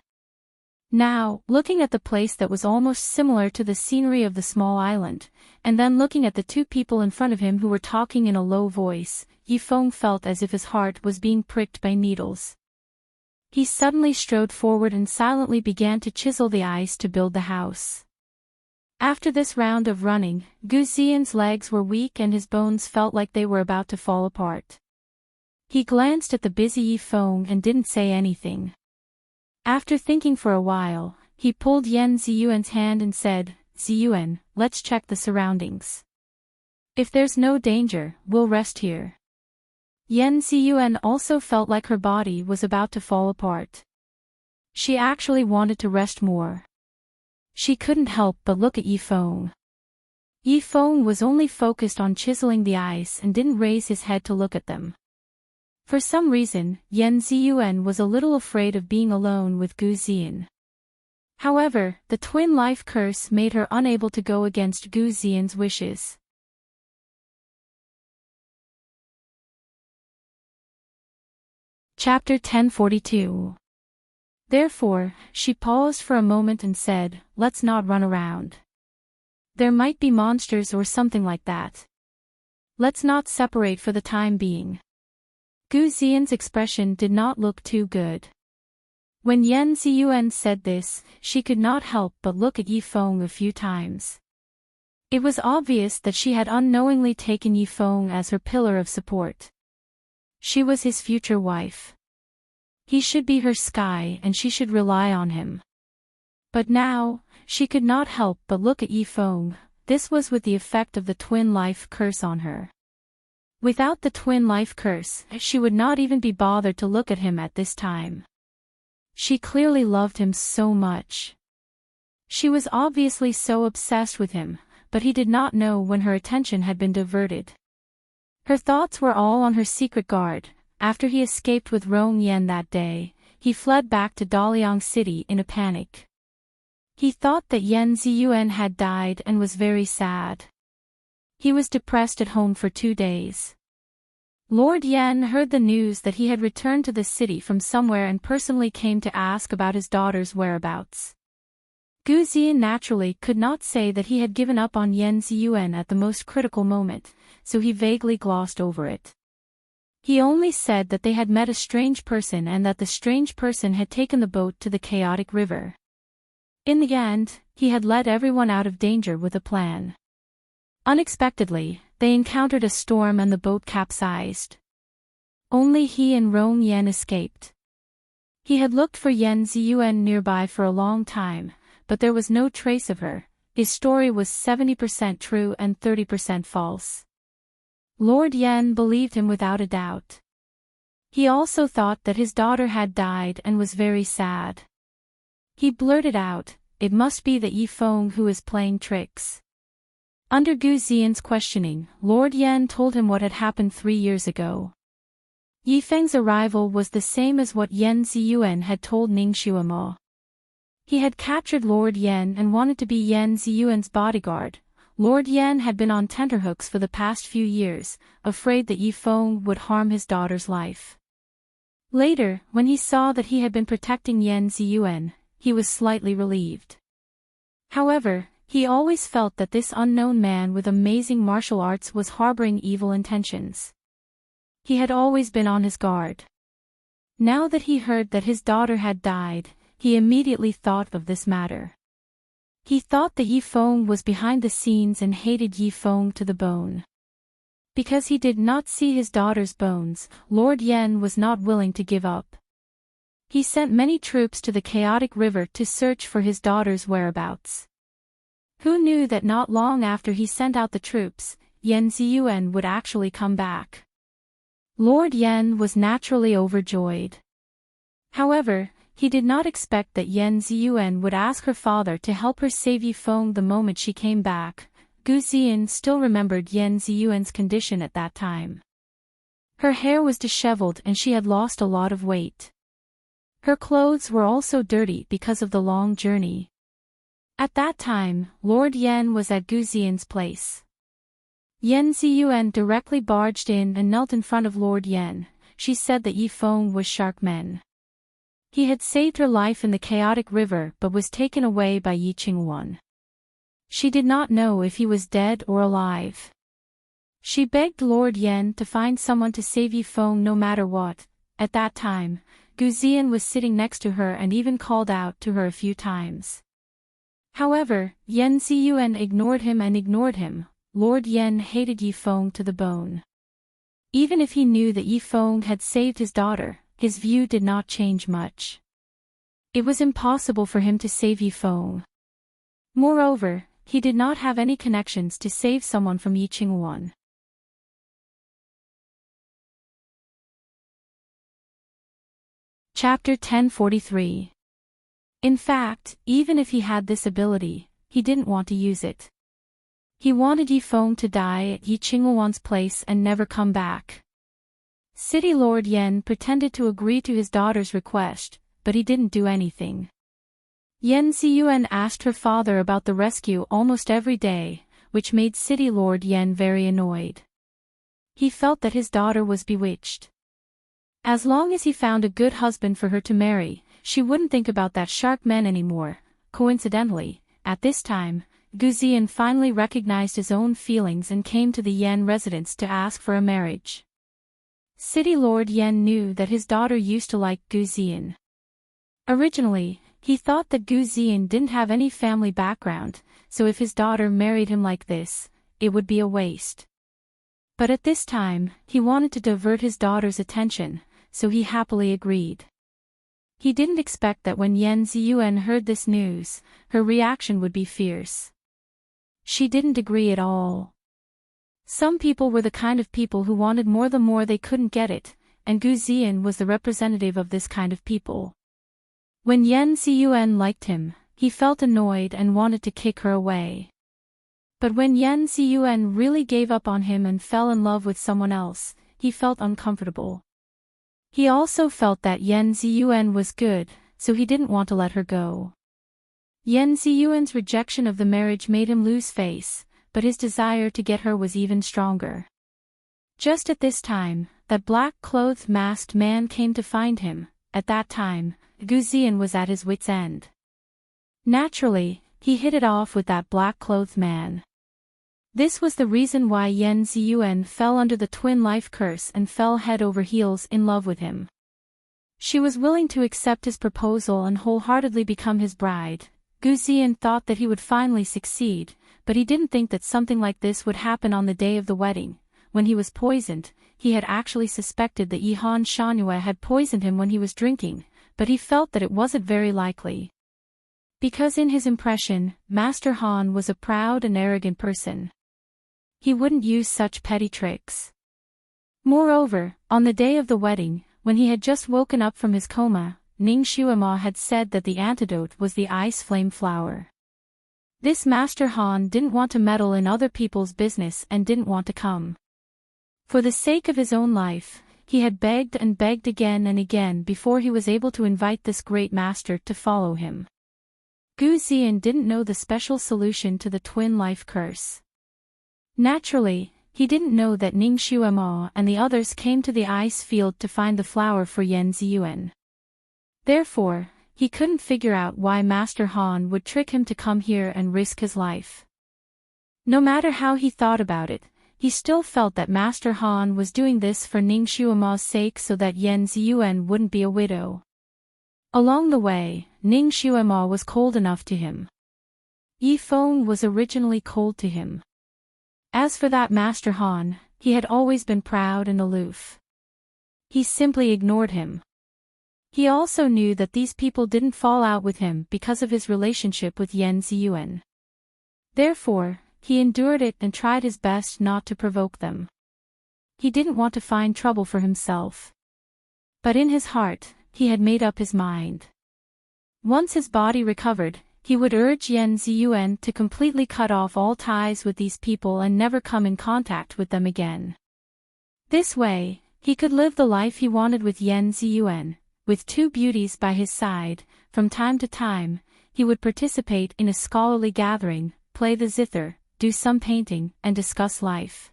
Now, looking at the place that was almost similar to the scenery of the small island, and then looking at the two people in front of him who were talking in a low voice, Yifeng felt as if his heart was being pricked by needles. He suddenly strode forward and silently began to chisel the ice to build the house. After this round of running, Gu Xian's legs were weak and his bones felt like they were about to fall apart. He glanced at the busy Yifeng and didn't say anything. After thinking for a while, he pulled Yan Ziyuan's hand and said, "Ziyuan, let's check the surroundings. If there's no danger, we'll rest here." Yan Ziyuan also felt like her body was about to fall apart. She actually wanted to rest more. She couldn't help but look at Yifeng. Yifeng was only focused on chiseling the ice and didn't raise his head to look at them. For some reason, Yan Ziyuan was a little afraid of being alone with Gu Xian. However, the twin life curse made her unable to go against Gu Xian's wishes. Chapter 1042. Therefore, she paused for a moment and said, "Let's not run around. There might be monsters or something like that. Let's not separate for the time being." Gu Xian's expression did not look too good. When Yan Ziyuan said this, she could not help but look at Yifeng a few times. It was obvious that she had unknowingly taken Yifeng as her pillar of support. She was his future wife. He should be her sky and she should rely on him. But now, she could not help but look at Yifeng. This was with the effect of the twin life curse on her. Without the twin life curse, she would not even be bothered to look at him at this time. She clearly loved him so much. She was obviously so obsessed with him, but he did not know when her attention had been diverted. Her thoughts were all on her secret guard. After he escaped with Rong Yan that day, he fled back to Daliang City in a panic. He thought that Yan Ziyuan had died and was very sad. He was depressed at home for 2 days. Lord Yan heard the news that he had returned to the city from somewhere and personally came to ask about his daughter's whereabouts. Gu Xian naturally could not say that he had given up on Yan Ziyuan at the most critical moment, so he vaguely glossed over it. He only said that they had met a strange person and that the strange person had taken the boat to the chaotic river. In the end, he had led everyone out of danger with a plan. Unexpectedly, they encountered a storm and the boat capsized. Only he and Rong Yan escaped. He had looked for Yan Ziyuan nearby for a long time, but there was no trace of her. His story was 70% true and 30% false. Lord Yan believed him without a doubt. He also thought that his daughter had died and was very sad. He blurted out, "It must be the Yifeng who is playing tricks." Under Gu Xian's questioning, Lord Yan told him what had happened 3 years ago. Yifeng's arrival was the same as what Yan Ziyuan had told Ning Xuemo. He had captured Lord Yan and wanted to be Yan Ziyuan's bodyguard. Lord Yan had been on tenterhooks for the past few years, afraid that Yifeng would harm his daughter's life. Later, when he saw that he had been protecting Yan Ziyuan, he was slightly relieved. However, he always felt that this unknown man with amazing martial arts was harboring evil intentions. He had always been on his guard. Now that he heard that his daughter had died, he immediately thought of this matter. He thought that Yifeng was behind the scenes and hated Yifeng to the bone. Because he did not see his daughter's bones, Lord Yan was not willing to give up. He sent many troops to the chaotic river to search for his daughter's whereabouts. Who knew that not long after he sent out the troops, Yan Ziyuan would actually come back? Lord Yan was naturally overjoyed. However, he did not expect that Yan Ziyuan would ask her father to help her save Yifeng the moment she came back. Gu Ziyan still remembered Yan Ziyuan's condition at that time. Her hair was disheveled and she had lost a lot of weight. Her clothes were also dirty because of the long journey. At that time, Lord Yan was at Gu Ziyan's place. Yan Ziyuan directly barged in and knelt in front of Lord Yan. She said that Yifeng was Sharkman. He had saved her life in the chaotic river but was taken away by Yi Qingwan. She did not know if he was dead or alive. She begged Lord Yan to find someone to save Yifeng no matter what. At that time, Gu Ziyan was sitting next to her and even called out to her a few times. However, Yan Ziyuan ignored him. Lord Yan hated Yifeng to the bone. Even if he knew that Yifeng had saved his daughter, his view did not change much. It was impossible for him to save Yifeng. Moreover, he did not have any connections to save someone from Yi Qingwan. Chapter 1043. In fact, even if he had this ability, he didn't want to use it. He wanted Yifeng to die at Yi Qingwan's place and never come back. City Lord Yan pretended to agree to his daughter's request, but he didn't do anything. Yan Ziyuan asked her father about the rescue almost every day, which made City Lord Yan very annoyed. He felt that his daughter was bewitched. As long as he found a good husband for her to marry, she wouldn't think about that shark man anymore. Coincidentally, at this time, Gu Ziyan finally recognized his own feelings and came to the Yan residence to ask for a marriage. City Lord Yan knew that his daughter used to like Gu Ziyan. Originally, he thought that Gu Ziyan didn't have any family background, so if his daughter married him like this, it would be a waste. But at this time, he wanted to divert his daughter's attention, so he happily agreed. He didn't expect that when Yan Ziyuan heard this news, her reaction would be fierce. She didn't agree at all. Some people were the kind of people who wanted more the more they couldn't get it, and Gu Ziyan was the representative of this kind of people. When Yan Ziyuan liked him, he felt annoyed and wanted to kick her away. But when Yan Ziyuan really gave up on him and fell in love with someone else, he felt uncomfortable. He also felt that Yan Ziyuan was good, so he didn't want to let her go. Yan Ziyuan's rejection of the marriage made him lose face, but his desire to get her was even stronger. Just at this time, that black-clothed masked man came to find him. At that time, Gu Ziyan was at his wit's end. Naturally, he hit it off with that black-clothed man. This was the reason why Yan Ziyuan fell under the twin life curse and fell head over heels in love with him. She was willing to accept his proposal and wholeheartedly become his bride. Gu Ziyan thought that he would finally succeed, but he didn't think that something like this would happen on the day of the wedding. When he was poisoned, he had actually suspected that Yihan Shanhua had poisoned him when he was drinking, but he felt that it wasn't very likely. Because in his impression, Master Han was a proud and arrogant person. He wouldn't use such petty tricks. Moreover, on the day of the wedding, when he had just woken up from his coma, Ning Xuemo had said that the antidote was the ice flame flower. This Master Han didn't want to meddle in other people's business and didn't want to come. For the sake of his own life, he had begged and begged again and again before he was able to invite this great master to follow him. Gu Ziyan didn't know the special solution to the twin life curse. Naturally, he didn't know that Ning Xuemo and the others came to the ice field to find the flower for Yan Ziyuan. Therefore, he couldn't figure out why Master Han would trick him to come here and risk his life. No matter how he thought about it, he still felt that Master Han was doing this for Ning Xuemo's sake so that Yan Ziyuan wouldn't be a widow. Along the way, Ning Xuemo was cold enough to him. Yi Feng was originally cold to him. As for that Master Han, he had always been proud and aloof. He simply ignored him. He also knew that these people didn't fall out with him because of his relationship with Yan Ziyuan. Therefore, he endured it and tried his best not to provoke them. He didn't want to find trouble for himself. But in his heart, he had made up his mind. Once his body recovered, he would urge Yan Ziyuan to completely cut off all ties with these people and never come in contact with them again. This way, he could live the life he wanted with Yan Ziyuan, with two beauties by his side. From time to time, he would participate in a scholarly gathering, play the zither, do some painting, and discuss life.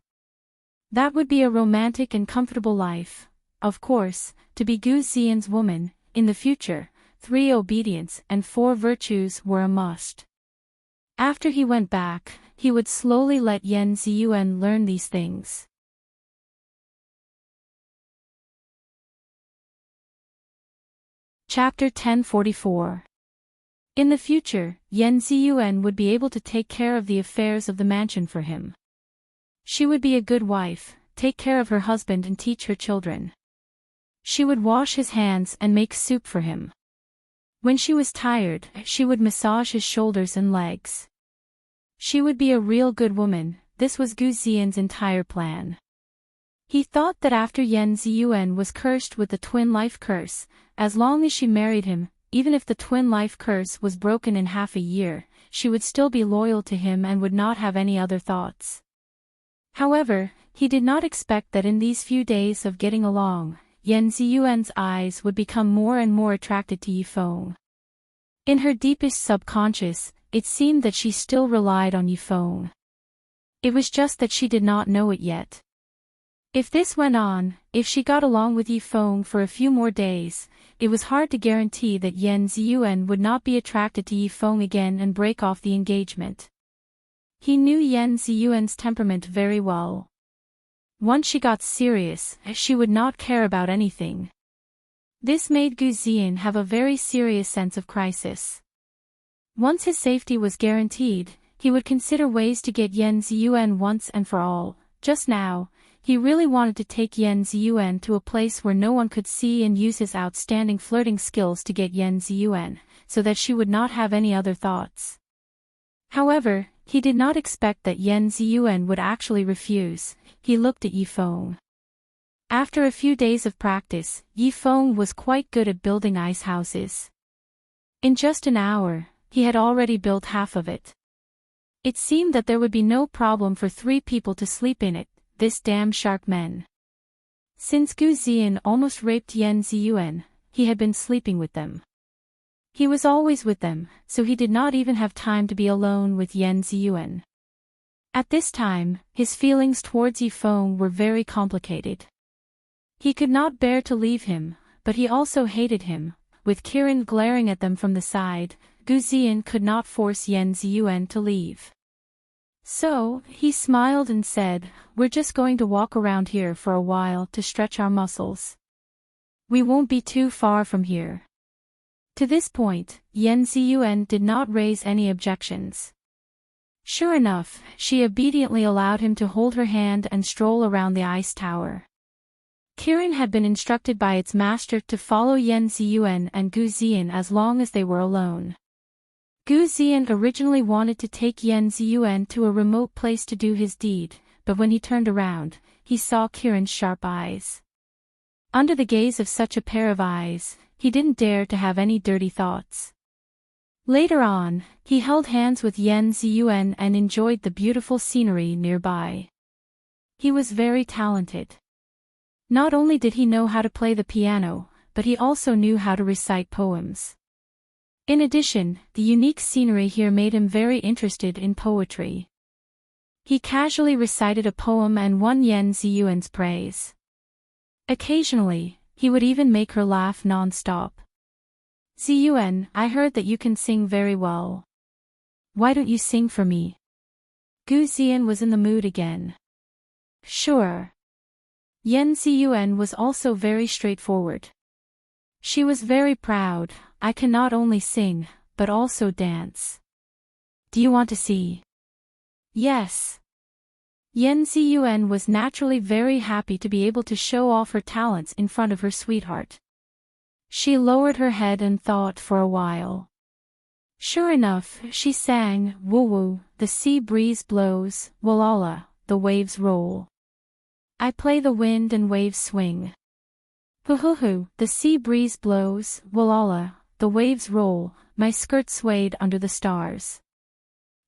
That would be a romantic and comfortable life. Of course, to be Gu Ziyan's woman, in the future, 3 obedience and 4 virtues were a must. After he went back, he would slowly let Yan Ziyuan learn these things. Chapter 1044. In the future, Yan Ziyuan would be able to take care of the affairs of the mansion for him. She would be a good wife, take care of her husband and teach her children. She would wash his hands and make soup for him. When she was tired, she would massage his shoulders and legs. She would be a real good woman. This was Gu Ziyan's entire plan. He thought that after Yan Ziyuan was cursed with the twin life curse, as long as she married him, even if the twin life curse was broken in half a year, she would still be loyal to him and would not have any other thoughts. However, he did not expect that in these few days of getting along, Yan Ziyuan's eyes would become more and more attracted to Yi Feng. In her deepest subconscious, it seemed that she still relied on Yi Feng. It was just that she did not know it yet. If this went on, if she got along with Yi Feng for a few more days, it was hard to guarantee that Yan Ziyuan would not be attracted to Yi Feng again and break off the engagement. He knew Yan Ziyuan's temperament very well. Once she got serious, she would not care about anything. This made Gu Ziyan have a very serious sense of crisis. Once his safety was guaranteed, he would consider ways to get Yan Ziyuan once and for all. Just now, he really wanted to take Yan Ziyuan to a place where no one could see and use his outstanding flirting skills to get Yan Ziyuan, so that she would not have any other thoughts. However, he did not expect that Yan Ziyuan would actually refuse. He looked at Yi Feng. After a few days of practice, Yi Feng was quite good at building ice houses. In just an hour, he had already built half of it. It seemed that there would be no problem for 3 people to sleep in it, this damn shark men. Since Gu Ziyan almost raped Yan Ziyuan, he had been sleeping with them. He was always with them, so he did not even have time to be alone with Yan Ziyuan. At this time, his feelings towards Yi Feng were very complicated. He could not bear to leave him, but he also hated him. With Kiran glaring at them from the side, Gu Ziyan could not force Yan Ziyuan to leave. So, he smiled and said, "We're just going to walk around here for a while to stretch our muscles. We won't be too far from here." To this point, Yan Ziyuan did not raise any objections. Sure enough, she obediently allowed him to hold her hand and stroll around the ice tower. Kiran had been instructed by its master to follow Yan Ziyuan and Gu Ziyan as long as they were alone. Gu Ziyan originally wanted to take Yan Ziyuan to a remote place to do his deed, but when he turned around, he saw Kiran's sharp eyes. Under the gaze of such a pair of eyes, he didn't dare to have any dirty thoughts. Later on, he held hands with Yan Ziyuan and enjoyed the beautiful scenery nearby. He was very talented. Not only did he know how to play the piano, but he also knew how to recite poems. In addition, the unique scenery here made him very interested in poetry. He casually recited a poem and won Yan Ziyuan's praise. Occasionally, he would even make her laugh non-stop. "Ziyuan, I heard that you can sing very well. Why don't you sing for me?" Gu Ziyan was in the mood again. "Sure." Yan Ziyuan was also very straightforward. She was very proud. "I can not only sing, but also dance. Do you want to see?" "Yes." Yan Ziyuan was naturally very happy to be able to show off her talents in front of her sweetheart. She lowered her head and thought for a while. Sure enough, she sang, "Woo-woo, the sea breeze blows, Walala, the waves roll. I play the wind and waves swing. Hoo-hoo-hoo, the sea breeze blows, Walala, the waves roll, my skirt swayed under the stars."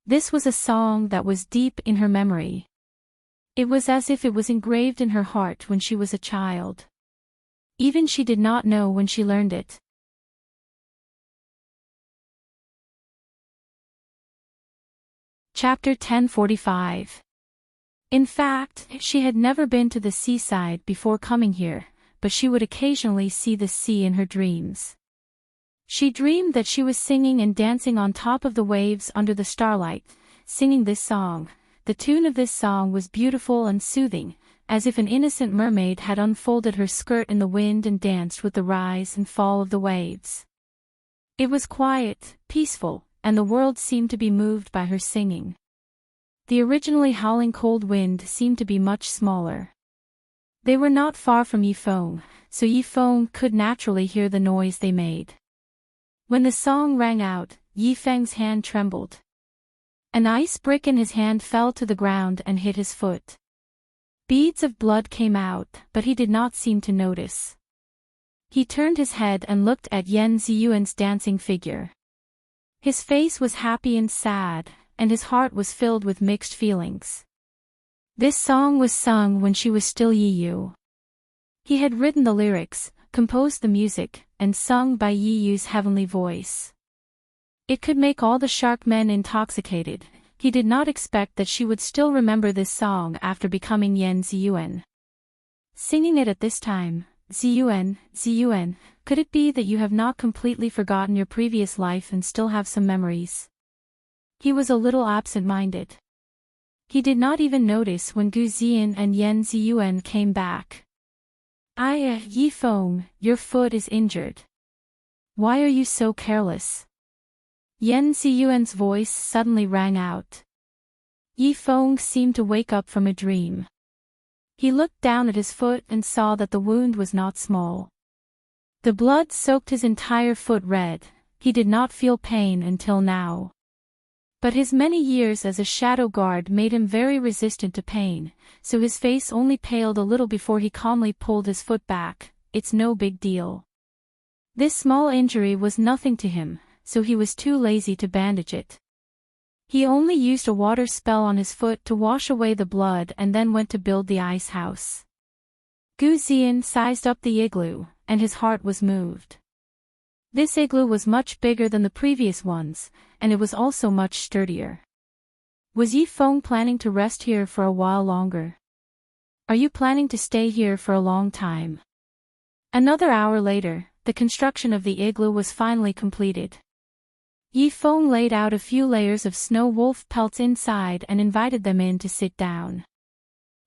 This was a song that was deep in her memory. It was as if it was engraved in her heart when she was a child. Even she did not know when she learned it. Chapter 1045. In fact, she had never been to the seaside before coming here, but she would occasionally see the sea in her dreams. She dreamed that she was singing and dancing on top of the waves under the starlight, singing this song. The tune of this song was beautiful and soothing, as if an innocent mermaid had unfolded her skirt in the wind and danced with the rise and fall of the waves. It was quiet, peaceful, and the world seemed to be moved by her singing. The originally howling cold wind seemed to be much smaller. They were not far from Yifeng, so Yifeng could naturally hear the noise they made. When the song rang out, Yifeng's hand trembled. An ice brick in his hand fell to the ground and hit his foot. Beads of blood came out, but he did not seem to notice. He turned his head and looked at Yan Ziyuan's dancing figure. His face was happy and sad, and his heart was filled with mixed feelings. This song was sung when she was still Yiyu. He had written the lyrics, composed the music, and sung by Yiyu's heavenly voice. It could make all the shark men intoxicated. He did not expect that she would still remember this song after becoming Yan Ziyuan. Singing it at this time, "Ziyuan, Ziyuan, could it be that you have not completely forgotten your previous life and still have some memories?" He was a little absent-minded. He did not even notice when Gu Ziyan and Yan Ziyuan came back. Yifeng, your foot is injured. Why are you so careless?" Yan Ziyuan's voice suddenly rang out. Yifeng seemed to wake up from a dream. He looked down at his foot and saw that the wound was not small. The blood soaked his entire foot red. He did not feel pain until now. But his many years as a shadow guard made him very resistant to pain, so his face only paled a little before he calmly pulled his foot back. "It's no big deal." This small injury was nothing to him, so he was too lazy to bandage it. He only used a water spell on his foot to wash away the blood and then went to build the ice house. Gu Ziyan sized up the igloo, and his heart was moved. This igloo was much bigger than the previous ones, and it was also much sturdier. Was Yifeng planning to rest here for a while longer? Are you planning to stay here for a long time? Another hour later, the construction of the igloo was finally completed. Yifeng laid out a few layers of snow wolf pelts inside and invited them in to sit down.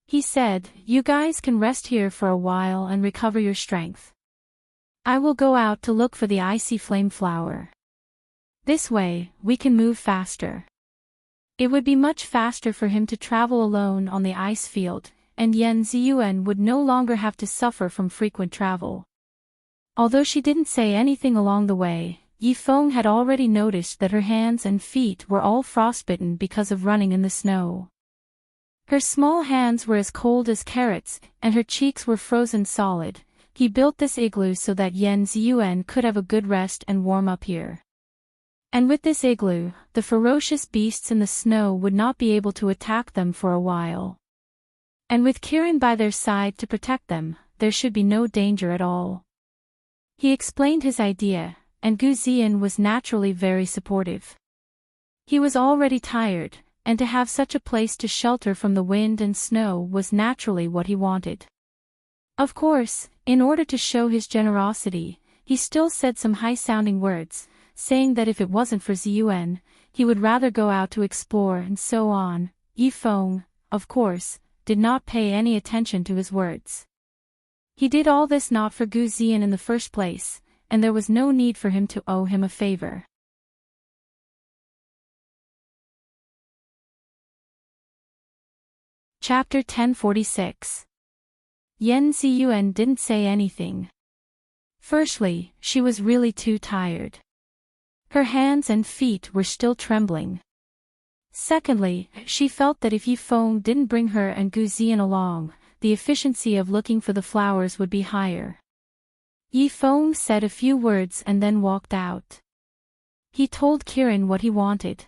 He said, "You guys can rest here for a while and recover your strength. I will go out to look for the icy flame flower. This way, we can move faster." It would be much faster for him to travel alone on the ice field, and Yan Ziyuan would no longer have to suffer from frequent travel. Although she didn't say anything along the way, Yifeng had already noticed that her hands and feet were all frostbitten because of running in the snow. Her small hands were as cold as carrots, and her cheeks were frozen solid. He built this igloo so that Yan Ziyuan could have a good rest and warm up here. And with this igloo, the ferocious beasts in the snow would not be able to attack them for a while. And with Kirin by their side to protect them, there should be no danger at all. He explained his idea, and Gu Ziyan was naturally very supportive. He was already tired, and to have such a place to shelter from the wind and snow was naturally what he wanted. Of course, in order to show his generosity, he still said some high-sounding words, saying that if it wasn't for Ziyuan, he would rather go out to explore and so on. Yifeng, of course, did not pay any attention to his words. He did all this not for Gu Ziyan in the first place, and there was no need for him to owe him a favor. Chapter 1046. Yan Ziyuan didn't say anything. Firstly, she was really too tired. Her hands and feet were still trembling. Secondly, she felt that if Yifeng didn't bring her and Gu Ziyan along, the efficiency of looking for the flowers would be higher. Yifeng said a few words and then walked out. He told Kirin what he wanted.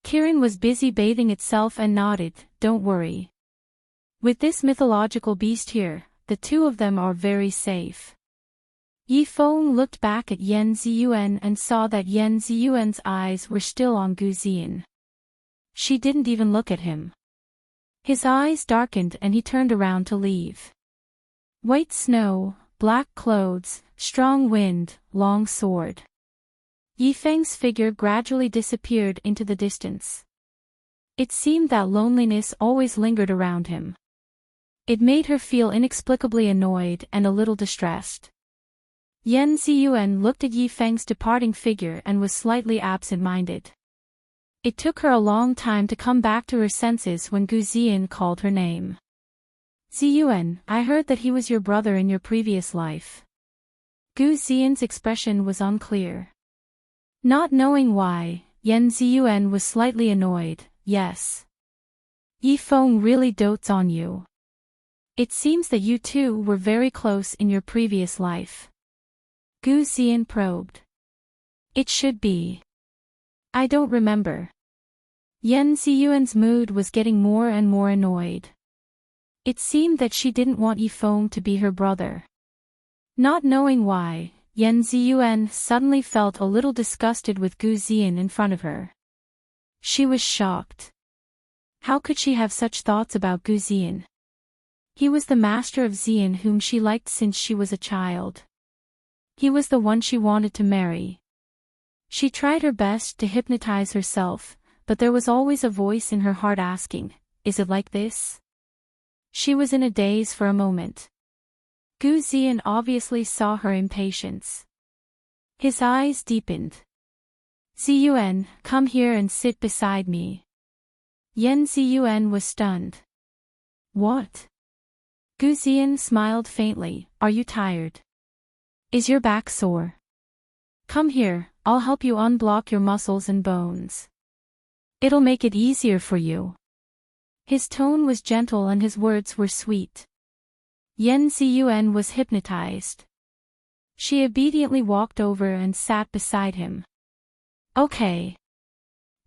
Kirin was busy bathing itself and nodded, "Don't worry. With this mythological beast here, the two of them are very safe." Yifeng looked back at Yan Ziyuan and saw that Yan Ziyuan's eyes were still on Gu Ziyan. She didn't even look at him. His eyes darkened and he turned around to leave. White snow, black clothes, strong wind, long sword. Yifeng's figure gradually disappeared into the distance. It seemed that loneliness always lingered around him. It made her feel inexplicably annoyed and a little distressed. Yan Ziyuan looked at Yifeng's departing figure and was slightly absent-minded. It took her a long time to come back to her senses when Gu Ziyan called her name. "Ziyuan, I heard that he was your brother in your previous life." Gu Ziyan's expression was unclear. Not knowing why, Yan Ziyuan was slightly annoyed. "Yes. Yifeng really dotes on you. It seems that you two were very close in your previous life." Gu Ziyan probed. "It should be. I don't remember." Yan Ziyuan's mood was getting more and more annoyed. It seemed that she didn't want Yifeng to be her brother. Not knowing why, Yan Ziyuan suddenly felt a little disgusted with Gu Ziyan in front of her. She was shocked. How could she have such thoughts about Gu Ziyan? He was the master of Ziyan whom she liked since she was a child. He was the one she wanted to marry. She tried her best to hypnotize herself, but there was always a voice in her heart asking, "Is it like this?" She was in a daze for a moment. Gu Ziyan obviously saw her impatience. His eyes deepened. "Ziyuan, come here and sit beside me." Yan Ziyuan was stunned. "What?" Gu Ziyan smiled faintly. "Are you tired? Is your back sore? Come here, I'll help you unblock your muscles and bones. It'll make it easier for you." His tone was gentle and his words were sweet. Yan Ziyuan was hypnotized. She obediently walked over and sat beside him. Okay.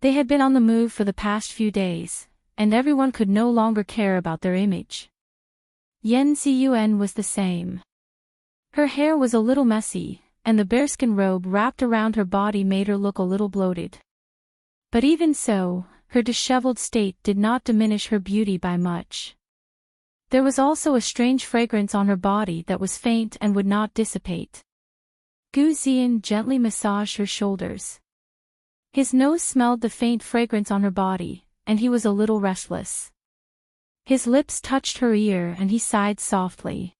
They had been on the move for the past few days, and everyone could no longer care about their image. Yan Ziyuan was the same. Her hair was a little messy, and the bearskin robe wrapped around her body made her look a little bloated. But even so, her disheveled state did not diminish her beauty by much. There was also a strange fragrance on her body that was faint and would not dissipate. Gu Ziyan gently massaged her shoulders. His nose smelled the faint fragrance on her body, and he was a little restless. His lips touched her ear and he sighed softly.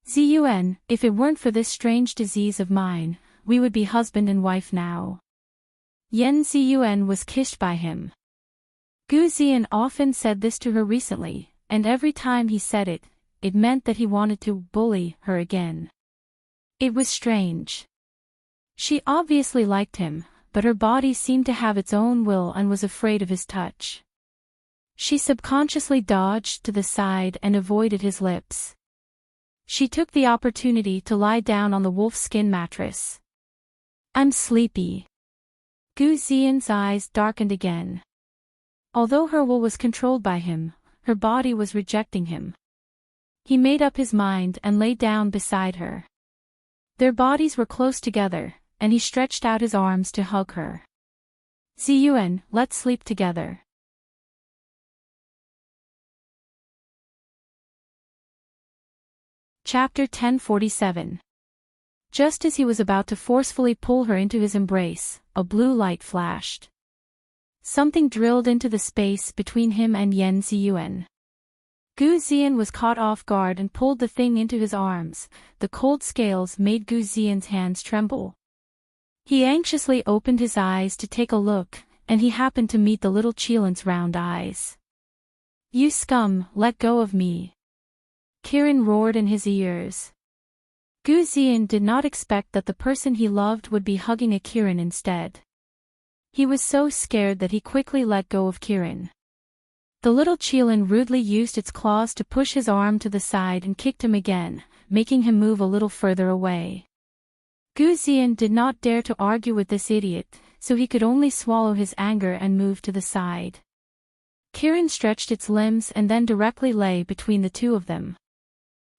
"Ziyuan, if it weren't for this strange disease of mine, we would be husband and wife now." Yan Ziyuan was kissed by him. Gu Ziyan often said this to her recently, and every time he said it, it meant that he wanted to bully her again. It was strange. She obviously liked him, but her body seemed to have its own will and was afraid of his touch. She subconsciously dodged to the side and avoided his lips. She took the opportunity to lie down on the wolfskin mattress. "I'm sleepy." Gu Ziyan's eyes darkened again. Although her will was controlled by him, her body was rejecting him. He made up his mind and lay down beside her. Their bodies were close together, and he stretched out his arms to hug her. Ziyuan, let's sleep together. Chapter 1047. Just as he was about to forcefully pull her into his embrace, a blue light flashed. Something drilled into the space between him and Yan Ziyuan. Gu Ziyan was caught off guard and pulled the thing into his arms. The cold scales made Gu Ziyan's hands tremble. He anxiously opened his eyes to take a look, and he happened to meet the little Qilan's round eyes. "You scum, let go of me!" Kiran roared in his ears. Gu Ziyan did not expect that the person he loved would be hugging a Kiran instead. He was so scared that he quickly let go of Kiran. The little Qilan rudely used its claws to push his arm to the side and kicked him again, making him move a little further away. Gu Ziyan did not dare to argue with this idiot, so he could only swallow his anger and move to the side. Kiran stretched its limbs and then directly lay between the two of them.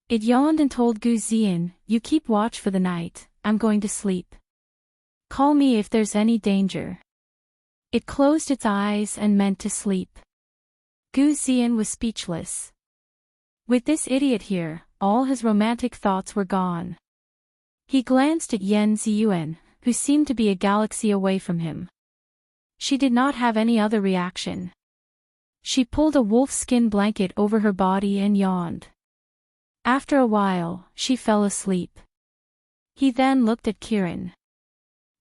It yawned and told Gu Ziyan, "You keep watch for the night, I'm going to sleep. Call me if there's any danger." It closed its eyes and meant to sleep. Gu Ziyan was speechless. With this idiot here, all his romantic thoughts were gone. He glanced at Yan Ziyuan, who seemed to be a galaxy away from him. She did not have any other reaction. She pulled a wolf-skin blanket over her body and yawned. After a while, she fell asleep. He then looked at Kiran.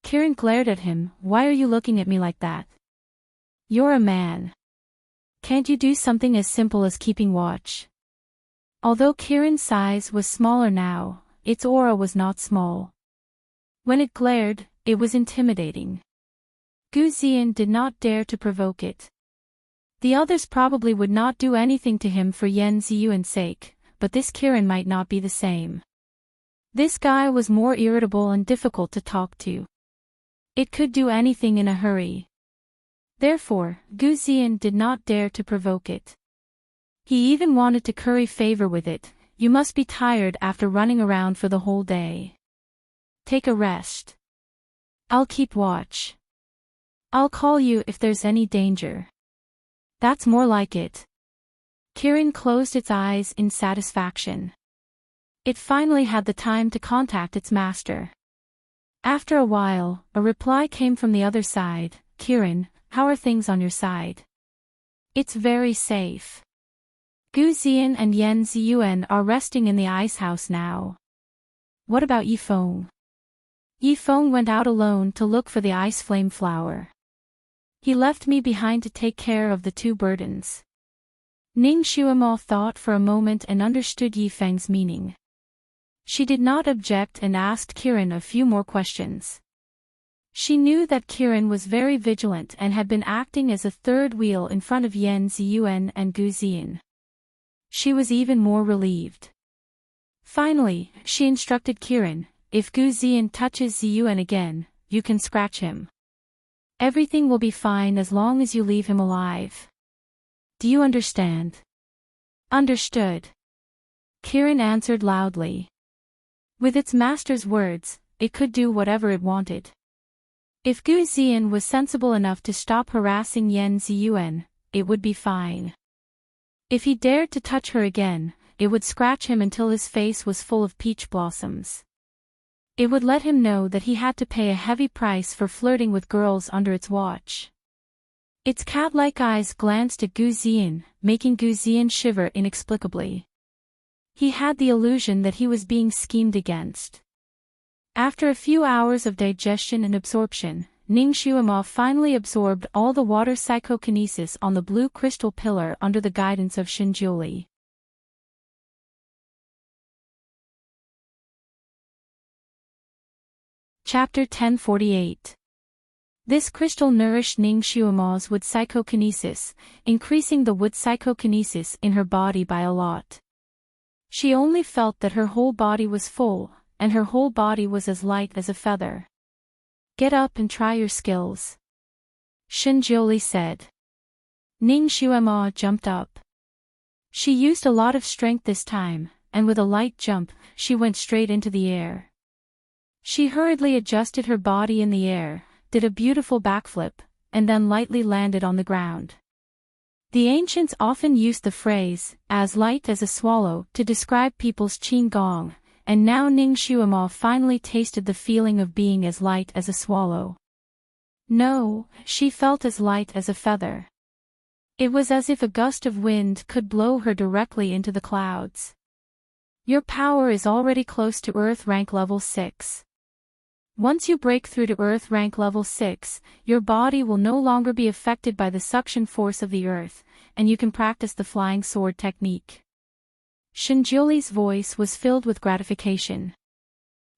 Kiran glared at him. "Why are you looking at me like that? You're a man. Can't you do something as simple as keeping watch?" Although Kiran's size was smaller now, its aura was not small. When it glared, it was intimidating. Gu Ziyan did not dare to provoke it. The others probably would not do anything to him for Yan Ziyuan's sake, but this Kiran might not be the same. This guy was more irritable and difficult to talk to. It could do anything in a hurry. Therefore, Gu Ziyan did not dare to provoke it. He even wanted to curry favor with it. "You must be tired after running around for the whole day. Take a rest. I'll keep watch. I'll call you if there's any danger." "That's more like it." Kiran closed its eyes in satisfaction. It finally had the time to contact its master. After a while, a reply came from the other side. "Kiran, how are things on your side?" "It's very safe. Gu Ziyan and Yan Ziyuan are resting in the ice house now." "What about Yifeng?" "Yifeng went out alone to look for the ice flame flower. He left me behind to take care of the two burdens." Ning Xuemo thought for a moment and understood Yifeng's meaning. She did not object and asked Kiran a few more questions. She knew that Kiran was very vigilant and had been acting as a third wheel in front of Yan Ziyuan and Gu Ziyan. She was even more relieved. Finally, she instructed Kiran, "If Gu Ziyan touches Ziyuan again, you can scratch him. Everything will be fine as long as you leave him alive. Do you understand?" "Understood," Kiran answered loudly. With its master's words, it could do whatever it wanted. If Gu Ziyan was sensible enough to stop harassing Yan Ziyuan, it would be fine. If he dared to touch her again, it would scratch him until his face was full of peach blossoms. It would let him know that he had to pay a heavy price for flirting with girls under its watch. Its cat-like eyes glanced at Gu Ziyan, making Gu Ziyan shiver inexplicably. He had the illusion that he was being schemed against. After a few hours of digestion and absorption, Ning Xuemo finally absorbed all the water psychokinesis on the blue crystal pillar under the guidance of Shinjiuli. Chapter 1048. This crystal nourished Ning Xuemo's wood psychokinesis, increasing the wood psychokinesis in her body by a lot. She only felt that her whole body was full, and her whole body was as light as a feather. "Get up and try your skills," Shinjiuli said. Ning Xuemo jumped up. She used a lot of strength this time, and with a light jump, she went straight into the air. She hurriedly adjusted her body in the air, did a beautiful backflip, and then lightly landed on the ground. The ancients often used the phrase, as light as a swallow, to describe people's qigong, and now Ning Xuemo finally tasted the feeling of being as light as a swallow. No, she felt as light as a feather. It was as if a gust of wind could blow her directly into the clouds. Your power is already close to Earth rank level 6. Once you break through to Earth rank level 6, your body will no longer be affected by the suction force of the Earth, and you can practice the flying sword technique. Shinjuli's voice was filled with gratification.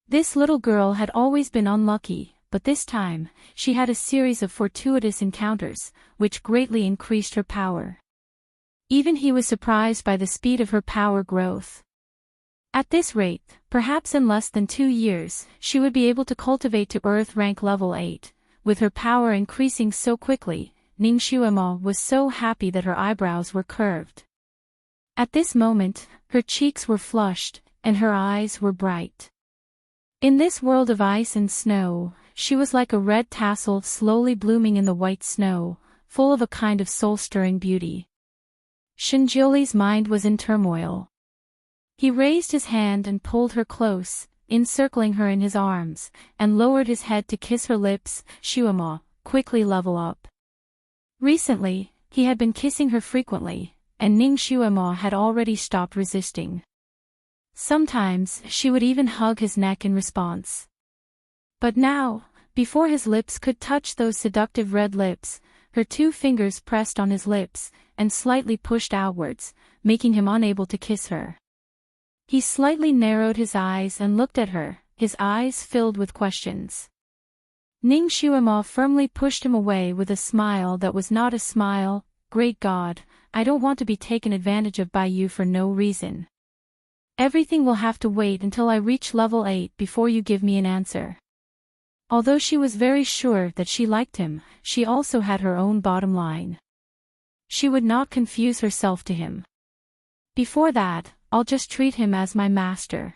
This little girl had always been unlucky, but this time, she had a series of fortuitous encounters, which greatly increased her power. Even he was surprised by the speed of her power growth. At this rate, perhaps in less than 2 years, she would be able to cultivate to Earth rank level 8. With her power increasing so quickly, Ning Xuemo was so happy that her eyebrows were curved. At this moment, her cheeks were flushed, and her eyes were bright. In this world of ice and snow, she was like a red tassel slowly blooming in the white snow, full of a kind of soul-stirring beauty. Shinjuli's mind was in turmoil. He raised his hand and pulled her close, encircling her in his arms, and lowered his head to kiss her lips. Xuemo, quickly level up. Recently, he had been kissing her frequently, and Ning Xuemo had already stopped resisting. Sometimes, she would even hug his neck in response. But now, before his lips could touch those seductive red lips, her 2 fingers pressed on his lips, and slightly pushed outwards, making him unable to kiss her. He slightly narrowed his eyes and looked at her, his eyes filled with questions. Ning Xuemo firmly pushed him away with a smile that was not a smile. Great God, I don't want to be taken advantage of by you for no reason. Everything will have to wait until I reach level 8 before you give me an answer. Although she was very sure that she liked him, she also had her own bottom line. She would not confuse herself to him. Before that, I'll just treat him as my master.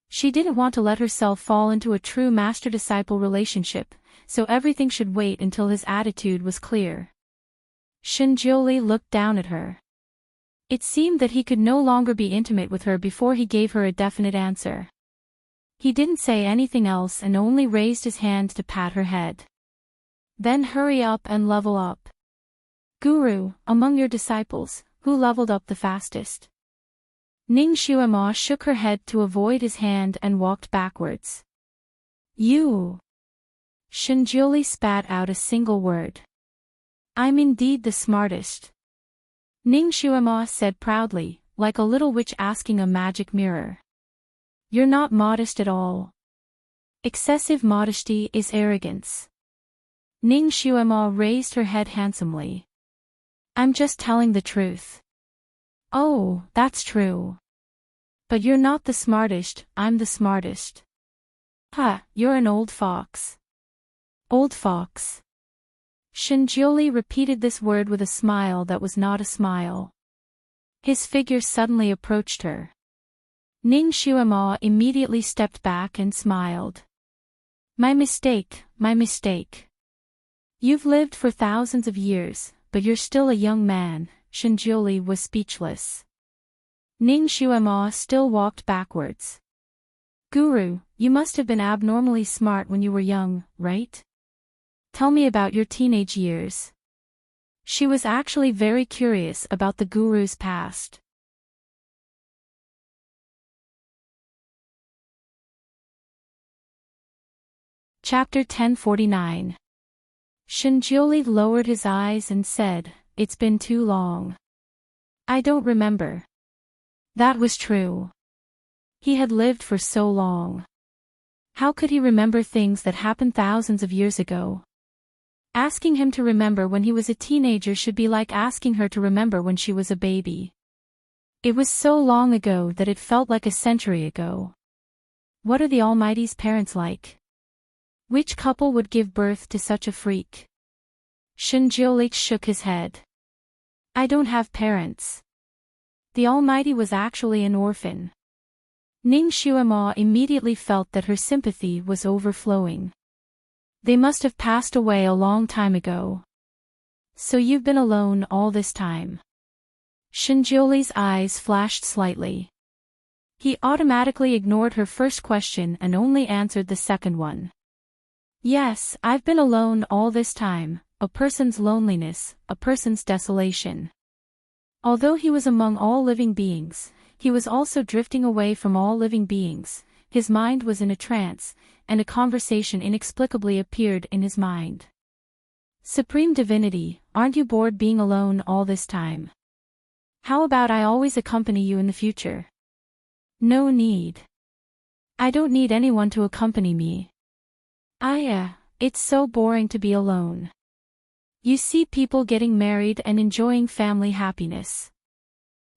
She didn't want to let herself fall into a true master-disciple relationship, so everything should wait until his attitude was clear. Shinjuli looked down at her. It seemed that he could no longer be intimate with her before he gave her a definite answer. He didn't say anything else and only raised his hand to pat her head. Then hurry up and level up. Guru, among your disciples, who leveled up the fastest? Ning Xuemo shook her head to avoid his hand and walked backwards. You. Shinjuli spat out a single word. I'm indeed the smartest. Ning Xuemo said proudly, like a little witch asking a magic mirror. You're not modest at all. Excessive modesty is arrogance. Ning Xuemo raised her head handsomely. I'm just telling the truth. Oh, that's true. But you're not the smartest, I'm the smartest. Ha, you're an old fox. Old fox. Shinjuli repeated this word with a smile that was not a smile. His figure suddenly approached her. Ning Xuemo immediately stepped back and smiled. My mistake, my mistake. You've lived for thousands of years, but you're still a young man. Shinjuli was speechless. Ning Xuemo still walked backwards. Guru, you must have been abnormally smart when you were young, right? Tell me about your teenage years. She was actually very curious about the guru's past. Chapter 1049. Shinjuli lowered his eyes and said, It's been too long. I don't remember. That was true. He had lived for so long. How could he remember things that happened thousands of years ago? Asking him to remember when he was a teenager should be like asking her to remember when she was a baby. It was so long ago that it felt like a century ago. What are the Almighty's parents like? Which couple would give birth to such a freak? Shinjuli shook his head. I don't have parents. The Almighty was actually an orphan. Ning Xuema immediately felt that her sympathy was overflowing. They must have passed away a long time ago. So you've been alone all this time? Shinjiuli's eyes flashed slightly. He automatically ignored her first question and only answered the second one. Yes, I've been alone all this time, a person's loneliness, a person's desolation. Although he was among all living beings, he was also drifting away from all living beings. His mind was in a trance, and a conversation inexplicably appeared in his mind. Supreme Divinity, aren't you bored being alone all this time? How about I always accompany you in the future? No need. I don't need anyone to accompany me. It's so boring to be alone. You see people getting married and enjoying family happiness.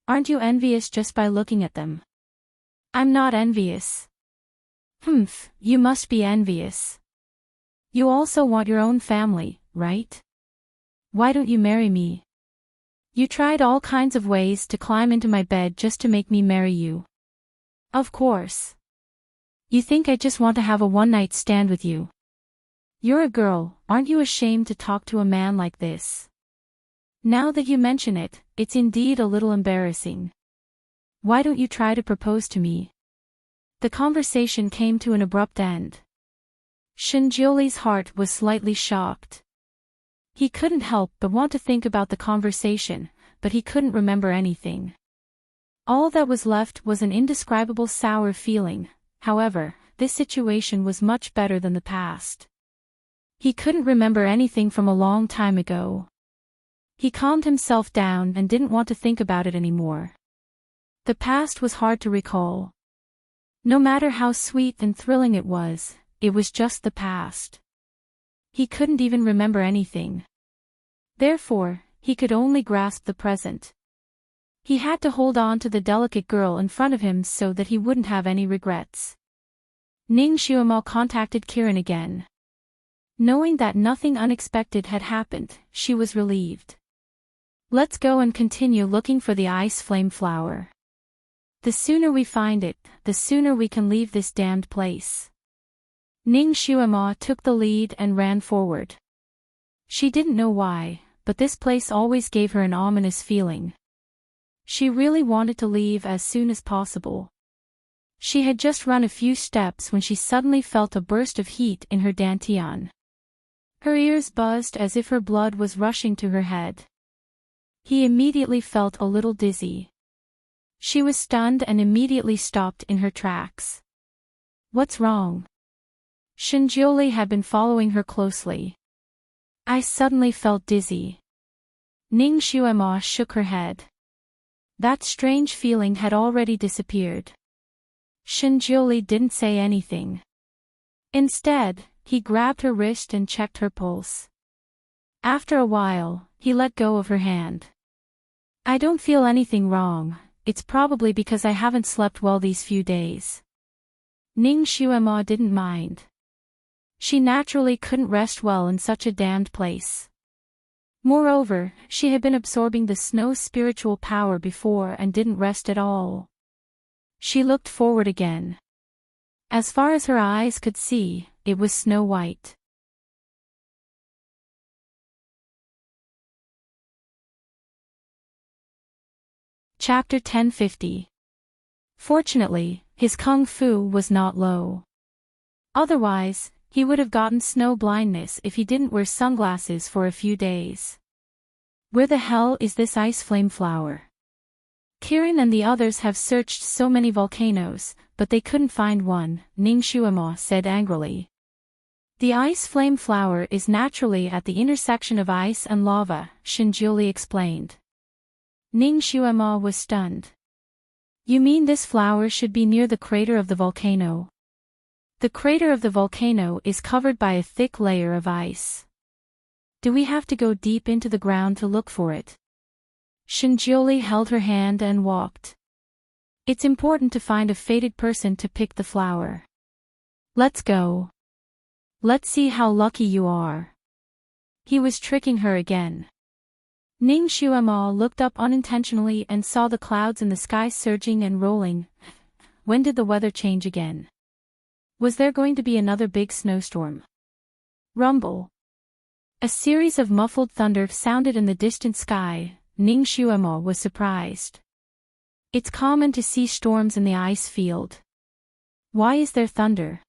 Aren't you envious just by looking at them? I'm not envious. You must be envious. You also want your own family, right? Why don't you marry me? You tried all kinds of ways to climb into my bed just to make me marry you. Of course. You think I just want to have a one-night stand with you. You're a girl, aren't you ashamed to talk to a man like this? Now that you mention it, it's indeed a little embarrassing. Why don't you try to propose to me? The conversation came to an abrupt end. Shinjiuli's heart was slightly shocked. He couldn't help but want to think about the conversation, but he couldn't remember anything. All that was left was an indescribable sour feeling. However, this situation was much better than the past. He couldn't remember anything from a long time ago. He calmed himself down and didn't want to think about it anymore. The past was hard to recall. No matter how sweet and thrilling it was just the past. He couldn't even remember anything. Therefore, he could only grasp the present. He had to hold on to the delicate girl in front of him so that he wouldn't have any regrets. Ning Xuemo contacted Kiran again. Knowing that nothing unexpected had happened, she was relieved. Let's go and continue looking for the ice flame flower. The sooner we find it, the sooner we can leave this damned place. Ning Xuemo took the lead and ran forward. She didn't know why, but this place always gave her an ominous feeling. She really wanted to leave as soon as possible. She had just run a few steps when she suddenly felt a burst of heat in her dantian. Her ears buzzed as if her blood was rushing to her head. He immediately felt a little dizzy. She was stunned and immediately stopped in her tracks. What's wrong? Shinjiuli had been following her closely. I suddenly felt dizzy. Ning Xuemo shook her head. That strange feeling had already disappeared. Shinjiuli didn't say anything. Instead, he grabbed her wrist and checked her pulse. After a while, he let go of her hand. I don't feel anything wrong, it's probably because I haven't slept well these few days. Ning Xuemo didn't mind. She naturally couldn't rest well in such a damned place. Moreover, she had been absorbing the snow's spiritual power before and didn't rest at all. She looked forward again. As far as her eyes could see, it was snow white. Chapter 1050. Fortunately, his kung fu was not low. Otherwise, he would have gotten snow blindness if he didn't wear sunglasses for a few days. Where the hell is this ice flame flower? Kiran and the others have searched so many volcanoes, but they couldn't find one, Ning Xuemo said angrily. The ice flame flower is naturally at the intersection of ice and lava, Shinjiuli explained. Ning Xuemo was stunned. You mean this flower should be near the crater of the volcano? The crater of the volcano is covered by a thick layer of ice. Do we have to go deep into the ground to look for it? Shinjiuli held her hand and walked. It's important to find a fated person to pick the flower. Let's go. Let's see how lucky you are. He was tricking her again. Ning Xuema looked up unintentionally and saw the clouds in the sky surging and rolling. When did the weather change again? Was there going to be another big snowstorm? Rumble. A series of muffled thunder sounded in the distant sky. Ning Xuema was surprised. It's common to see storms in the ice field. Why is there thunder?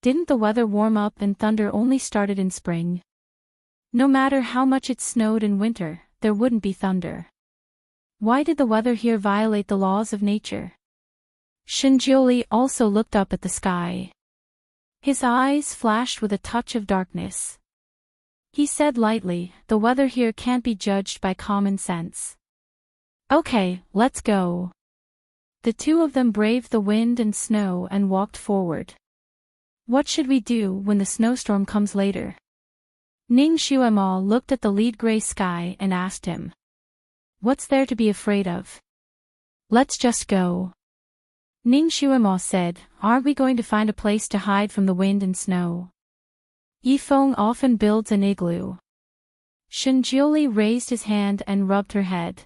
Didn't the weather warm up and thunder only started in spring? No matter how much it snowed in winter, there wouldn't be thunder. Why did the weather here violate the laws of nature? Shinjioli also looked up at the sky. His eyes flashed with a touch of darkness. He said lightly, the weather here can't be judged by common sense. Okay, let's go. The two of them braved the wind and snow and walked forward. What should we do when the snowstorm comes later? Ning Xuema looked at the lead gray sky and asked him. What's there to be afraid of? Let's just go. Ning Xuema said, aren't we going to find a place to hide from the wind and snow? Yifeng often builds an igloo. Shinjioli raised his hand and rubbed her head.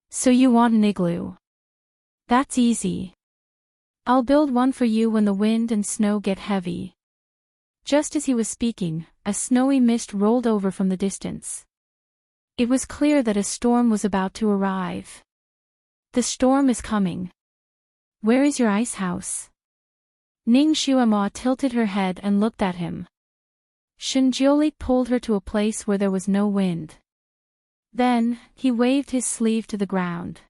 So you want an igloo? That's easy. I'll build one for you when the wind and snow get heavy. Just as he was speaking, a snowy mist rolled over from the distance. It was clear that a storm was about to arrive. The storm is coming. Where is your ice house? Ning Xuema tilted her head and looked at him. Shinjioli pulled her to a place where there was no wind. Then, he waved his sleeve to the ground.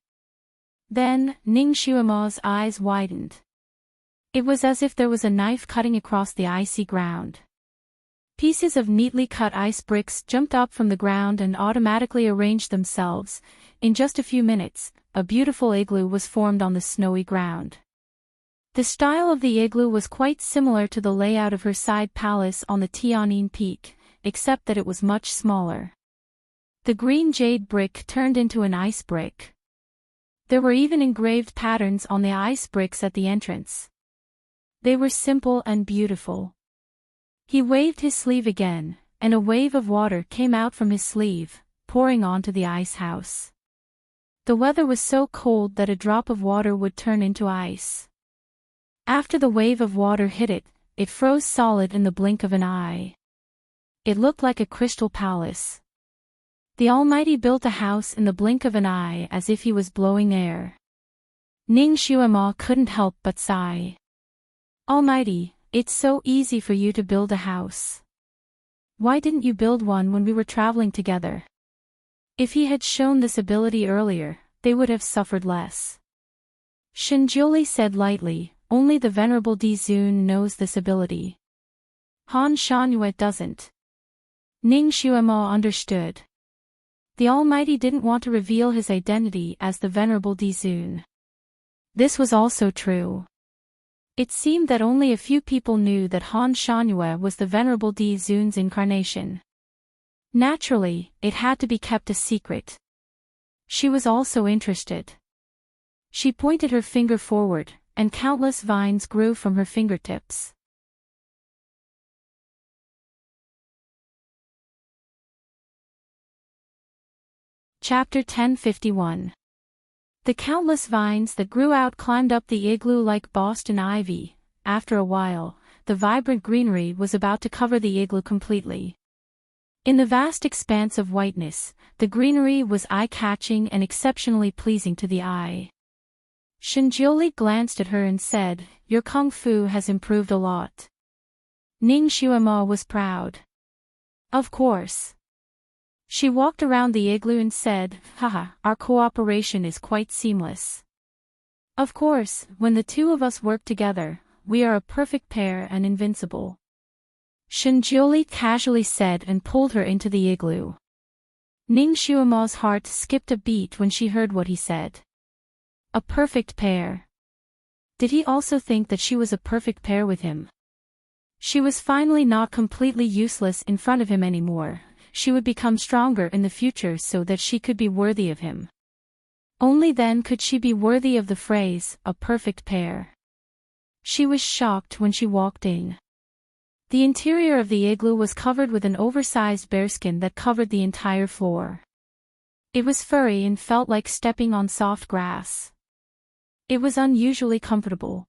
Then, Ning Xuema's eyes widened. It was as if there was a knife cutting across the icy ground. Pieces of neatly cut ice bricks jumped up from the ground and automatically arranged themselves. In just a few minutes, a beautiful igloo was formed on the snowy ground. The style of the igloo was quite similar to the layout of her side palace on the Tianyin Peak, except that it was much smaller. The green jade brick turned into an ice brick. There were even engraved patterns on the ice bricks at the entrance. They were simple and beautiful. He waved his sleeve again, and a wave of water came out from his sleeve, pouring onto the ice house. The weather was so cold that a drop of water would turn into ice. After the wave of water hit it, it froze solid in the blink of an eye. It looked like a crystal palace. The Almighty built a house in the blink of an eye as if he was blowing air. Ning Xuema couldn't help but sigh. Almighty, it's so easy for you to build a house. Why didn't you build one when we were traveling together? If he had shown this ability earlier, they would have suffered less. Shinjioli said lightly, only the Venerable Dizun knows this ability. Han Shangyue doesn't. Ning Xuema understood. The Almighty didn't want to reveal his identity as the Venerable Dizun. This was also true. It seemed that only a few people knew that Han Shangyue was the Venerable Dizun's incarnation. Naturally, it had to be kept a secret. She was also interested. She pointed her finger forward, and countless vines grew from her fingertips. Chapter 1051. The countless vines that grew out climbed up the igloo like Boston ivy. After a while, the vibrant greenery was about to cover the igloo completely. In the vast expanse of whiteness, the greenery was eye-catching and exceptionally pleasing to the eye. Shinjioli glanced at her and said, your kung fu has improved a lot. Ning Xuema was proud. Of course. She walked around the igloo and said, haha, our cooperation is quite seamless. Of course, when the two of us work together, we are a perfect pair and invincible. Shinjioli casually said and pulled her into the igloo. Ning Xuema's heart skipped a beat when she heard what he said. A perfect pair. Did he also think that she was a perfect pair with him? She was finally not completely useless in front of him anymore. She would become stronger in the future so that she could be worthy of him. Only then could she be worthy of the phrase, a perfect pair. She was shocked when she walked in. The interior of the igloo was covered with an oversized bearskin that covered the entire floor. It was furry and felt like stepping on soft grass. It was unusually comfortable.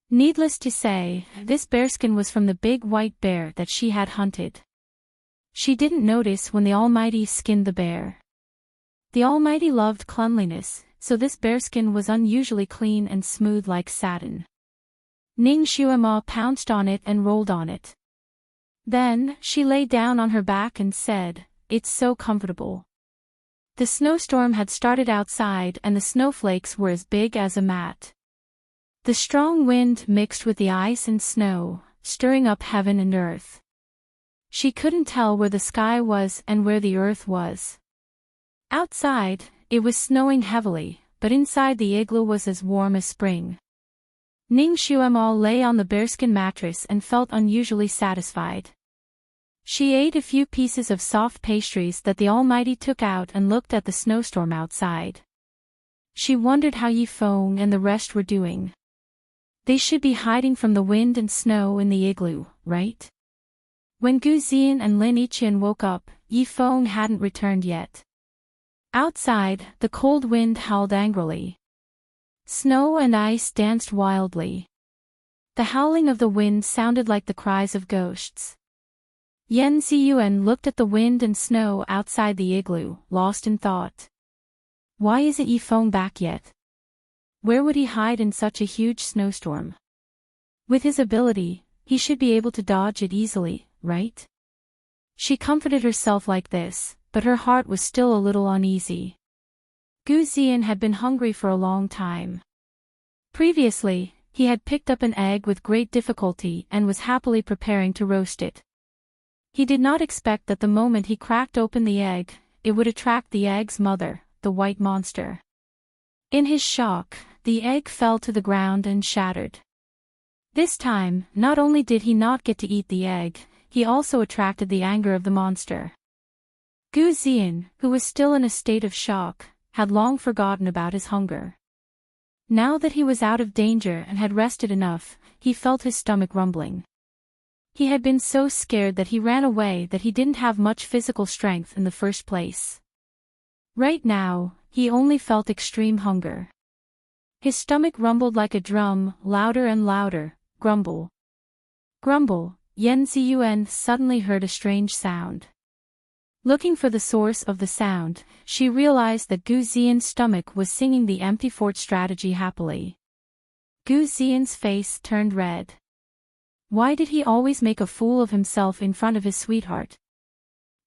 Needless to say, this bearskin was from the big white bear that she had hunted. She didn't notice when the Almighty skinned the bear. The Almighty loved cleanliness, so this bearskin was unusually clean and smooth like satin. Ning Xuema pounced on it and rolled on it. Then, she lay down on her back and said, "It's so comfortable." The snowstorm had started outside and the snowflakes were as big as a mat. The strong wind mixed with the ice and snow, stirring up heaven and earth. She couldn't tell where the sky was and where the earth was. Outside, it was snowing heavily, but inside the igloo was as warm as spring. Ning Xuema lay on the bearskin mattress and felt unusually satisfied. She ate a few pieces of soft pastries that the Almighty took out and looked at the snowstorm outside. She wondered how Yifeng and the rest were doing. They should be hiding from the wind and snow in the igloo, right? When Gu Zian and Lin Yiqian woke up, Yifeng hadn't returned yet. Outside, the cold wind howled angrily. Snow and ice danced wildly. The howling of the wind sounded like the cries of ghosts. Yan Ziyuan looked at the wind and snow outside the igloo, lost in thought. Why isn't Yifeng back yet? Where would he hide in such a huge snowstorm? With his ability, he should be able to dodge it easily, right? She comforted herself like this, but her heart was still a little uneasy. Gu Zian had been hungry for a long time. Previously, he had picked up an egg with great difficulty and was happily preparing to roast it. He did not expect that the moment he cracked open the egg, it would attract the egg's mother, the white monster. In his shock, the egg fell to the ground and shattered. This time, not only did he not get to eat the egg, he also attracted the anger of the monster. Gu Zian, who was still in a state of shock, had long forgotten about his hunger. Now that he was out of danger and had rested enough, he felt his stomach rumbling. He had been so scared that he ran away that he didn't have much physical strength in the first place. Right now, he only felt extreme hunger. His stomach rumbled like a drum, louder and louder, grumble. Grumble, Yan Ziyuan suddenly heard a strange sound. Looking for the source of the sound, she realized that Gu Zian's stomach was singing the empty fort strategy happily. Gu Zian's face turned red. Why did he always make a fool of himself in front of his sweetheart?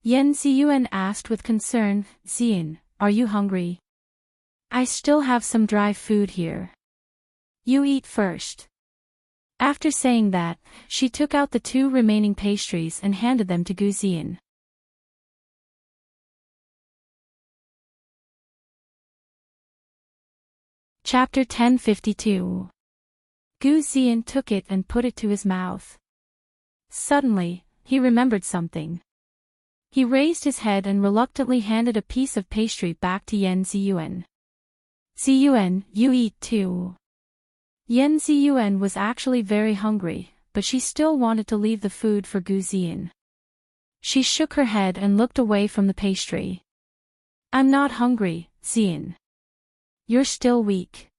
Yan Ziyuan asked with concern, "Zian, are you hungry? I still have some dry food here. You eat first." After saying that, she took out the 2 remaining pastries and handed them to Gu Zian. Chapter 1052. Gu Zian took it and put it to his mouth. Suddenly, he remembered something. He raised his head and reluctantly handed a piece of pastry back to Yan Ziyuan. "Ziyuan, you eat too." Yan Ziyuan was actually very hungry, but she still wanted to leave the food for Gu Zian. She shook her head and looked away from the pastry. "I'm not hungry, Zian. You're still weak.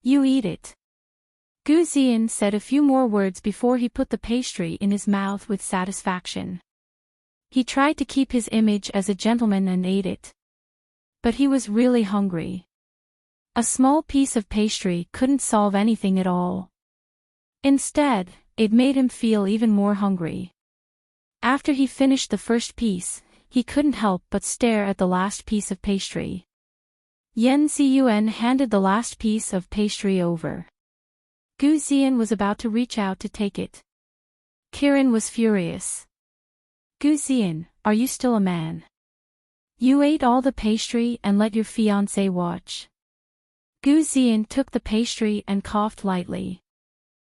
You eat it." Gu Zian said a few more words before he put the pastry in his mouth with satisfaction. He tried to keep his image as a gentleman and ate it. But he was really hungry. A small piece of pastry couldn't solve anything at all. Instead, it made him feel even more hungry. After he finished the first piece, he couldn't help but stare at the last piece of pastry. Yan Ziyuan handed the last piece of pastry over. Gu Zian was about to reach out to take it. Kirin was furious. "Gu Zian, are you still a man? You ate all the pastry and let your fiancé watch." Gu Zian took the pastry and coughed lightly.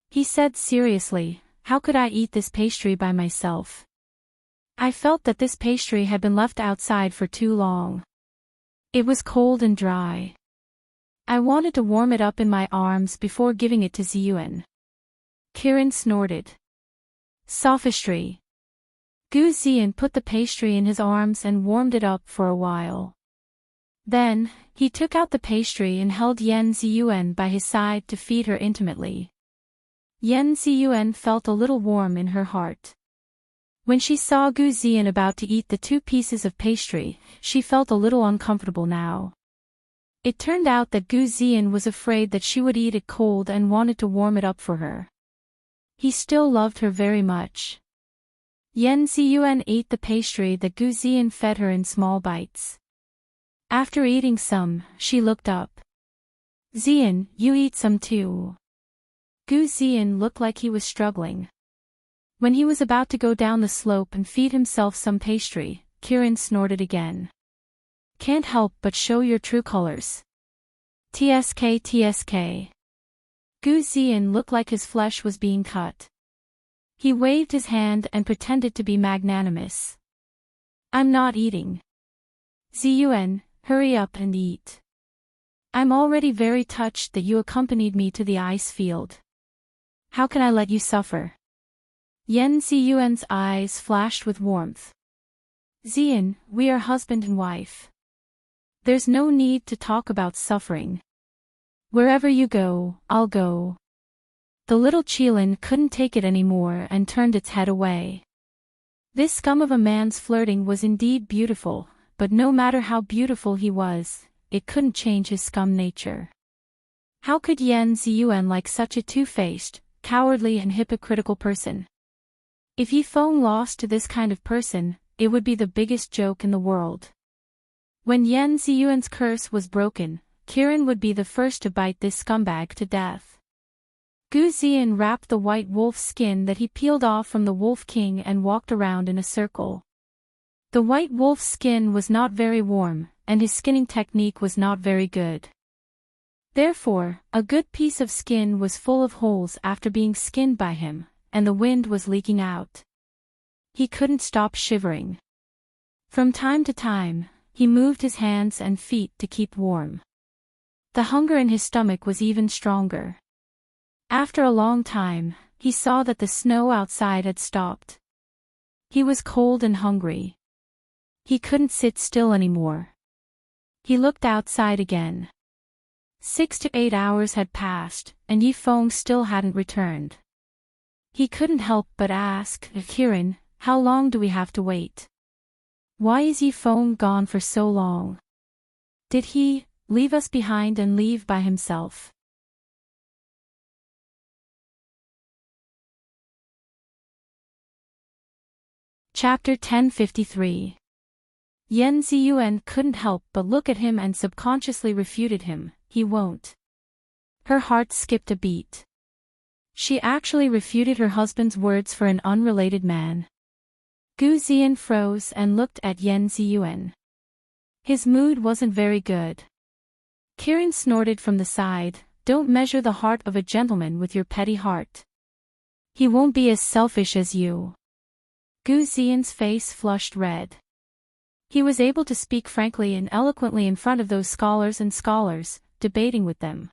He said seriously, "How could I eat this pastry by myself? I felt that this pastry had been left outside for too long. It was cold and dry. I wanted to warm it up in my arms before giving it to Ziyuan." Kirin snorted. "Sophistry." Gu Zian put the pastry in his arms and warmed it up for a while. Then, he took out the pastry and held Yen Ziyuan by his side to feed her intimately. Yen Ziyuan felt a little warm in her heart. When she saw Gu Ziyan about to eat the 2 pieces of pastry, she felt a little uncomfortable now. It turned out that Gu Ziyan was afraid that she would eat it cold and wanted to warm it up for her. He still loved her very much. Yen Ziyuan ate the pastry that Gu Ziyan fed her in small bites. After eating some, she looked up. Ziyan, you eat some too. Gu Ziyan looked like he was struggling. When he was about to go down the slope and feed himself some pastry, Kiran snorted again. Can't help but show your true colors. TSK TSK. Gu Ziyan looked like his flesh was being cut. He waved his hand and pretended to be magnanimous. I'm not eating. Ziyuan, hurry up and eat. I'm already very touched that you accompanied me to the ice field. How can I let you suffer? Yen Ziyuan's eyes flashed with warmth. Ziyan, we are husband and wife. There's no need to talk about suffering. Wherever you go, I'll go. The little Qilin couldn't take it anymore and turned its head away. This scum of a man's flirting was indeed beautiful, but no matter how beautiful he was, it couldn't change his scum nature. How could Yen Ziyuan like such a two-faced, cowardly and hypocritical person? If Yi Feng lost to this kind of person, it would be the biggest joke in the world. When Yen Ziyuan's curse was broken, Kiran would be the first to bite this scumbag to death. Gu Ziyan wrapped the white wolf skin that he peeled off from the Wolf King and walked around in a circle. The white wolf's skin was not very warm, and his skinning technique was not very good. Therefore, a good piece of skin was full of holes after being skinned by him, and the wind was leaking out. He couldn't stop shivering. From time to time, he moved his hands and feet to keep warm. The hunger in his stomach was even stronger. After a long time, he saw that the snow outside had stopped. He was cold and hungry. He couldn't sit still anymore. He looked outside again. 6 to 8 hours had passed, and Yi Feng still hadn't returned. He couldn't help but ask, Kiran, how long do we have to wait? Why is Yi Feng gone for so long? Did he leave us behind and leave by himself? Chapter 1053. Yen Ziyuan couldn't help but look at him and subconsciously refuted him, he won't. Her heart skipped a beat. She actually refuted her husband's words for an unrelated man. Gu Ziyan froze and looked at Yen Ziyuan. His mood wasn't very good. Kiran snorted from the side, don't measure the heart of a gentleman with your petty heart. He won't be as selfish as you. Gu Ziyan's face flushed red. He was able to speak frankly and eloquently in front of those scholars, debating with them.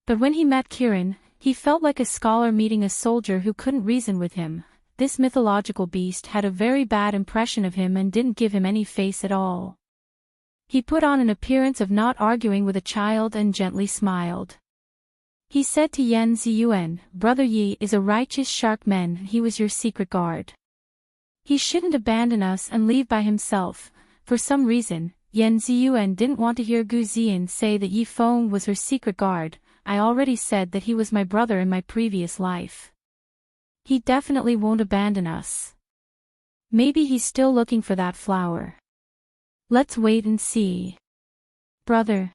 But when he met Kiran, he felt like a scholar meeting a soldier who couldn't reason with him. This mythological beast had a very bad impression of him and didn't give him any face at all. He put on an appearance of not arguing with a child and gently smiled. He said to Yen Ziyuan, Brother Yi is a righteous shark man, he was your secret guard. He shouldn't abandon us and leave by himself. For some reason, Yen Ziyuan didn't want to hear Gu Ziyan say that Yi Feng was her secret guard. I already said that he was my brother in my previous life. He definitely won't abandon us. Maybe he's still looking for that flower. Let's wait and see. Brother.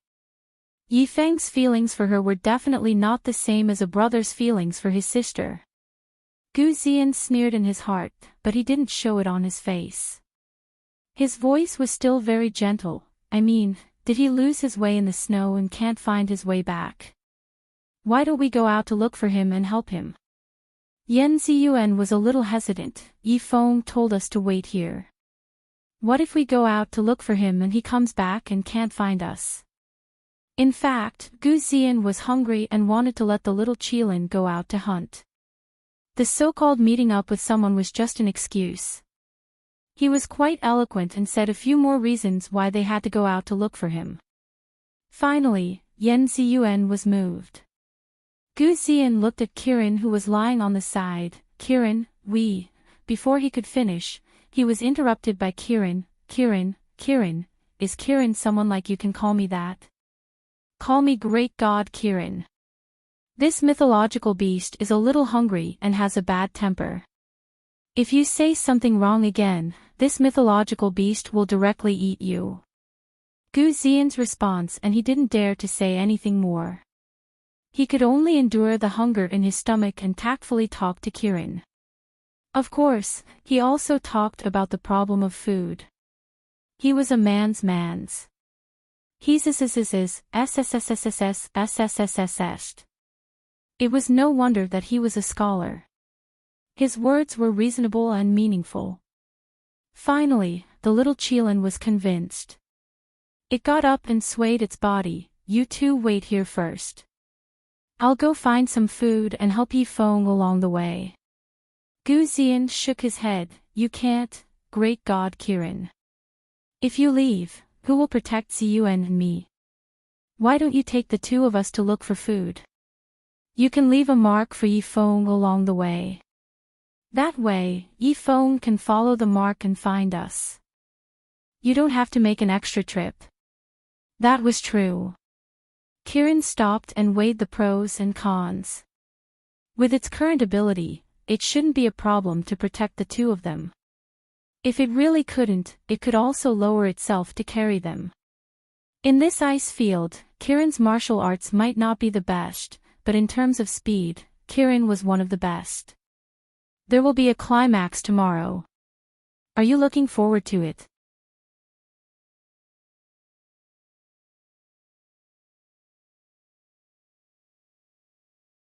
Yi Feng's feelings for her were definitely not the same as a brother's feelings for his sister. Gu Ziyan sneered in his heart, but he didn't show it on his face. His voice was still very gentle. I mean, did he lose his way in the snow and can't find his way back? Why don't we go out to look for him and help him? Yen Ziyuan was a little hesitant. Yi Feng told us to wait here. What if we go out to look for him and he comes back and can't find us? In fact, Gu Ziyan was hungry and wanted to let the little Qilin go out to hunt. The so-called meeting up with someone was just an excuse. He was quite eloquent and said a few more reasons why they had to go out to look for him. Finally, Yen Ziyuan was moved. Gu Ziyan looked at Kirin, who was lying on the side. Kirin, we. Before he could finish, he was interrupted by Kirin. Kirin, is Kirin someone like you can call me that? Call me great god Kirin. This mythological beast is a little hungry and has a bad temper. If you say something wrong again, this mythological beast will directly eat you. Gu Ziyan's response, and he didn't dare to say anything more. He could only endure the hunger in his stomach and tactfully talk to Kirin. Of course, he also talked about the problem of food. He was a man's. He's SSSS. It was no wonder that he was a scholar. His words were reasonable and meaningful. Finally, the little Qilin was convinced. It got up and swayed its body. You two wait here first. I'll go find some food and help Yi Feng along the way. Gu Ziyan shook his head. You can't, great god Kirin. If you leave, who will protect Ziyuan and me? Why don't you take the two of us to look for food? You can leave a mark for Yi Feng along the way. That way, Yi Feng can follow the mark and find us. You don't have to make an extra trip. That was true. Kirin stopped and weighed the pros and cons. With its current ability, it shouldn't be a problem to protect the two of them. If it really couldn't, it could also lower itself to carry them. In this ice field, Kirin's martial arts might not be the best, but in terms of speed, Kirin was one of the best. There will be a climax tomorrow. Are you looking forward to it?